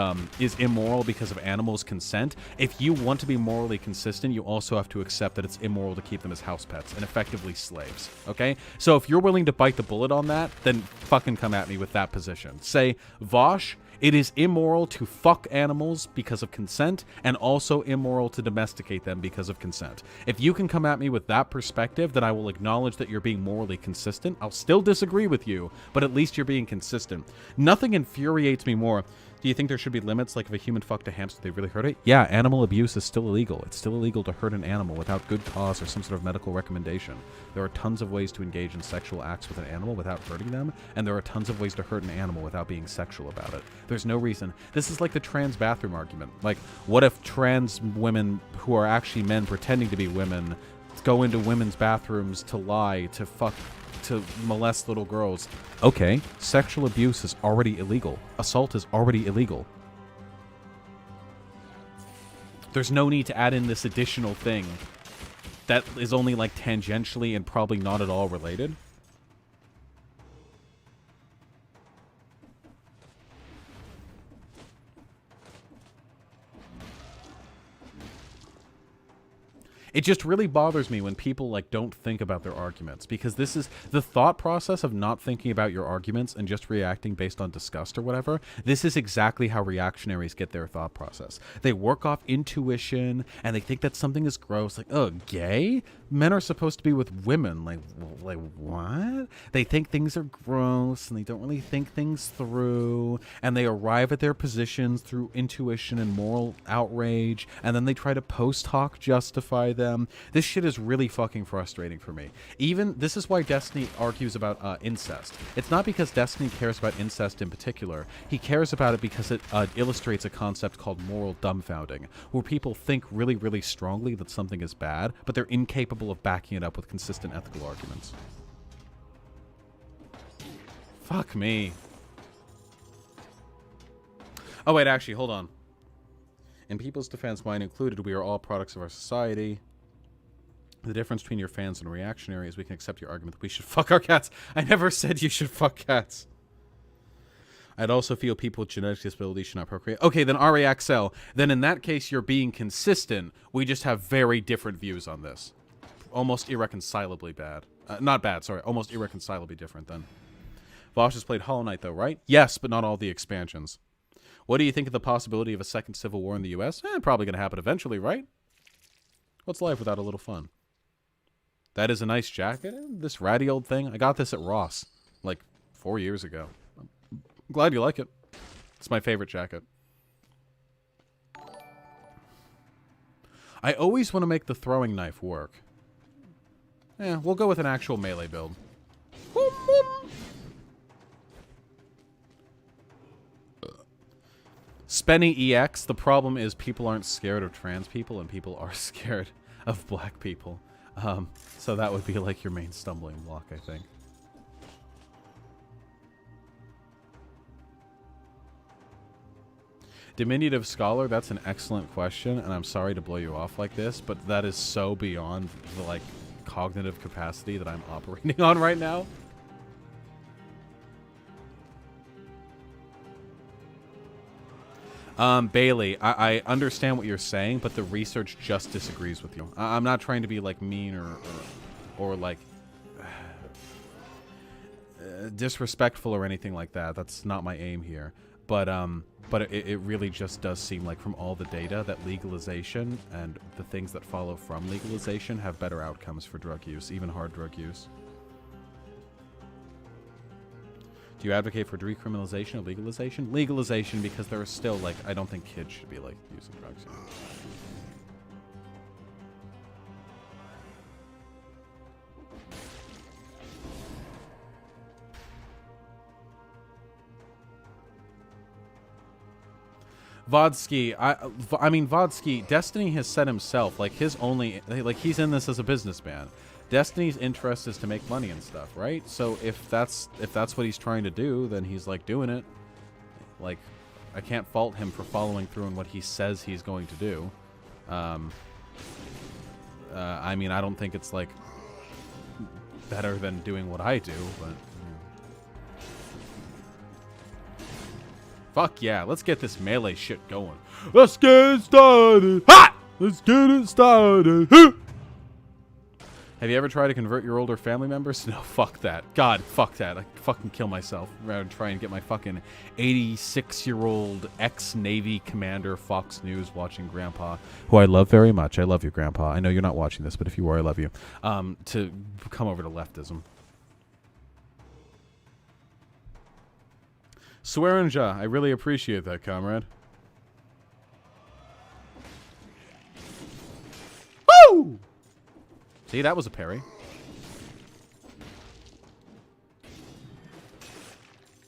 immoral because of animals' consent, if you want to be morally consistent, you also have to accept that it's immoral to keep them as house pets and effectively slaves. Okay, so if you're willing to bite the bullet on that, then fucking come at me with that position. Say, Vaush, it is immoral to fuck animals because of consent, and also immoral to domesticate them because of consent. If you can come at me with that perspective, then I will acknowledge that you're being morally consistent. I'll still disagree with you, but at least you're being consistent. Nothing infuriates me more. Do you think there should be limits, like if a human fucked a hamster, they really hurt it? Yeah, animal abuse is still illegal. It's still illegal to hurt an animal without good cause or some sort of medical recommendation. There are tons of ways to engage in sexual acts with an animal without hurting them, and there are tons of ways to hurt an animal without being sexual about it. There's no reason. This is like the trans bathroom argument. Like, what if trans women who are actually men pretending to be women go into women's bathrooms to lie, to fuck, to molest little girls? Okay, sexual abuse is already illegal. Assault is already illegal. There's no need to add in this additional thing that is only like tangentially and probably not at all related. It just really bothers me when people like don't think about their arguments, because this is the thought process of not thinking about your arguments and just reacting based on disgust or whatever. This is exactly how reactionaries get their thought process. They work off intuition and they think that something is gross. Like, oh, gay? Men are supposed to be with women. Like what? They think things are gross and they don't really think things through, and they arrive at their positions through intuition and moral outrage, and then they try to post hoc justify them. This shit is really fucking frustrating for me. Even this is why Destiny argues about incest. It's not because Destiny cares about incest in particular. He cares about it because it illustrates a concept called moral dumbfounding, where people think really, really strongly that something is bad, but they're incapable of backing it up with consistent ethical arguments. Fuck me. Oh wait, actually, hold on. In people's defense, mine included, we are all products of our society. The difference between your fans and reactionary is we can accept your argument that we should fuck our cats. I never said you should fuck cats. I'd also feel people with genetic disabilities should not procreate. Okay, then RAXL. Then in that case, you're being consistent. We just have very different views on this. Almost irreconcilably bad. Not bad, sorry. Almost irreconcilably different then. Vaush has played Hollow Knight though, right? Yes, but not all the expansions. What do you think of the possibility of a second civil war in the US? Probably going to happen eventually, right? What's life without a little fun? That is a nice jacket. This ratty old thing. I got this at Ross like 4 years ago. I'm glad you like it. It's my favorite jacket. I always want to make the throwing knife work. Yeah, we'll go with an actual melee build. Spenny EX, the problem is people aren't scared of trans people and people are scared of black people. So that would be like your main stumbling block, I think. Diminutive Scholar, that's an excellent question, and I'm sorry to blow you off like this, but that is so beyond the, like, cognitive capacity that I'm operating on right now. Bailey, I understand what you're saying, but the research just disagrees with you. I'm not trying to be, like, mean or like... disrespectful or anything like that. That's not my aim here. But it really just does seem like from all the data that legalization and the things that follow from legalization have better outcomes for drug use, even hard drug use. Do you advocate for decriminalization or legalization? Legalization, because there are still, like, I don't think kids should be, like, using drugs. You know? Vodsky, I mean, Vodsky, Destiny has said himself, like, his only, like, he's in this as a businessman. Destiny's interest is to make money and stuff, right? So if that's what he's trying to do, then he's, like, doing it. Like, I can't fault him for following through on what he says he's going to do. I mean, I don't think it's, like, better than doing what I do, but... Fuck yeah, let's get this melee shit going. Let's get it started. Ha! Let's get it started. Ha! Have you ever tried to convert your older family members? No, fuck that. God, fuck that. I fucking kill myself rather than try and get my fucking 86-year-old ex-Navy commander Fox News watching grandpa, who I love very much. I love you, grandpa. I know you're not watching this, but if you are, I love you. To come over to leftism. Swearinja, I really appreciate that, comrade. Woo! See, that was a parry.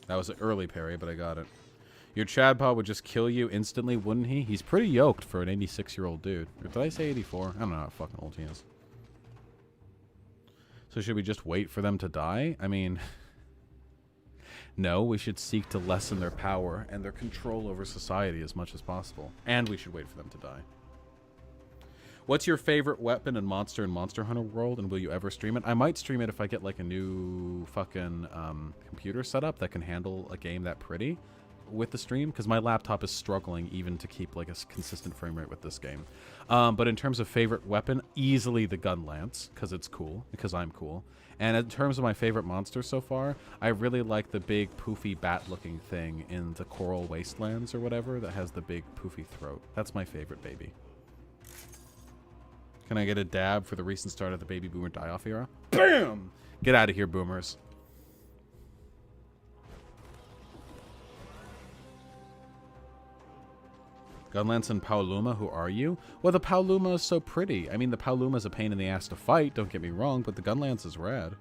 That was an early parry, but I got it. Your Chadpa would just kill you instantly, wouldn't he? He's pretty yoked for an 86-year-old dude. Or did I say 84? I don't know how fucking old he is. So should we just wait for them to die? I mean... No, we should seek to lessen their power and their control over society as much as possible. And we should wait for them to die. What's your favorite weapon and monster in Monster Hunter World, and will you ever stream it? I might stream it if I get, like, a new fucking computer setup that can handle a game that pretty with the stream, because my laptop is struggling even to keep, like, a consistent frame rate with this game. But in terms of favorite weapon, easily the gun lance, because it's cool, because I'm cool. And in terms of my favorite monster so far, I really like the big poofy bat-looking thing in the Coral Wastelands or whatever that has the big poofy throat. That's my favorite baby. Can I get a dab for the recent start of the baby boomer die-off era? BAM! Get out of here, boomers. Gunlance and Pauluma, who are you? Well, the Pauluma is so pretty. I mean, the Pauluma is a pain in the ass to fight, don't get me wrong, but the Gunlance is rad.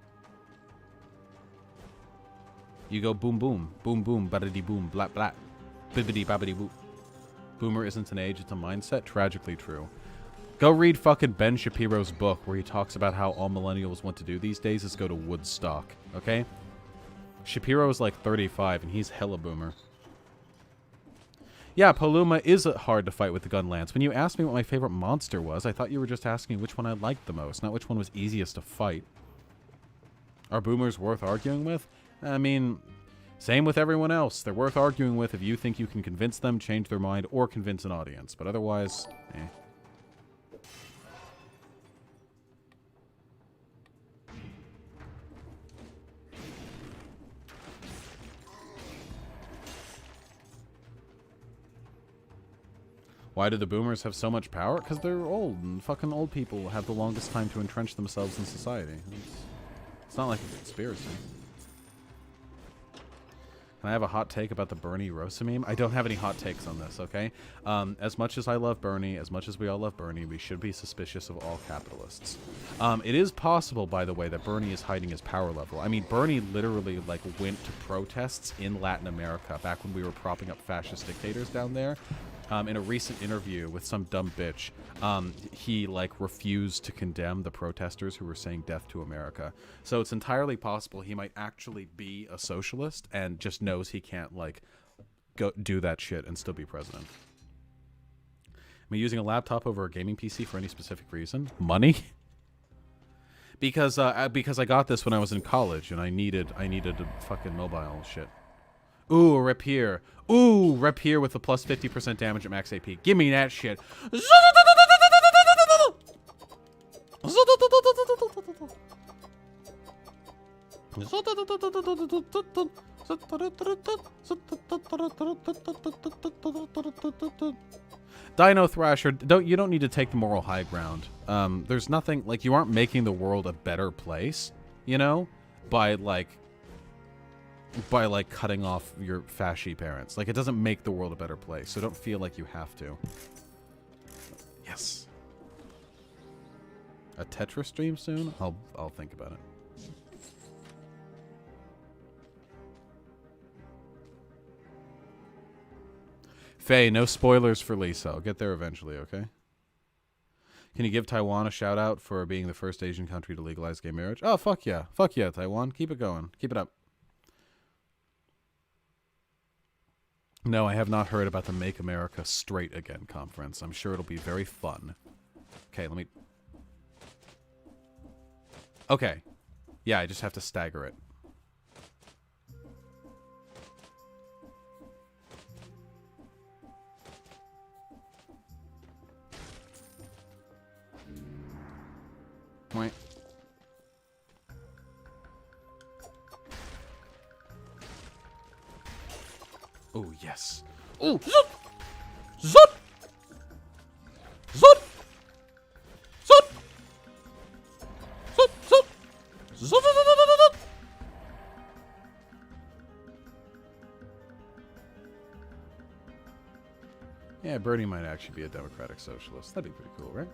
You go boom boom, boom boom, badity boom, blat blat, bibbity babbity boop. Boomer isn't an age, it's a mindset. Tragically true. Go read fucking Ben Shapiro's book where he talks about how all millennials want to do these days is go to Woodstock, okay? Shapiro is like 35 and he's hella boomer. Yeah, Paluma is hard to fight with the gun lance. When you asked me what my favorite monster was, I thought you were just asking which one I liked the most, not which one was easiest to fight. Are boomers worth arguing with? I mean, same with everyone else. They're worth arguing with if you think you can convince them, change their mind, or convince an audience. But otherwise, eh. Why do the boomers have so much power? Because they're old, and fucking old people have the longest time to entrench themselves in society. It's not like a conspiracy. Can I have a hot take about the Bernie Rosa meme? I don't have any hot takes on this, okay? As much as I love Bernie, as much as we all love Bernie, we should be suspicious of all capitalists. It is possible, by the way, that Bernie is hiding his power level. I mean, Bernie literally, like, went to protests in Latin America back when we were propping up fascist dictators down there. In a recent interview with some dumb bitch, he, like, refused to condemn the protesters who were saying death to America. So it's entirely possible he might actually be a socialist and just knows he can't, like, go do that shit and still be president. Am I using a laptop over a gaming PC for any specific reason? Money? Because I got this when I was in college and I needed a fucking mobile shit. Ooh, Rapier. Ooh, Rapier with the plus 50% damage at max AP. Give me that shit. Dino Thrasher, you don't need to take the moral high ground. There's nothing, like, you aren't making the world a better place, you know, by cutting off your fashy parents. Like, it doesn't make the world a better place, so don't feel like you have to. Yes. A Tetris stream soon? I'll think about it. Faye, no spoilers for Lisa. I'll get there eventually, okay? Can you give Taiwan a shout out for being the first Asian country to legalize gay marriage? Oh, fuck yeah. Fuck yeah, Taiwan. Keep it going. Keep it up. No, I have not heard about the Make America Straight Again conference. I'm sure it'll be very fun. Okay, let me... Okay. Yeah, I just have to stagger it. Wait. Oh, yes. Oh, zoop! Zoop! Zoop! Zoop! Zoop! Zoop! Zoop! Zoop! Yeah, Bernie might actually be a democratic socialist. That'd be pretty cool, right?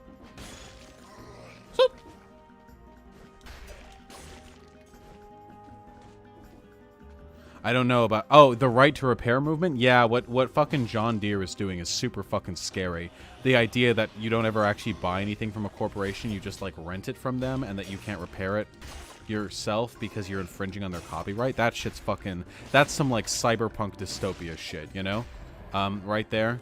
Zoop! I don't know about... Oh, the right to repair movement? Yeah, what fucking John Deere is doing is super fucking scary. The idea that you don't ever actually buy anything from a corporation, you just, like, rent it from them, and that you can't repair it yourself because you're infringing on their copyright, that shit's fucking... That's some, like, cyberpunk dystopia shit, you know? Right there.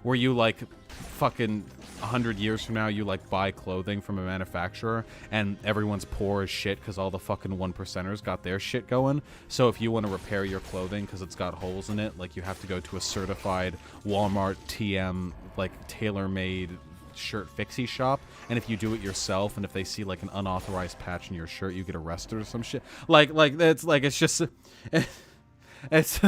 Where you, like, fucking 100 years from now, you, like, buy clothing from a manufacturer, and everyone's poor as shit because all the fucking 1%ers got their shit going. So if you want to repair your clothing because it's got holes in it, like, you have to go to a certified Walmart TM, like, tailor-made shirt fixie shop, and if you do it yourself, and if they see, like, an unauthorized patch in your shirt, you get arrested or some shit. It's just... It's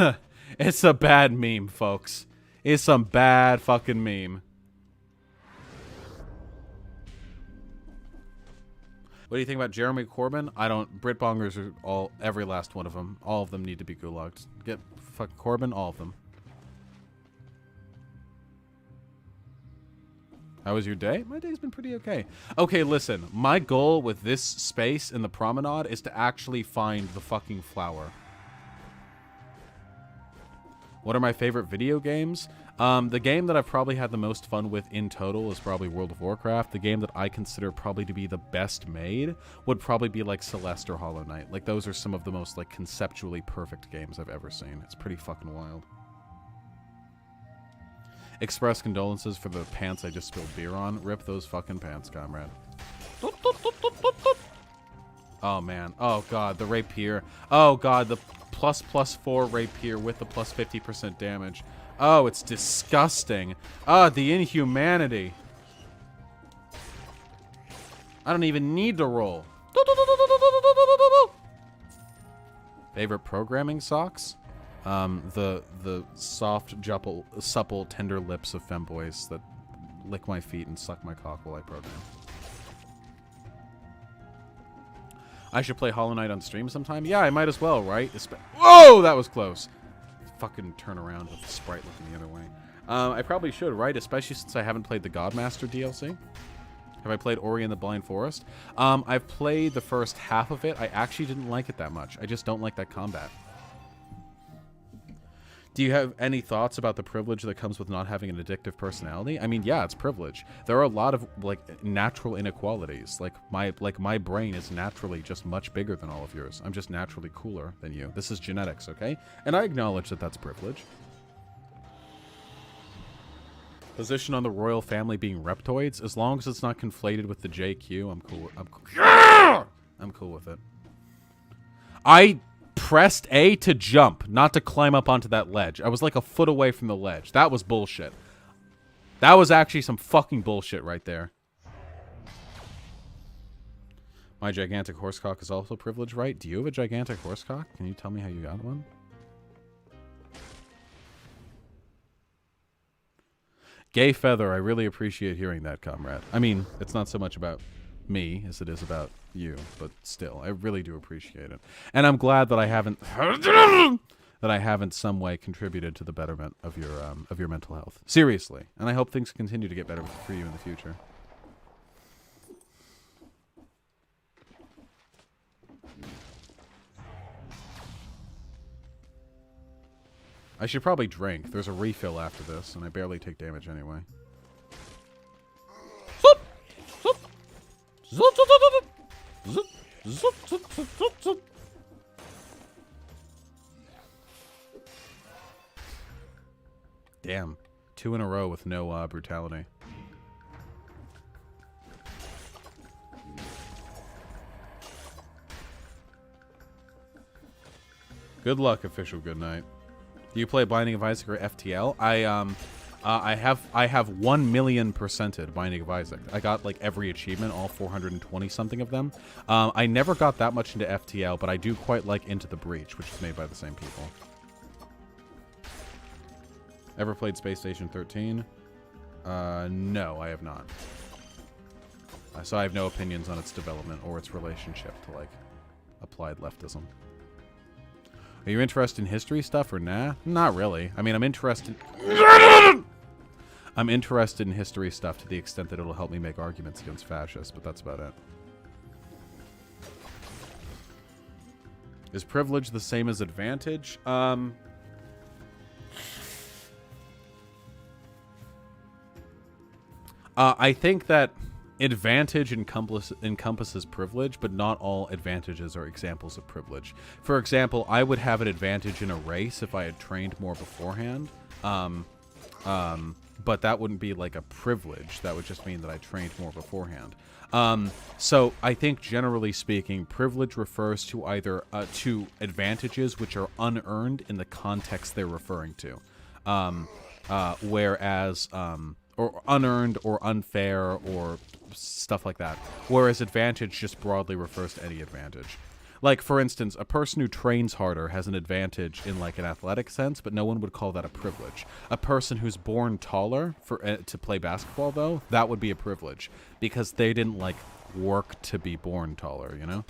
a bad meme, folks. It's some bad fucking meme. What do you think about Jeremy Corbyn? I don't... Britbongers are every last one of them. All of them need to be gulagged. Get fucking Corbyn, all of them. How was your day? My day's been pretty okay. Okay, listen. My goal with this space in the promenade is to actually find the fucking flower. What are my favorite video games? The game that I've probably had the most fun with in total is probably World of Warcraft. The game that I consider probably to be the best made would probably be like Celeste or Hollow Knight. Like, those are some of the most, like, conceptually perfect games I've ever seen. It's pretty fucking wild. Express condolences for the pants I just spilled beer on. Rip those fucking pants, comrade. Oh, man. Oh, God. The rapier. Oh, God. The ++4 rapier with the +50% damage. Oh, it's disgusting. Ah, the inhumanity. I don't even need to roll. Favorite programming socks? The soft, supple, tender lips of femboys that lick my feet and suck my cock while I program. I should play Hollow Knight on stream sometime? Yeah, I might as well, right? Whoa, that was close. Fucking turn around with the sprite looking the other way. I probably should, right? Especially since I haven't played the Godmaster DLC. Have I played Ori and the Blind Forest? I've played the first half of it. I actually didn't like it that much. I just don't like that combat. Do you have any thoughts about the privilege that comes with not having an addictive personality? I mean, yeah, it's privilege. There are a lot of, like, natural inequalities. Like my brain is naturally just much bigger than all of yours. I'm just naturally cooler than you. This is genetics, okay? And I acknowledge that that's privilege. Position on the royal family being reptoids, as long as it's not conflated with the JQ, I'm cool. I'm cool with it. I pressed A to jump, not to climb up onto that ledge. I was like a foot away from the ledge. That was bullshit. That was actually some fucking bullshit right there. My gigantic horsecock is also privileged, right? Do you have a gigantic horsecock? Can you tell me how you got one? Gay Feather, I really appreciate hearing that, comrade. I mean, it's not so much about me as it is about you, but still, I really do appreciate it. And I'm glad that I haven't some way contributed to the betterment of your mental health. Seriously. And I hope things continue to get better for you in the future. I should probably drink. There's a refill after this, and I barely take damage anyway. Damn. 2 in a row with no brutality. Good luck, official good night. Do you play Binding of Isaac or FTL? I have 1,000,000%ed Binding of Isaac. I got like every achievement, all 420 something of them. I never got that much into FTL, but I do quite like Into the Breach, which is made by the same people. Ever played Space Station 13? No, I have not. So I have no opinions on its development or its relationship to like applied leftism. Are you interested in history stuff or nah? Not really. I mean, I'm interested in history stuff to the extent that it'll help me make arguments against fascists, but that's about it. Is privilege the same as advantage? I think that advantage encompasses privilege, but not all advantages are examples of privilege. For example, I would have an advantage in a race if I had trained more beforehand. But that wouldn't be like a privilege. That would just mean that I trained more beforehand. So I think generally speaking, privilege refers to either to advantages which are unearned in the context they're referring to. Whereas or unearned or unfair or stuff like that. Whereas advantage just broadly refers to any advantage. Like, for instance, a person who trains harder has an advantage in, like, an athletic sense, but no one would call that a privilege. A person who's born taller to play basketball, though, that would be a privilege. Because they didn't, like, work to be born taller, you know?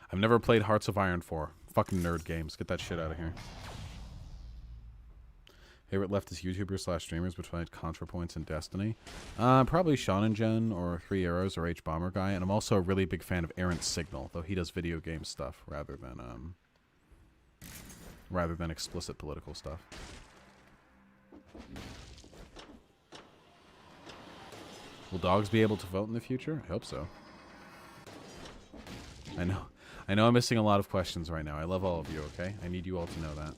I've never played Hearts of Iron 4. Fucking nerd games. Get that shit out of here. Favorite leftist YouTubers / streamers between ContraPoints and Destiny? Probably Shonen or 3 Arrows or H Bomber Guy, and I'm also a really big fan of Errant Signal, though he does video game stuff rather than explicit political stuff. Will dogs be able to vote in the future? I hope so. I know I'm missing a lot of questions right now. I love all of you, okay? I need you all to know that.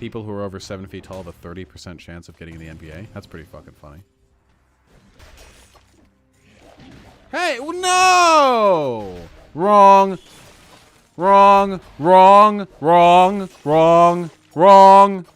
People who are over 7 feet tall have a 30% chance of getting in the NBA. That's pretty fucking funny. Hey, no! Wrong. Wrong. Wrong. Wrong. Wrong. Wrong.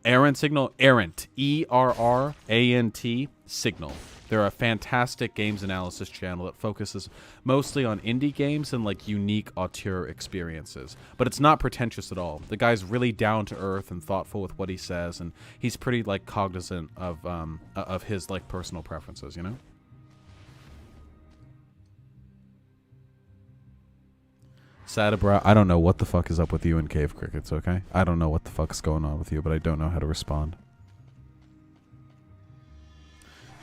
Errant Signal. Errant. E-R-R-A-N-T. Signal. They're a fantastic games analysis channel that focuses mostly on indie games and like unique auteur experiences. But it's not pretentious at all. The guy's really down to earth and thoughtful with what he says, and he's pretty like cognizant of his like personal preferences, you know? Sadabra, I don't know what the fuck is up with you and Cave Crickets, okay? I don't know what the fuck's going on with you, but I don't know how to respond.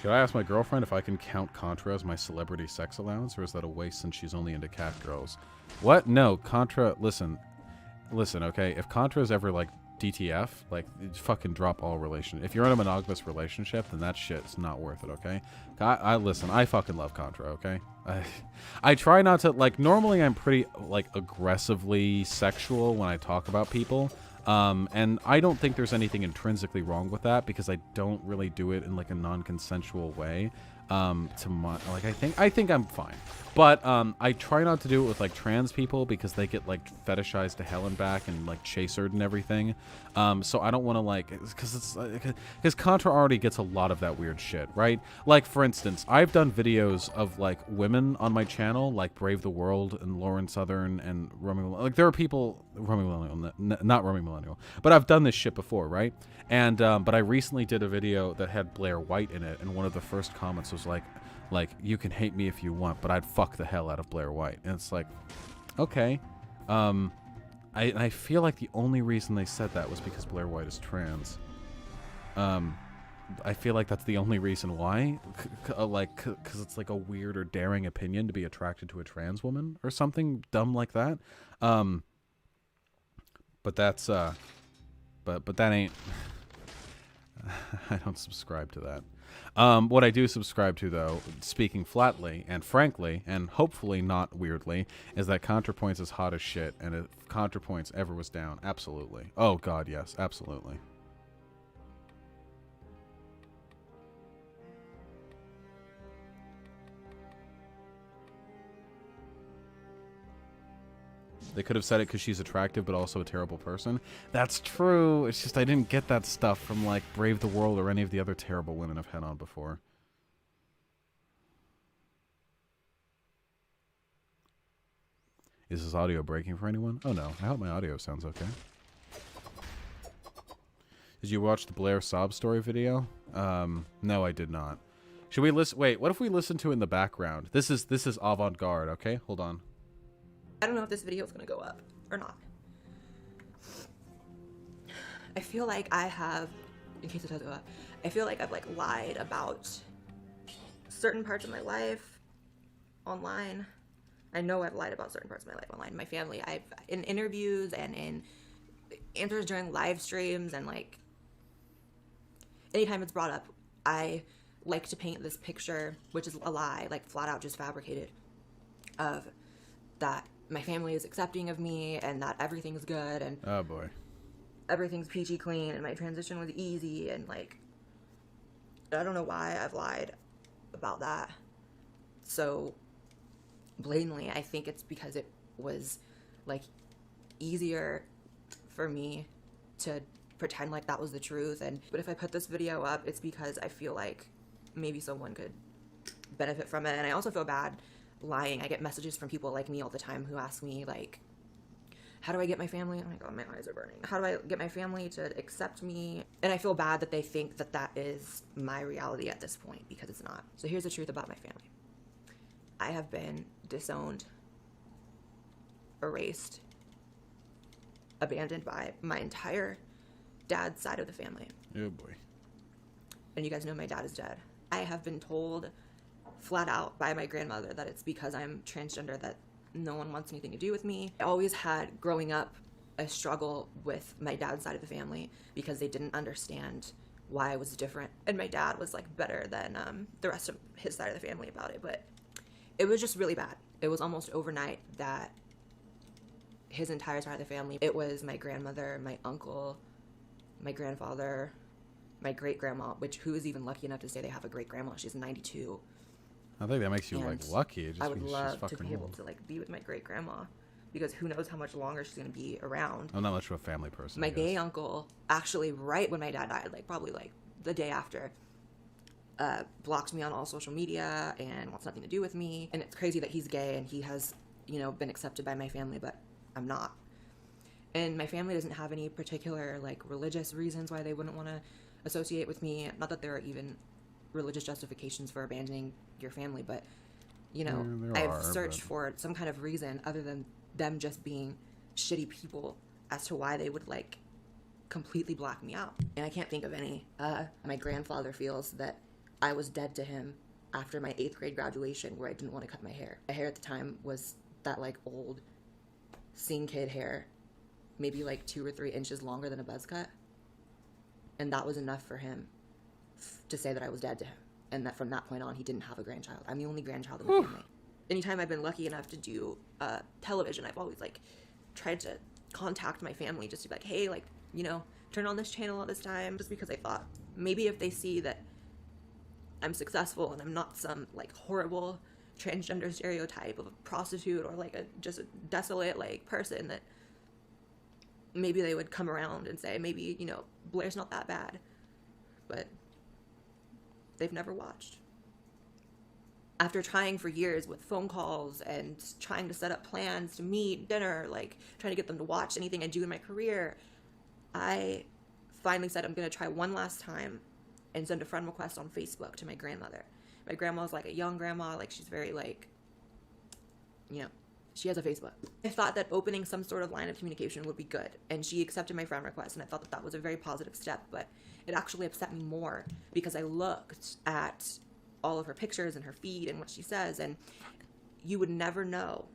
Should I ask my girlfriend if I can count Contra as my celebrity sex allowance, or is that a waste since she's only into cat girls? What? No, Contra, listen, okay? If Contra is ever, like, DTF, like, fucking drop all relation. If you're in a monogamous relationship, then that shit's not worth it, okay? Listen, I fucking love Contra, okay? I try not to, like, normally I'm pretty, like, aggressively sexual when I talk about people. And I don't think there's anything intrinsically wrong with that because I don't really do it in like a non-consensual way. To my, like, I think I'm fine. But I try not to do it with like trans people because they get like fetishized to hell and back and like chasered and everything. So I don't want to like, because Contra already gets a lot of that weird shit, right? Like for instance, I've done videos of like women on my channel, like Brave the World and Lauren Southern and Romy. Like there are people, Romy Millennial, not Romy Millennial, but I've done this shit before, right? And but I recently did a video that had Blair White in it, and one of the first comments was like, you can hate me if you want, but I'd fuck the hell out of Blair White. And it's like, okay. I feel like the only reason they said that was because Blair White is trans. I feel like that's the only reason why. Because it's like a weird or daring opinion to be attracted to a trans woman or something dumb like that. But that's, but that ain't, I don't subscribe to that. What I do subscribe to, though, speaking flatly and frankly, and hopefully not weirdly, is that ContraPoints is hot as shit, and if ContraPoints ever was down, absolutely. Oh, God, yes, absolutely. They could have said it because she's attractive, but also a terrible person. That's true. It's just I didn't get that stuff from, like, Brave the World or any of the other terrible women I've had on before. Is this audio breaking for anyone? Oh, no. I hope my audio sounds okay. Did you watch the Blair sob story video? No, I did not. Should we listen? Wait, what if we listen to it in the background? This is avant-garde, okay? Hold on. I don't know if this video is going to go up or not. I feel like I have, in case it does go up, I feel like I've like lied about certain parts of my life online. I know I've lied about certain parts of my life online. My family, I've in interviews and in answers during live streams and like anytime it's brought up, I like to paint this picture, which is a lie, like flat out just fabricated, of that my family is accepting of me and that everything's good and oh boy, everything's peachy clean and my transition was easy and like I don't know why I've lied about that so blatantly. I think it's because it was like easier for me to pretend like that was the truth. And but if I put this video up, it's because I feel like maybe someone could benefit from it. And I also feel bad lying. I get messages from people like me all the time who ask me like, how do I get my family? I'm like, oh, my eyes are burning. How do I get my family to accept me? And I feel bad that they think that that is my reality at this point, because it's not. So here's the truth about my family. I have been disowned, erased, abandoned by my entire dad's side of the family. Oh boy. And you guys know my dad is dead. I have been told flat out by my grandmother that it's because I'm transgender that no one wants anything to do with me. I always had, growing up, a struggle with my dad's side of the family because they didn't understand why I was different. And my dad was like better than the rest of his side of the family about it. But it was just really bad. It was almost overnight that his entire side of the family, it was my grandmother, my uncle, my grandfather, my great-grandma, who is even lucky enough to say they have a great-grandma. She's 92. I think that makes you like lucky. It just I would means love she's to be able old. to like be with my great-grandma, because who knows how much longer she's going to be around. I'm not much of a family person. My gay uncle, actually right when my dad died, like probably like the day after, blocked me on all social media and wants nothing to do with me. And it's crazy that he's gay and he has, you know, been accepted by my family, but I'm not. And my family doesn't have any particular like religious reasons why they wouldn't want to associate with me. Not that there are even religious justifications for abandoning your family, but you know, I've searched for some kind of reason other than them just being shitty people as to why they would like completely block me out. And I can't think of any. My grandfather feels that I was dead to him after my 8th grade graduation, where I didn't want to cut my hair. My hair at the time was that like old scene kid hair, maybe like 2 or 3 inches longer than a buzz cut. And that was enough for him to say that I was dead to him. And that from that point on, he didn't have a grandchild. I'm the only grandchild in the family. Anytime I've been lucky enough to do television, I've always like tried to contact my family just to be like, hey, like, you know, turn on this channel at this time, just because I thought maybe if they see that I'm successful and I'm not some like horrible transgender stereotype of a prostitute or like just a desolate like person, that maybe they would come around and say, maybe, you know, Blair's not that bad. But they've never watched. After trying for years with phone calls and trying to set up plans to meet, dinner, like trying to get them to watch anything I do in my career, I finally said I'm going to try one last time and send a friend request on Facebook to my grandmother. My grandma's like a young grandma, like she's very like, you know, she has a Facebook. I thought that opening some sort of line of communication would be good, and she accepted my friend request, and I thought that that was a very positive step, but it actually upset me more because I looked at all of her pictures and her feed and what she says, and you would never know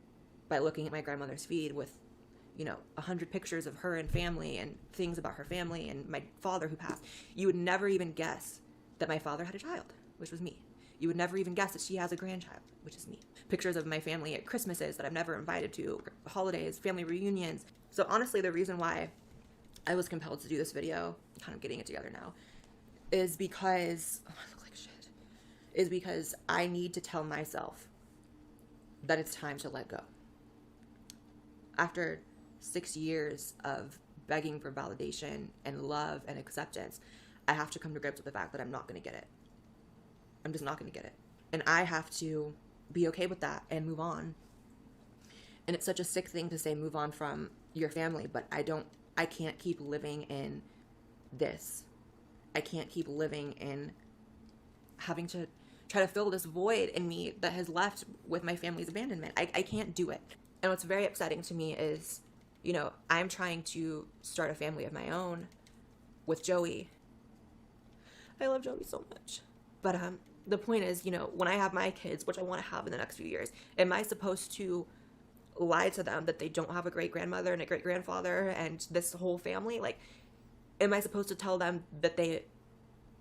by looking at my grandmother's feed with, you know, 100 pictures of her and family and things about her family and my father who passed. You would never even guess that my father had a child, which was me. You would never even guess that she has a grandchild, which is me. Pictures of my family at Christmases that I've never invited to, holidays, family reunions. So honestly, the reason why I was compelled to do this video, kind of getting it together now, is because, oh, I look like shit, is because I need to tell myself that it's time to let go. After 6 years of begging for validation and love and acceptance, I have to come to grips with the fact that I'm not going to get it. I'm just not going to get it. And I have to be okay with that and move on. And it's such a sick thing to say move on from your family, but I can't keep living in this. I can't keep living in having to try to fill this void in me that has left with my family's abandonment. I can't do it. And what's very upsetting to me is, you know, I'm trying to start a family of my own with Joey. I love Joey so much. But the point is, you know, when I have my kids, which I want to have in the next few years, am I supposed to lie to them that they don't have a great-grandmother and a great-grandfather and this whole family? Like, am I supposed to tell them that they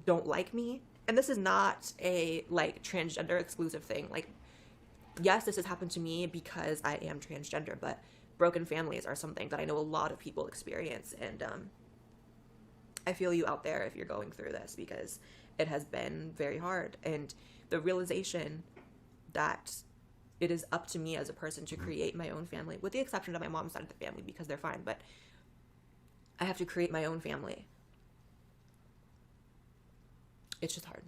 don't like me? And this is not a, like, transgender exclusive thing. Like, yes, this has happened to me because I am transgender, but broken families are something that I know a lot of people experience. And I feel you out there if you're going through this, because it has been very hard. And the realization that it is up to me as a person to create my own family, with the exception of my mom's side of the family because they're fine, but I have to create my own family. It's just hard.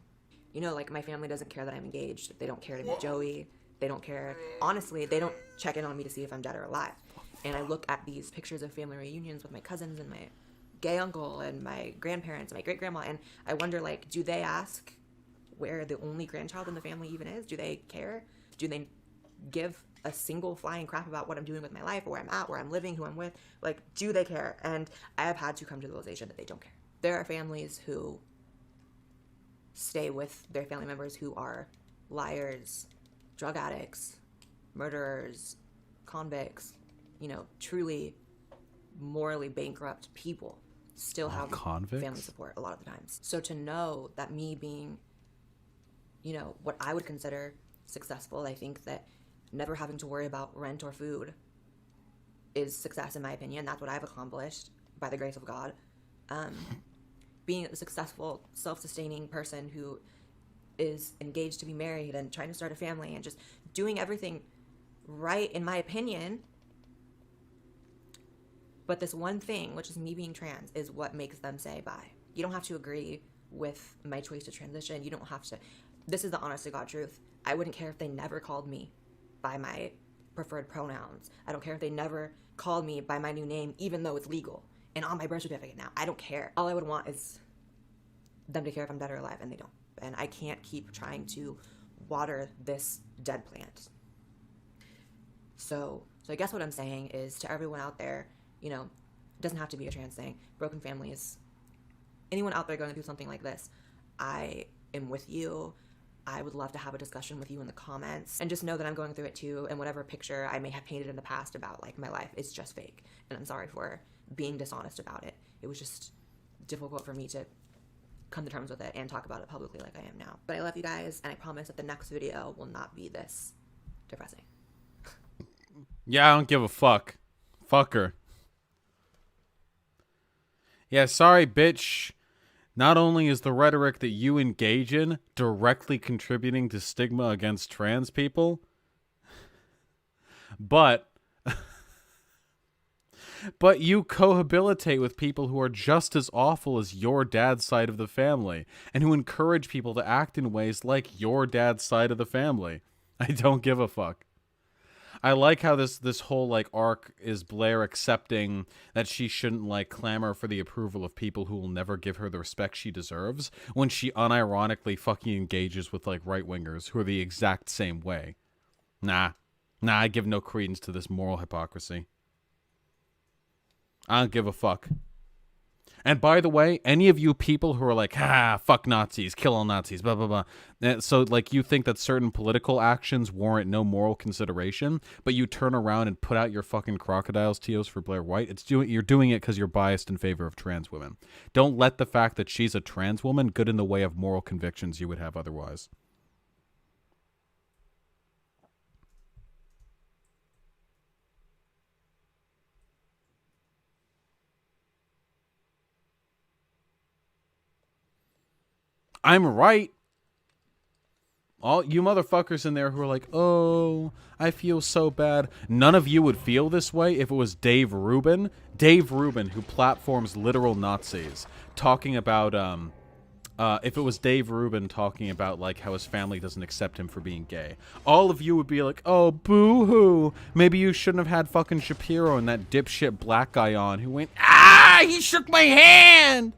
You know, like, my family doesn't care that I'm engaged. They don't care to meet Joey. They don't care. Honestly, they don't check in on me to see if I'm dead or alive. And I look at these pictures of family reunions with my cousins and my gay uncle and my grandparents and my great-grandma, and I wonder, like, do they ask where the only grandchild in the family even is? Do they care? Do they give a single flying crap about what I'm doing with my life, or where I'm at, where I'm living, who I'm with? Like, do they care? And I have had to come to the realization that they don't care. There are families who stay with their family members who are liars, drug addicts, murderers, convicts, you know, truly morally bankrupt people still have family support a lot of the times. So to know that me being, you know, what I would consider successful, I think that never having to worry about rent or food is success in my opinion. That's what I've accomplished by the grace of God. Being a successful, self-sustaining person who is engaged to be married and trying to start a family and just doing everything right in my opinion. But this one thing, which is me being trans, is what makes them say bye. You don't have to agree with my choice to transition. You don't have to. This is the honest to God truth. I wouldn't care if they never called me by my preferred pronouns. I don't care if they never called me by my new name, even though it's legal and on my birth certificate now. I don't care. All I would want is them to care if I'm dead or alive, and they don't. And I can't keep trying to water this dead plant. So I guess what I'm saying is, to everyone out there, you know, it doesn't have to be a trans thing. Broken families, anyone out there going through something like this, I am with you. I would love to have a discussion with you in the comments, and just know that I'm going through it too, and whatever picture I may have painted in the past about, like, my life is just fake, and I'm sorry for being dishonest about it. It was just difficult for me to come to terms with it and talk about it publicly like I am now. But I love you guys, and I promise that the next video will not be this depressing. Yeah, I don't give a fuck. Fuck her. Yeah, sorry, bitch. Not only is the rhetoric that you engage in directly contributing to stigma against trans people, but you cohabilitate with people who are just as awful as your dad's side of the family and who encourage people to act in ways like your dad's side of the family. I don't give a fuck. I like how this whole like arc is Blair accepting that she shouldn't like clamor for the approval of people who will never give her the respect she deserves when she unironically fucking engages with like right-wingers who are the exact same way. Nah, I give no credence to this moral hypocrisy. I don't give a fuck. And by the way, any of you people who are like, fuck Nazis, kill all Nazis, blah, blah, blah. So, like, you think that certain political actions warrant no moral consideration, but you turn around and put out your fucking crocodile's tears for Blair White. You're doing it because you're biased in favor of trans women. Don't let the fact that she's a trans woman get in the way of moral convictions you would have otherwise. I'm right. All you motherfuckers in there who are like, oh, I feel so bad. None of you would feel this way if it was Dave Rubin. Dave Rubin, who platforms literal Nazis, talking about, if it was Dave Rubin talking about, like, how his family doesn't accept him for being gay. All of you would be like, oh, boo-hoo. Maybe you shouldn't have had fucking Shapiro and that dipshit black guy on who went, he shook my hand.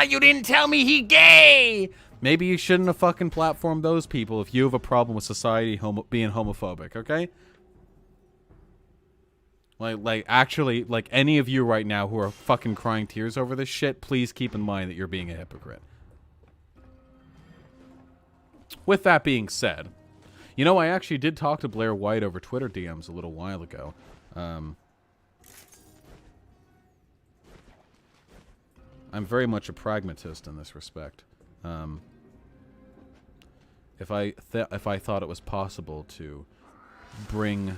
You didn't tell me he gay. Maybe you shouldn't have fucking platformed those people if you have a problem with society being homophobic, okay? Like, actually, like, any of you right now who are fucking crying tears over this shit, please keep in mind that you're being a hypocrite. With that being said, you know, I actually did talk to Blair White over Twitter DMs a little while ago. I'm very much a pragmatist in this respect. If I thought it was possible to bring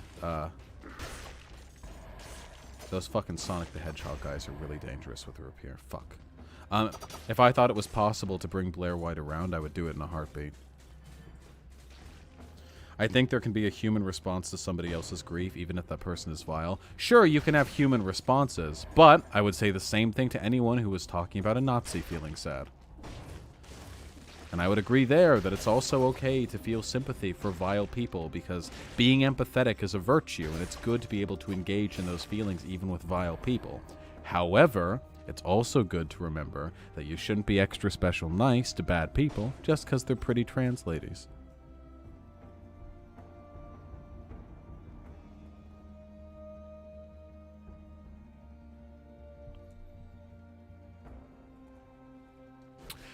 those fucking Sonic the Hedgehog guys are really dangerous with her up here. Fuck. If I thought it was possible to bring Blair White around, I would do it in a heartbeat. I think there can be a human response to somebody else's grief, even if that person is vile. Sure, you can have human responses, but I would say the same thing to anyone who was talking about a Nazi feeling sad. And I would agree there that it's also okay to feel sympathy for vile people, because being empathetic is a virtue, and it's good to be able to engage in those feelings even with vile people. However, it's also good to remember that you shouldn't be extra special nice to bad people just because they're pretty trans ladies.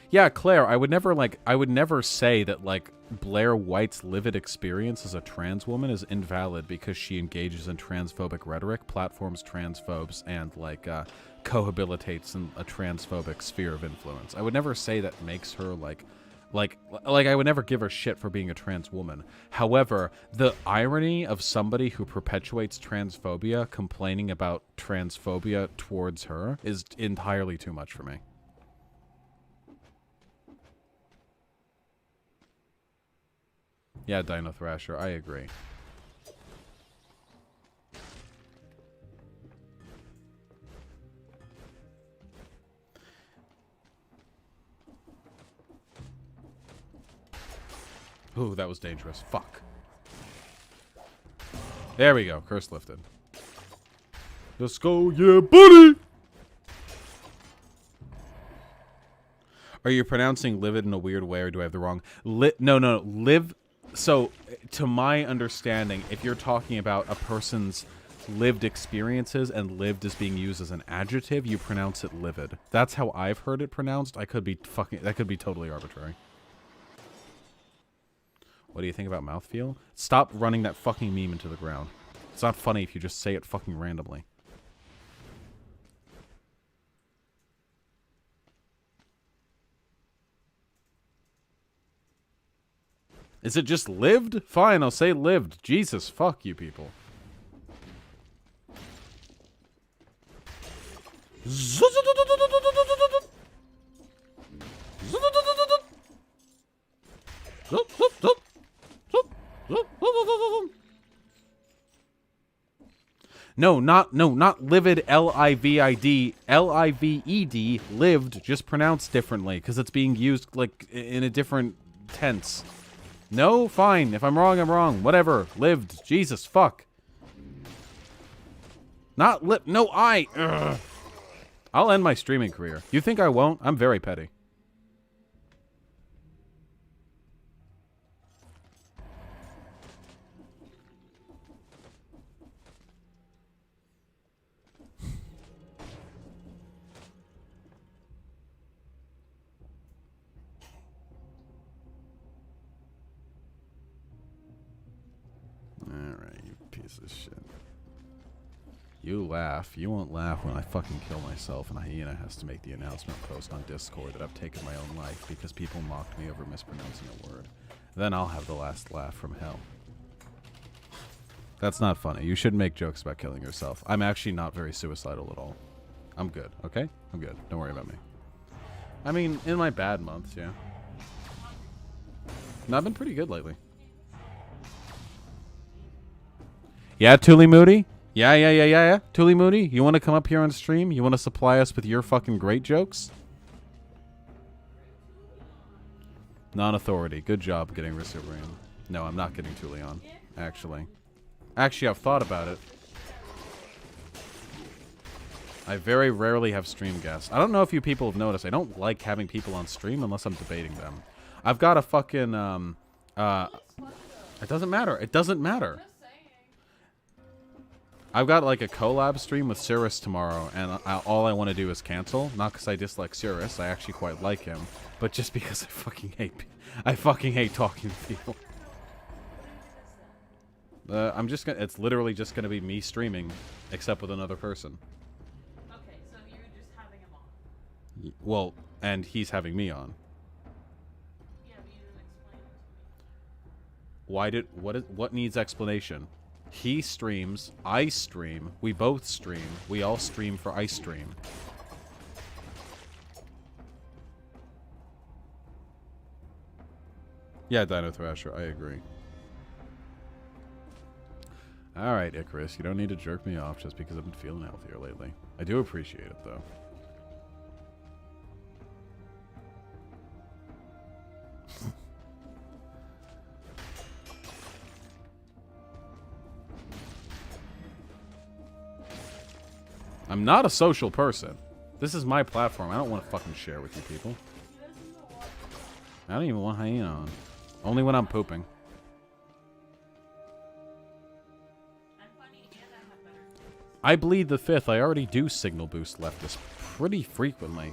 Yeah, Claire, I would never say that, like, Blair White's livid experience as a trans woman is invalid because she engages in transphobic rhetoric, platforms transphobes, and, like, cohabilitates in a transphobic sphere of influence. I would never say that makes her, like, I would never give her shit for being a trans woman. However, the irony of somebody who perpetuates transphobia complaining about transphobia towards her is entirely too much for me. Yeah, Dino Thrasher, I agree. Ooh, that was dangerous. Fuck. There we go. Curse lifted. Let's go, yeah, buddy! Are you pronouncing livid in a weird way, or do I have the wrong... No, live... So, to my understanding, if you're talking about a person's lived experiences and lived as being used as an adjective, you pronounce it livid. That's how I've heard it pronounced. That could be totally arbitrary. What do you think about mouthfeel? Stop running that fucking meme into the ground. It's not funny if you just say it fucking randomly. Is it just lived? Fine, I'll say lived. Jesus, fuck you people. No, not livid. Livid. Lived. Lived. Just pronounced differently because it's being used like in a different tense. No, fine. If I'm wrong, I'm wrong. Whatever. Lived. Jesus, fuck. Not lip. No, I. Ugh. I'll end my streaming career. You think I won't? I'm very petty. Alright, you piece of shit. You laugh. You won't laugh when I fucking kill myself and Hyena has to make the announcement post on Discord that I've taken my own life because people mocked me over mispronouncing a word. Then I'll have the last laugh from hell. That's not funny. You shouldn't make jokes about killing yourself. I'm actually not very suicidal at all. I'm good, okay? I'm good. Don't worry about me. I mean, in my bad months, yeah. No, I've been pretty good lately. Yeah, Tuli Moody? Yeah. Tuli Moody, you want to come up here on stream? You want to supply us with your fucking great jokes? Non-authority. Good job getting Rissobrian. No, I'm not getting Tuli on, actually. Actually, I've thought about it. I very rarely have stream guests. I don't know if you people have noticed. I don't like having people on stream unless I'm debating them. I've got a fucking, it doesn't matter. It doesn't matter. I've got like a collab stream with Cirrus tomorrow, and all I want to do is cancel. Not because I dislike Cirrus, I actually quite like him, but just because I fucking hate talking to people. I'm just gonna. It's literally just gonna be me streaming, except with another person. Okay, so you're just having him on. Well, and he's having me on. Yeah, but you didn't explain it to me. What needs explanation? He streams, I stream, we both stream, we all stream for I stream. Yeah, Dino Thrasher, I agree. Alright, Icarus, you don't need to jerk me off just because I've been feeling healthier lately. I do appreciate it, though. I'm not a social person. This is my platform. I don't want to fucking share with you people. I don't even want Hyena on. Only when I'm pooping. I bleed the fifth. I already do signal boost leftist pretty frequently.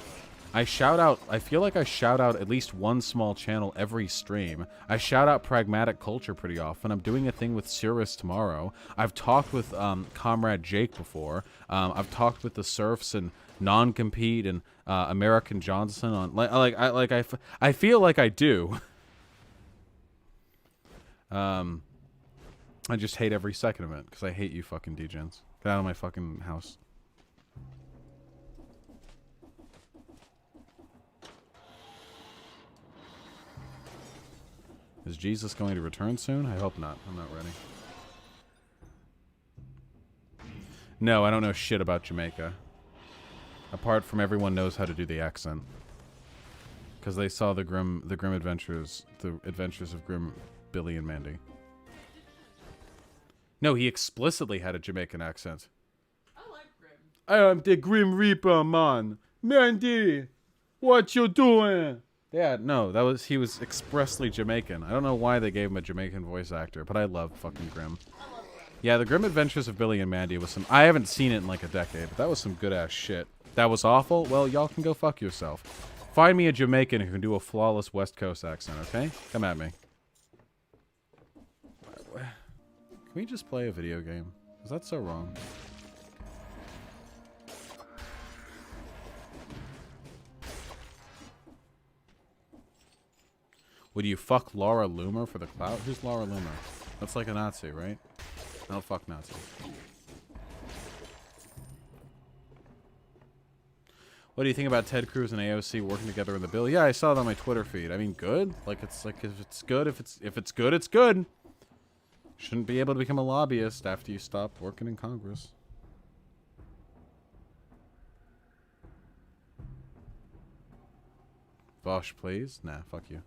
I feel like I shout out at least one small channel every stream. I shout out Pragmatic Culture pretty often. I'm doing a thing with Cirrus tomorrow. I've talked with Comrade Jake before. I've talked with the Surfs and Non-Compete and American Johnson on I feel like I do. I just hate every second of it because I hate you fucking degens. Get out of my fucking house. Is Jesus going to return soon? I hope not. I'm not ready. No, I don't know shit about Jamaica. Apart from everyone knows how to do the accent. Because they saw the Grim Adventures, the Adventures of Grim, Billy and Mandy. No, he explicitly had a Jamaican accent. I like Grim. I am the Grim Reaper, man. Mandy, what you doing? Yeah, no, he was expressly Jamaican. I don't know why they gave him a Jamaican voice actor, but I love fucking Grim. Yeah, the Grim Adventures of Billy and Mandy was some... I haven't seen it in like a decade, but that was some good-ass shit. That was awful? Well, y'all can go fuck yourself. Find me a Jamaican who can do a flawless West Coast accent, okay? Come at me. Can we just play a video game? Is that so wrong? Would you fuck Laura Loomer for the clout? Who's Laura Loomer? That's like a Nazi, right? I don't fuck Nazis. What do you think about Ted Cruz and AOC working together in the bill? Yeah, I saw it on my Twitter feed. I mean, good. Like if it's good, if it's good, it's good. Shouldn't be able to become a lobbyist after you stop working in Congress. Vaush, please. Nah, fuck you.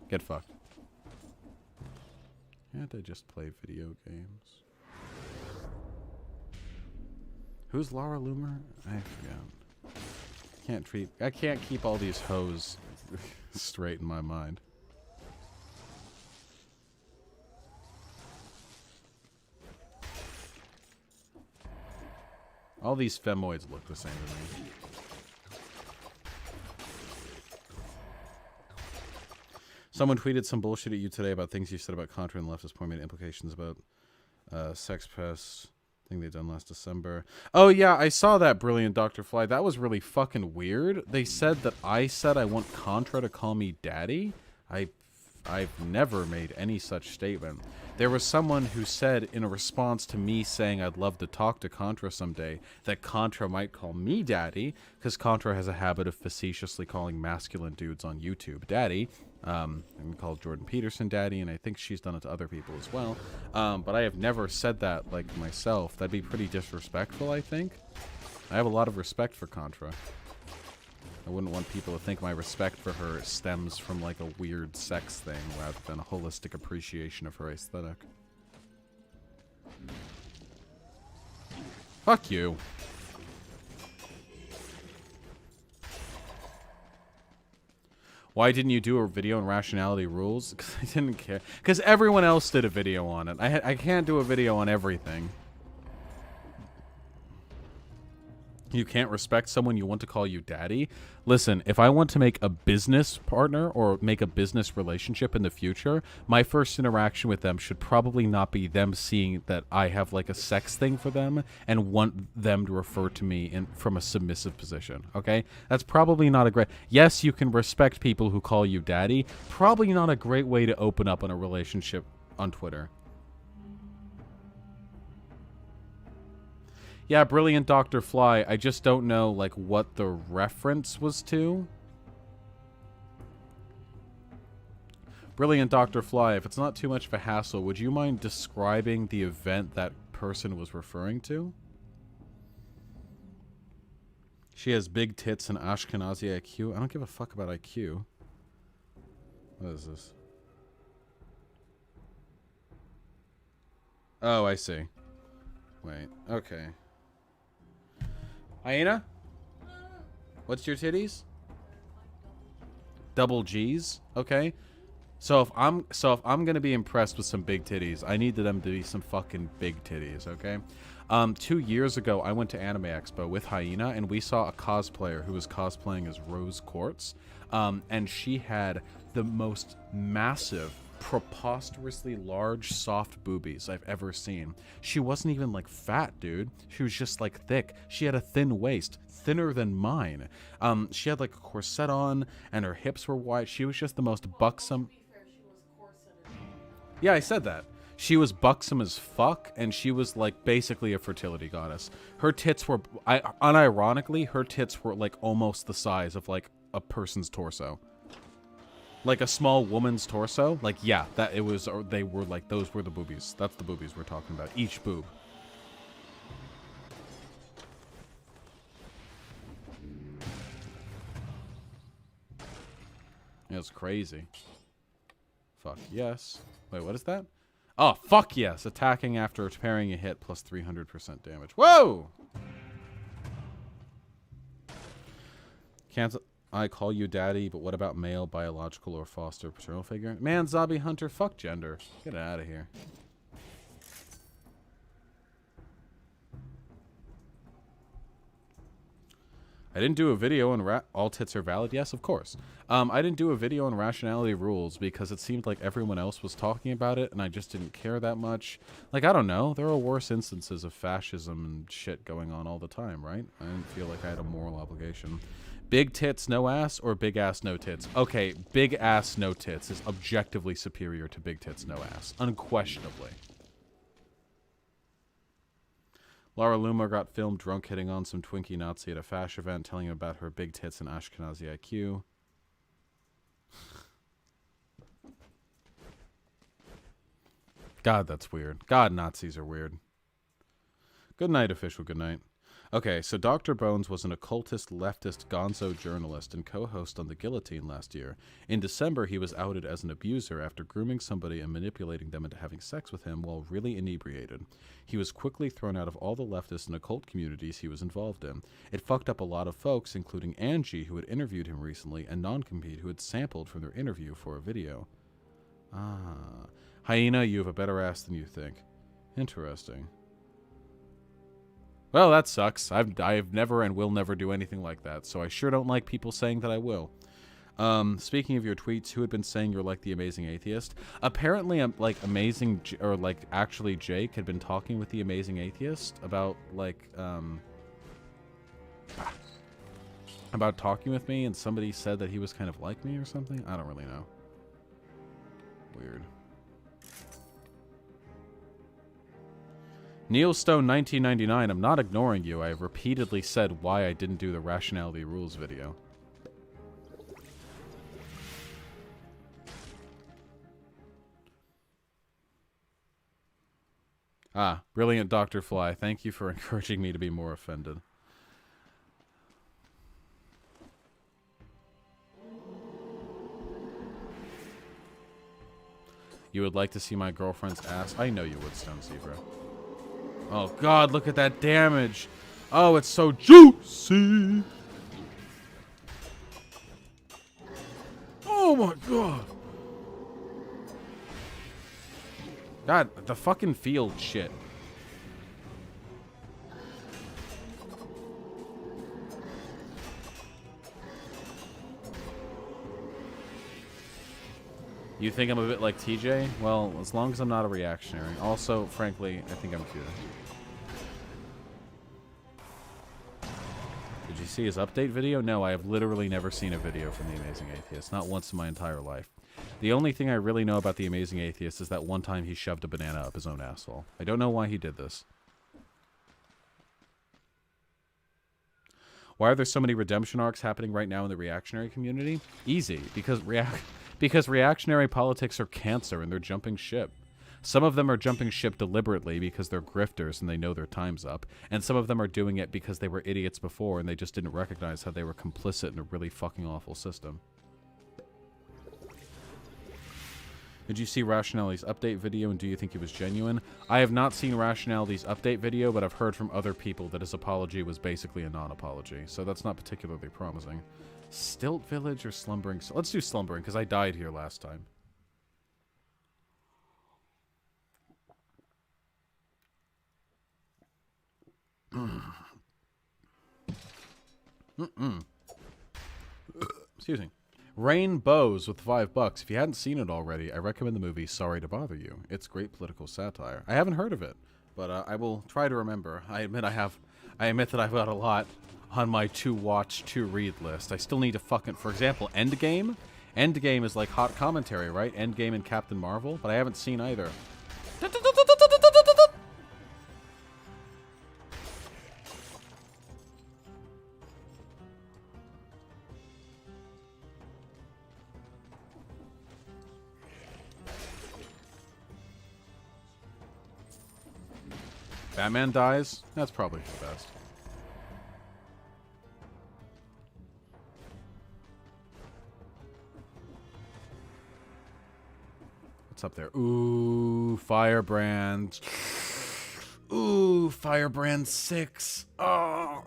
Get fucked. Can't I just play video games? Who's Laura Loomer? I forgot. I can't keep all these hoes straight in my mind. All these femoids look the same to me. Someone tweeted some bullshit at you today about things you said about Contra and leftist point made implications about sex pests. Thing they done last December. Oh yeah, I saw that, Brilliant Dr. Fly. That was really fucking weird. They said that I said I want Contra to call me daddy. I've never made any such statement. There was someone who said in a response to me saying I'd love to talk to Contra someday that Contra might call me daddy because Contra has a habit of facetiously calling masculine dudes on YouTube daddy. And called Jordan Peterson daddy, and I think she's done it to other people as well. But I have never said that, like, myself. That'd be pretty disrespectful, I think. I have a lot of respect for Contra. I wouldn't want people to think my respect for her stems from, like, a weird sex thing rather than a holistic appreciation of her aesthetic. Fuck you. Why didn't you do a video on rationality rules? Because I didn't care. Because everyone else did a video on it. I can't do a video on everything. You can't respect someone you want to call you daddy? Listen, if I want to make a business partner or make a business relationship in the future, my first interaction with them should probably not be them seeing that I have like a sex thing for them and want them to refer to me from a submissive position, okay? That's probably not a great... Yes, you can respect people who call you daddy. Probably not a great way to open up on a relationship on Twitter. Yeah, Brilliant Dr. Fly. I just don't know, like, what the reference was to. Brilliant Dr. Fly, if it's not too much of a hassle, would you mind describing the event that person was referring to? She has big tits and Ashkenazi IQ. I don't give a fuck about IQ. What is this? Oh, I see. Wait, okay. Hyena? What's your titties? Double G's? Okay. So if I'm gonna be impressed with some big titties, I need them to be some fucking big titties, okay? 2 years ago, I went to Anime Expo with Hyena, and we saw a cosplayer who was cosplaying as Rose Quartz, and she had the most massive, preposterously large, soft boobies I've ever seen. She wasn't even, like, fat, dude. She was just, like, thick. She had a thin waist, thinner than mine. She had, like, a corset on, and her hips were wide. She was just the most buxom... Yeah, I said that. She was buxom as fuck, and she was, like, basically a fertility goddess. Her tits were... unironically, her tits were, like, almost the size of, like, a person's torso. Like a small woman's torso. Like, yeah, that it was... Or they were, like, those were the boobies. That's the boobies we're talking about. Each boob. It was crazy. Fuck yes. Wait, what is that? Oh, fuck yes. Attacking after parrying a hit plus 300% damage. Whoa! Can't I call you daddy, but what about male, biological, or foster paternal figure? Man, zombie hunter, fuck gender. Get it out of here. I didn't do a video on all tits are valid. Yes, of course. I didn't do a video on rationality rules because it seemed like everyone else was talking about it, and I just didn't care that much. Like, I don't know. There are worse instances of fascism and shit going on all the time, right? I didn't feel like I had a moral obligation. Big tits, no ass, or big ass, no tits? Okay, big ass, no tits is objectively superior to big tits, no ass. Unquestionably. Laura Loomer got filmed drunk hitting on some Twinkie Nazi at a Fash event, telling him about her big tits and Ashkenazi IQ. God, that's weird. God, Nazis are weird. Good night, official. Good night. Okay, so Dr. Bones was an occultist, leftist, gonzo journalist and co-host on The Guillotine last year. In December, he was outed as an abuser after grooming somebody and manipulating them into having sex with him while really inebriated. He was quickly thrown out of all the leftist and occult communities he was involved in. It fucked up a lot of folks, including Angie, who had interviewed him recently, and Non-Compete, who had sampled from their interview for a video. Ah. Hyena, you have a better ass than you think. Interesting. Well, that sucks. I've never and will never do anything like that, so I sure don't like people saying that I will. Speaking of your tweets, who had been saying you're like the amazing atheist? Apparently, actually Jake had been talking with the amazing atheist about, about talking with me, and somebody said that he was kind of like me or something? I don't really know. Weird. Neil Stone 1999, I'm not ignoring you. I have repeatedly said why I didn't do the Rationality Rules video. Ah, brilliant Dr. Fly. Thank you for encouraging me to be more offended. You would like to see my girlfriend's ass? I know you would, Stone Zebra. Oh god, look at that damage. Oh, it's so juicy. Oh my god. God, the fucking field shit. You think I'm a bit like TJ? Well, as long as I'm not a reactionary. Also, frankly, I think I'm cute. Did you see his update video? No, I have literally never seen a video from The Amazing Atheist. Not once in my entire life. The only thing I really know about The Amazing Atheist is that one time he shoved a banana up his own asshole. I don't know why he did this. Why are there so many redemption arcs happening right now in the reactionary community? Easy, because reactionary politics are cancer and they're jumping ship. Some of them are jumping ship deliberately because they're grifters and they know their time's up, and some of them are doing it because they were idiots before and they just didn't recognize how they were complicit in a really fucking awful system. Did you see Rationality's update video, and do you think it was genuine? I have not seen Rationality's update video, but I've heard from other people that his apology was basically a non-apology, so that's not particularly promising. Stilt Village or Slumbering? Let's do Slumbering, because I died here last time. Excuse me. Rainbows with $5. If you hadn't seen it already, I recommend the movie Sorry to Bother You. It's great political satire. I haven't heard of it, but I will try to remember. I admit that I've got a lot on my to-watch, to-read list. I still need to fucking... For example, Endgame? Endgame is like hot commentary, right? Endgame and Captain Marvel? But I haven't seen either. Batman dies? That's probably the best. What's up there? Ooh, Firebrand. Ooh, Firebrand 6. Oh.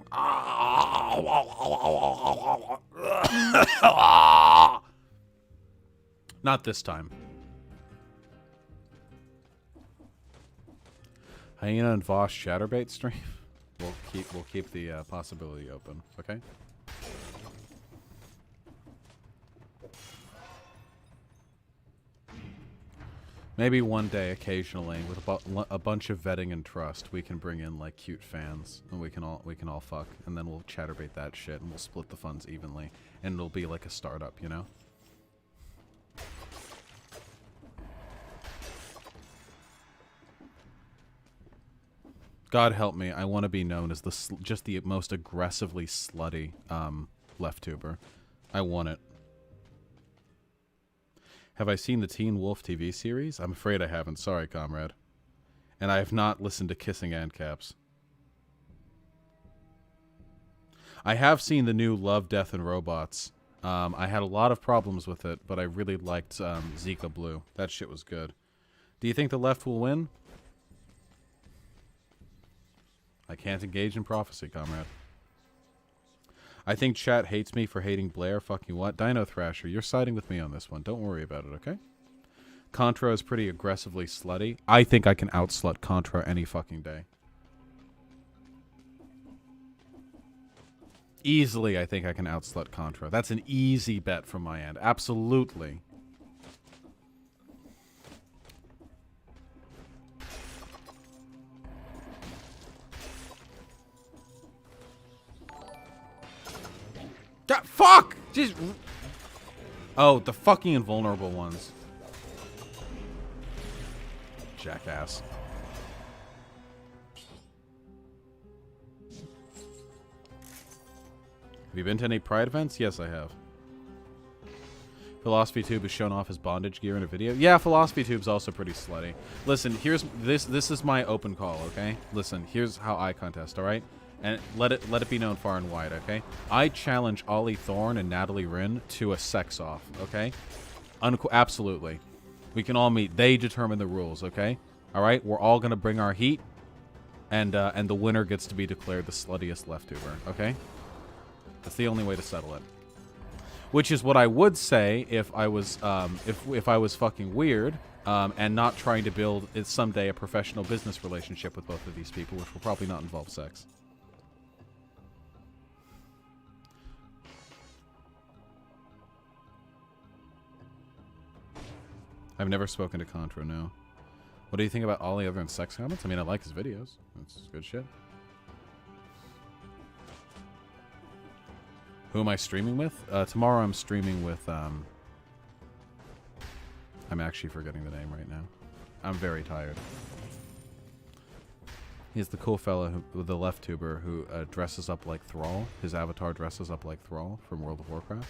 Not this time. Hyena and Vaush Chatterbait stream. We'll keep the possibility open. Okay. Maybe one day, occasionally, with a bunch of vetting and trust, we can bring in like cute fans, and we can all fuck, and then we'll chatterbait that shit, and we'll split the funds evenly, and it'll be like a startup, you know. God help me, I want to be known as just the most aggressively slutty left tuber. I want it. Have I seen the Teen Wolf TV series? I'm afraid I haven't. Sorry, comrade. And I have not listened to Kissing Ancaps. I have seen the new Love, Death, and Robots. I had a lot of problems with it, but I really liked Zika Blue. That shit was good. Do you think the left will win? I can't engage in prophecy, comrade. I think chat hates me for hating Blair. Fucking what? Dino Thrasher, you're siding with me on this one. Don't worry about it, okay? Contra is pretty aggressively slutty. I think I can outslut Contra any fucking day. Easily, I think I can outslut Contra. That's an easy bet from my end. Absolutely. God, fuck! Just... Oh, the fucking invulnerable ones. Jackass. Have you been to any Pride events? Yes, I have. Philosophy Tube has shown off his bondage gear in a video. Yeah, Philosophy Tube's also pretty slutty. Listen, here's this is my open call, okay? Listen, here's how I contest, all right? And let it be known far and wide, okay? I challenge Ollie Thorne and Natalie Rin to a sex-off, okay? Absolutely. We can all meet. They determine the rules, okay? All right? We're all going to bring our heat, and the winner gets to be declared the sluttiest left tuber, okay? That's the only way to settle it. Which is what I would say if I was if I was fucking weird and not trying to build someday a professional business relationship with both of these people, which will probably not involve sex. I've never spoken to Contra, no. What do you think about Ollie other than sex comments? I mean, I like his videos. That's good shit. Who am I streaming with? Tomorrow I'm streaming with, I'm actually forgetting the name right now. I'm very tired. He's the cool fella, the left tuber, who dresses up like Thrall. His avatar dresses up like Thrall from World of Warcraft.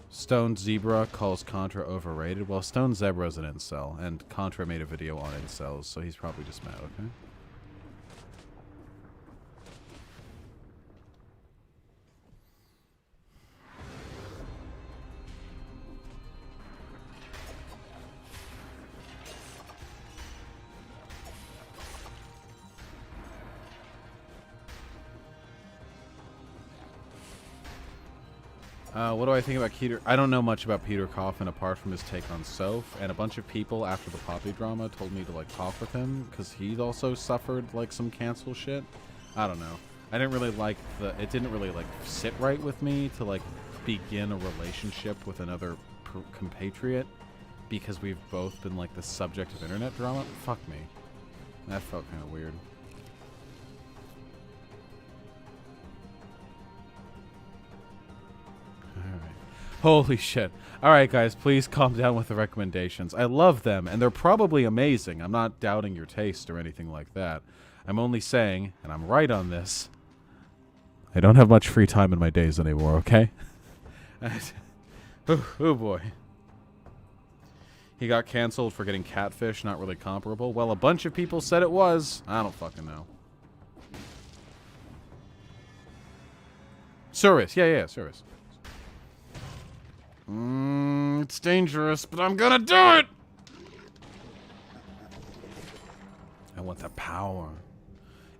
Stone Zebra calls Contra overrated. Well, Stone Zebra's an incel, and Contra made a video on incels, so he's probably just mad, okay? What do I think about Peter? I don't know much about Peter Coffin apart from his take on Soph, and a bunch of people after the Poppy drama told me to like talk with him because he also suffered like some cancel shit. I don't know. I didn't really like it didn't really like sit right with me to like begin a relationship with another compatriot because we've both been like the subject of internet drama. Fuck me. That felt kind of weird. Holy shit. Alright, guys, please calm down with the recommendations. I love them, and they're probably amazing. I'm not doubting your taste or anything like that. I'm only saying, and I'm right on this, I don't have much free time in my days anymore, okay? Oh, boy. He got canceled for getting catfish, not really comparable. Well, a bunch of people said it was. I don't fucking know. Service. Yeah, service. It's dangerous, but I'm gonna do it! I want the power.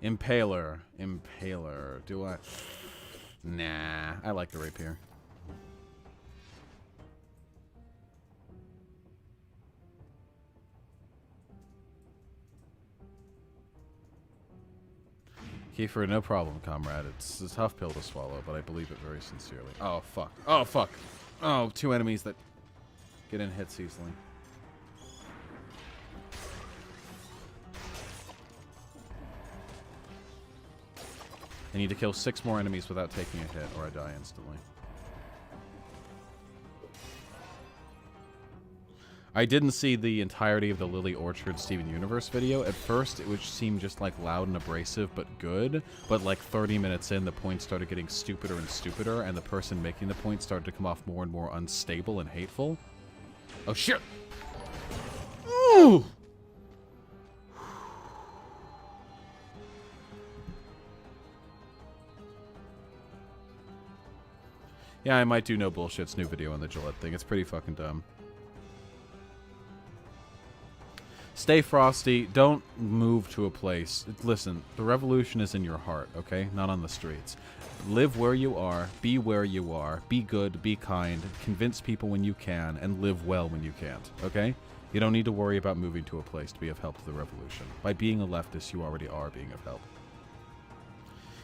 Impaler. Do I? Nah, I like the rapier. Kiefer, no problem, comrade. It's a tough pill to swallow, but I believe it very sincerely. Oh, fuck. Oh, fuck. Oh, two enemies that get in hits easily. I need to kill 6 more enemies without taking a hit, or I die instantly. I didn't see the entirety of the Lily Orchard Steven Universe video. At first, it would seem just like loud and abrasive, but good. But like 30 minutes in, the points started getting stupider and stupider, and the person making the point started to come off more and more unstable and hateful. Oh shit! Ooh! Yeah, I might do No Bullshit's new video on the Gillette thing. It's pretty fucking dumb. Stay frosty. Don't move to a place. Listen, the revolution is in your heart, okay? Not on the streets. Live where you are. Be where you are. Be good. Be kind. Convince people when you can. And live well when you can't, okay? You don't need to worry about moving to a place to be of help to the revolution. By being a leftist, you already are being of help.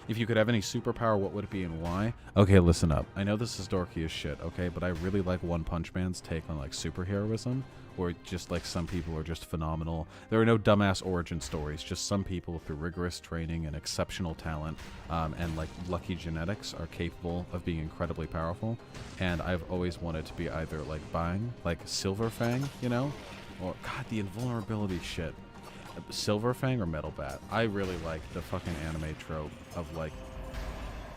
If you could have any superpower, what would it be and why? Okay, listen up. I know this is dorky as shit, okay? But I really like One Punch Man's take on, like, superheroism, where just, like, some people are just phenomenal. There are no dumbass origin stories. Just some people, through rigorous training and exceptional talent and, like, lucky genetics, are capable of being incredibly powerful. And I've always wanted to be either, like, Bang, like Silver Fang, you know? Or, God, the invulnerability shit. Silver Fang or Metal Bat. I really like the fucking anime trope of, like,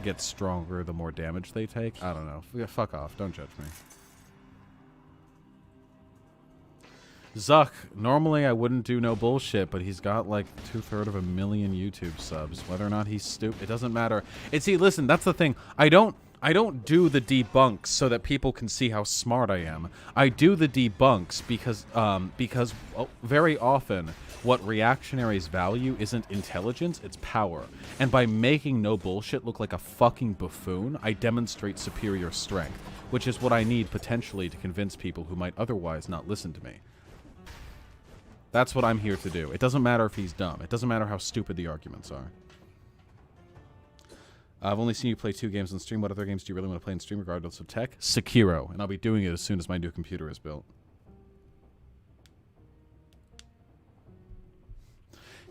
get stronger the more damage they take. I don't know. Yeah, fuck off. Don't judge me. Zuck. Normally I wouldn't do No Bullshit, but he's got like 2/3 of a million YouTube subs. Whether or not he's stupid, it doesn't matter. See, listen, that's the thing. I don't do the debunks so that people can see how smart I am. I do the debunks because very often what reactionaries value isn't intelligence, it's power. And by making No Bullshit look like a fucking buffoon, I demonstrate superior strength, which is what I need potentially to convince people who might otherwise not listen to me. That's what I'm here to do. It doesn't matter if he's dumb. It doesn't matter how stupid the arguments are. I've only seen you play 2 games on stream. What other games do you really want to play in stream regardless of tech? Sekiro, and I'll be doing it as soon as my new computer is built.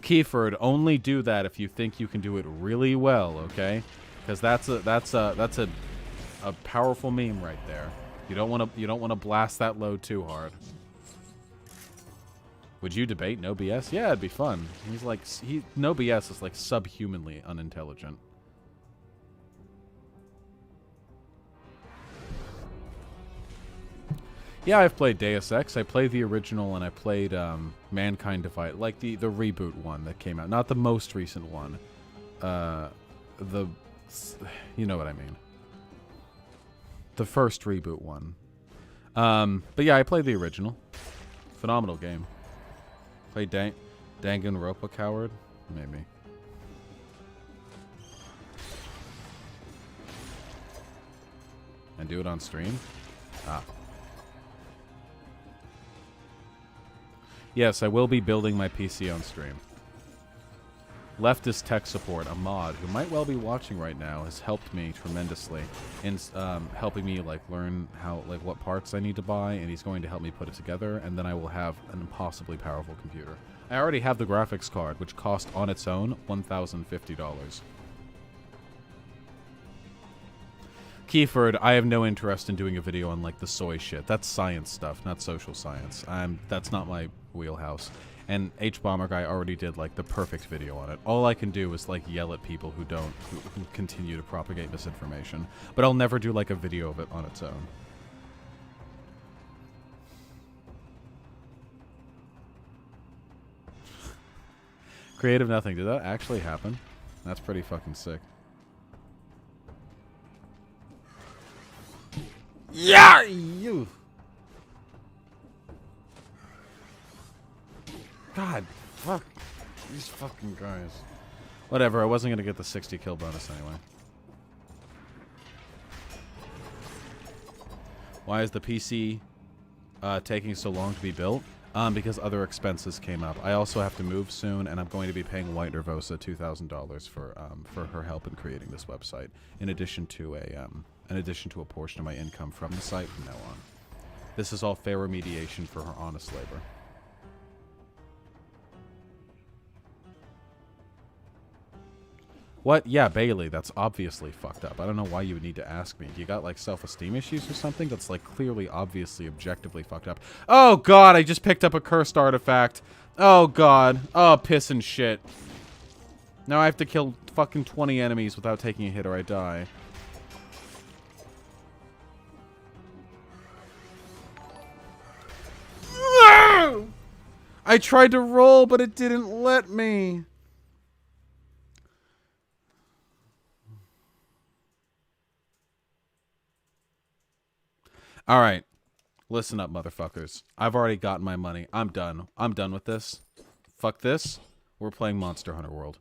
Keyford, only do that if you think you can do it really well, okay? Because that's a powerful meme right there. You don't want to blast that load too hard. Would you debate No BS? Yeah, it'd be fun. No BS is like subhumanly unintelligent. Yeah, I've played Deus Ex. I played the original, and I played Mankind Divided, like the reboot one that came out, not the most recent one. You know what I mean. The first reboot one. But yeah, I played the original. Phenomenal game. Played Danganronpa Coward? Maybe. And do it on stream? Ah. Yes, I will be building my PC on stream. Leftist Tech Support, a mod who might well be watching right now, has helped me tremendously in helping me like learn what parts I need to buy, and he's going to help me put it together, and then I will have an impossibly powerful computer. I already have the graphics card, which cost on its own $1,050. Keyford, I have no interest in doing a video on like the soy shit. That's science stuff, not social science. That's not my wheelhouse. And H-Bomber Guy already did like the perfect video on it. All I can do is like yell at people who continue to propagate misinformation. But I'll never do like a video of it on its own. Creative nothing. Did that actually happen? That's pretty fucking sick. Yeah, you. God, fuck these fucking guys. Whatever, I wasn't gonna get the 60 kill bonus anyway. Why is the PC taking so long to be built? Because other expenses came up. I also have to move soon, and I'm going to be paying White Nervosa $2,000 for her help in creating this website, in addition to a portion of my income from the site from now on. This is all fair remediation for her honest labor. What? Yeah, Bailey, that's obviously fucked up. I don't know why you would need to ask me. Do you got, like, self-esteem issues or something? That's, like, clearly, obviously, objectively fucked up. Oh, God, I just picked up a cursed artifact. Oh, God. Oh, piss and shit. Now I have to kill fucking 20 enemies without taking a hit or I die. I tried to roll, but it didn't let me. All right. Listen up, motherfuckers. I've already gotten my money. I'm done. I'm done with this. Fuck this. We're playing Monster Hunter World.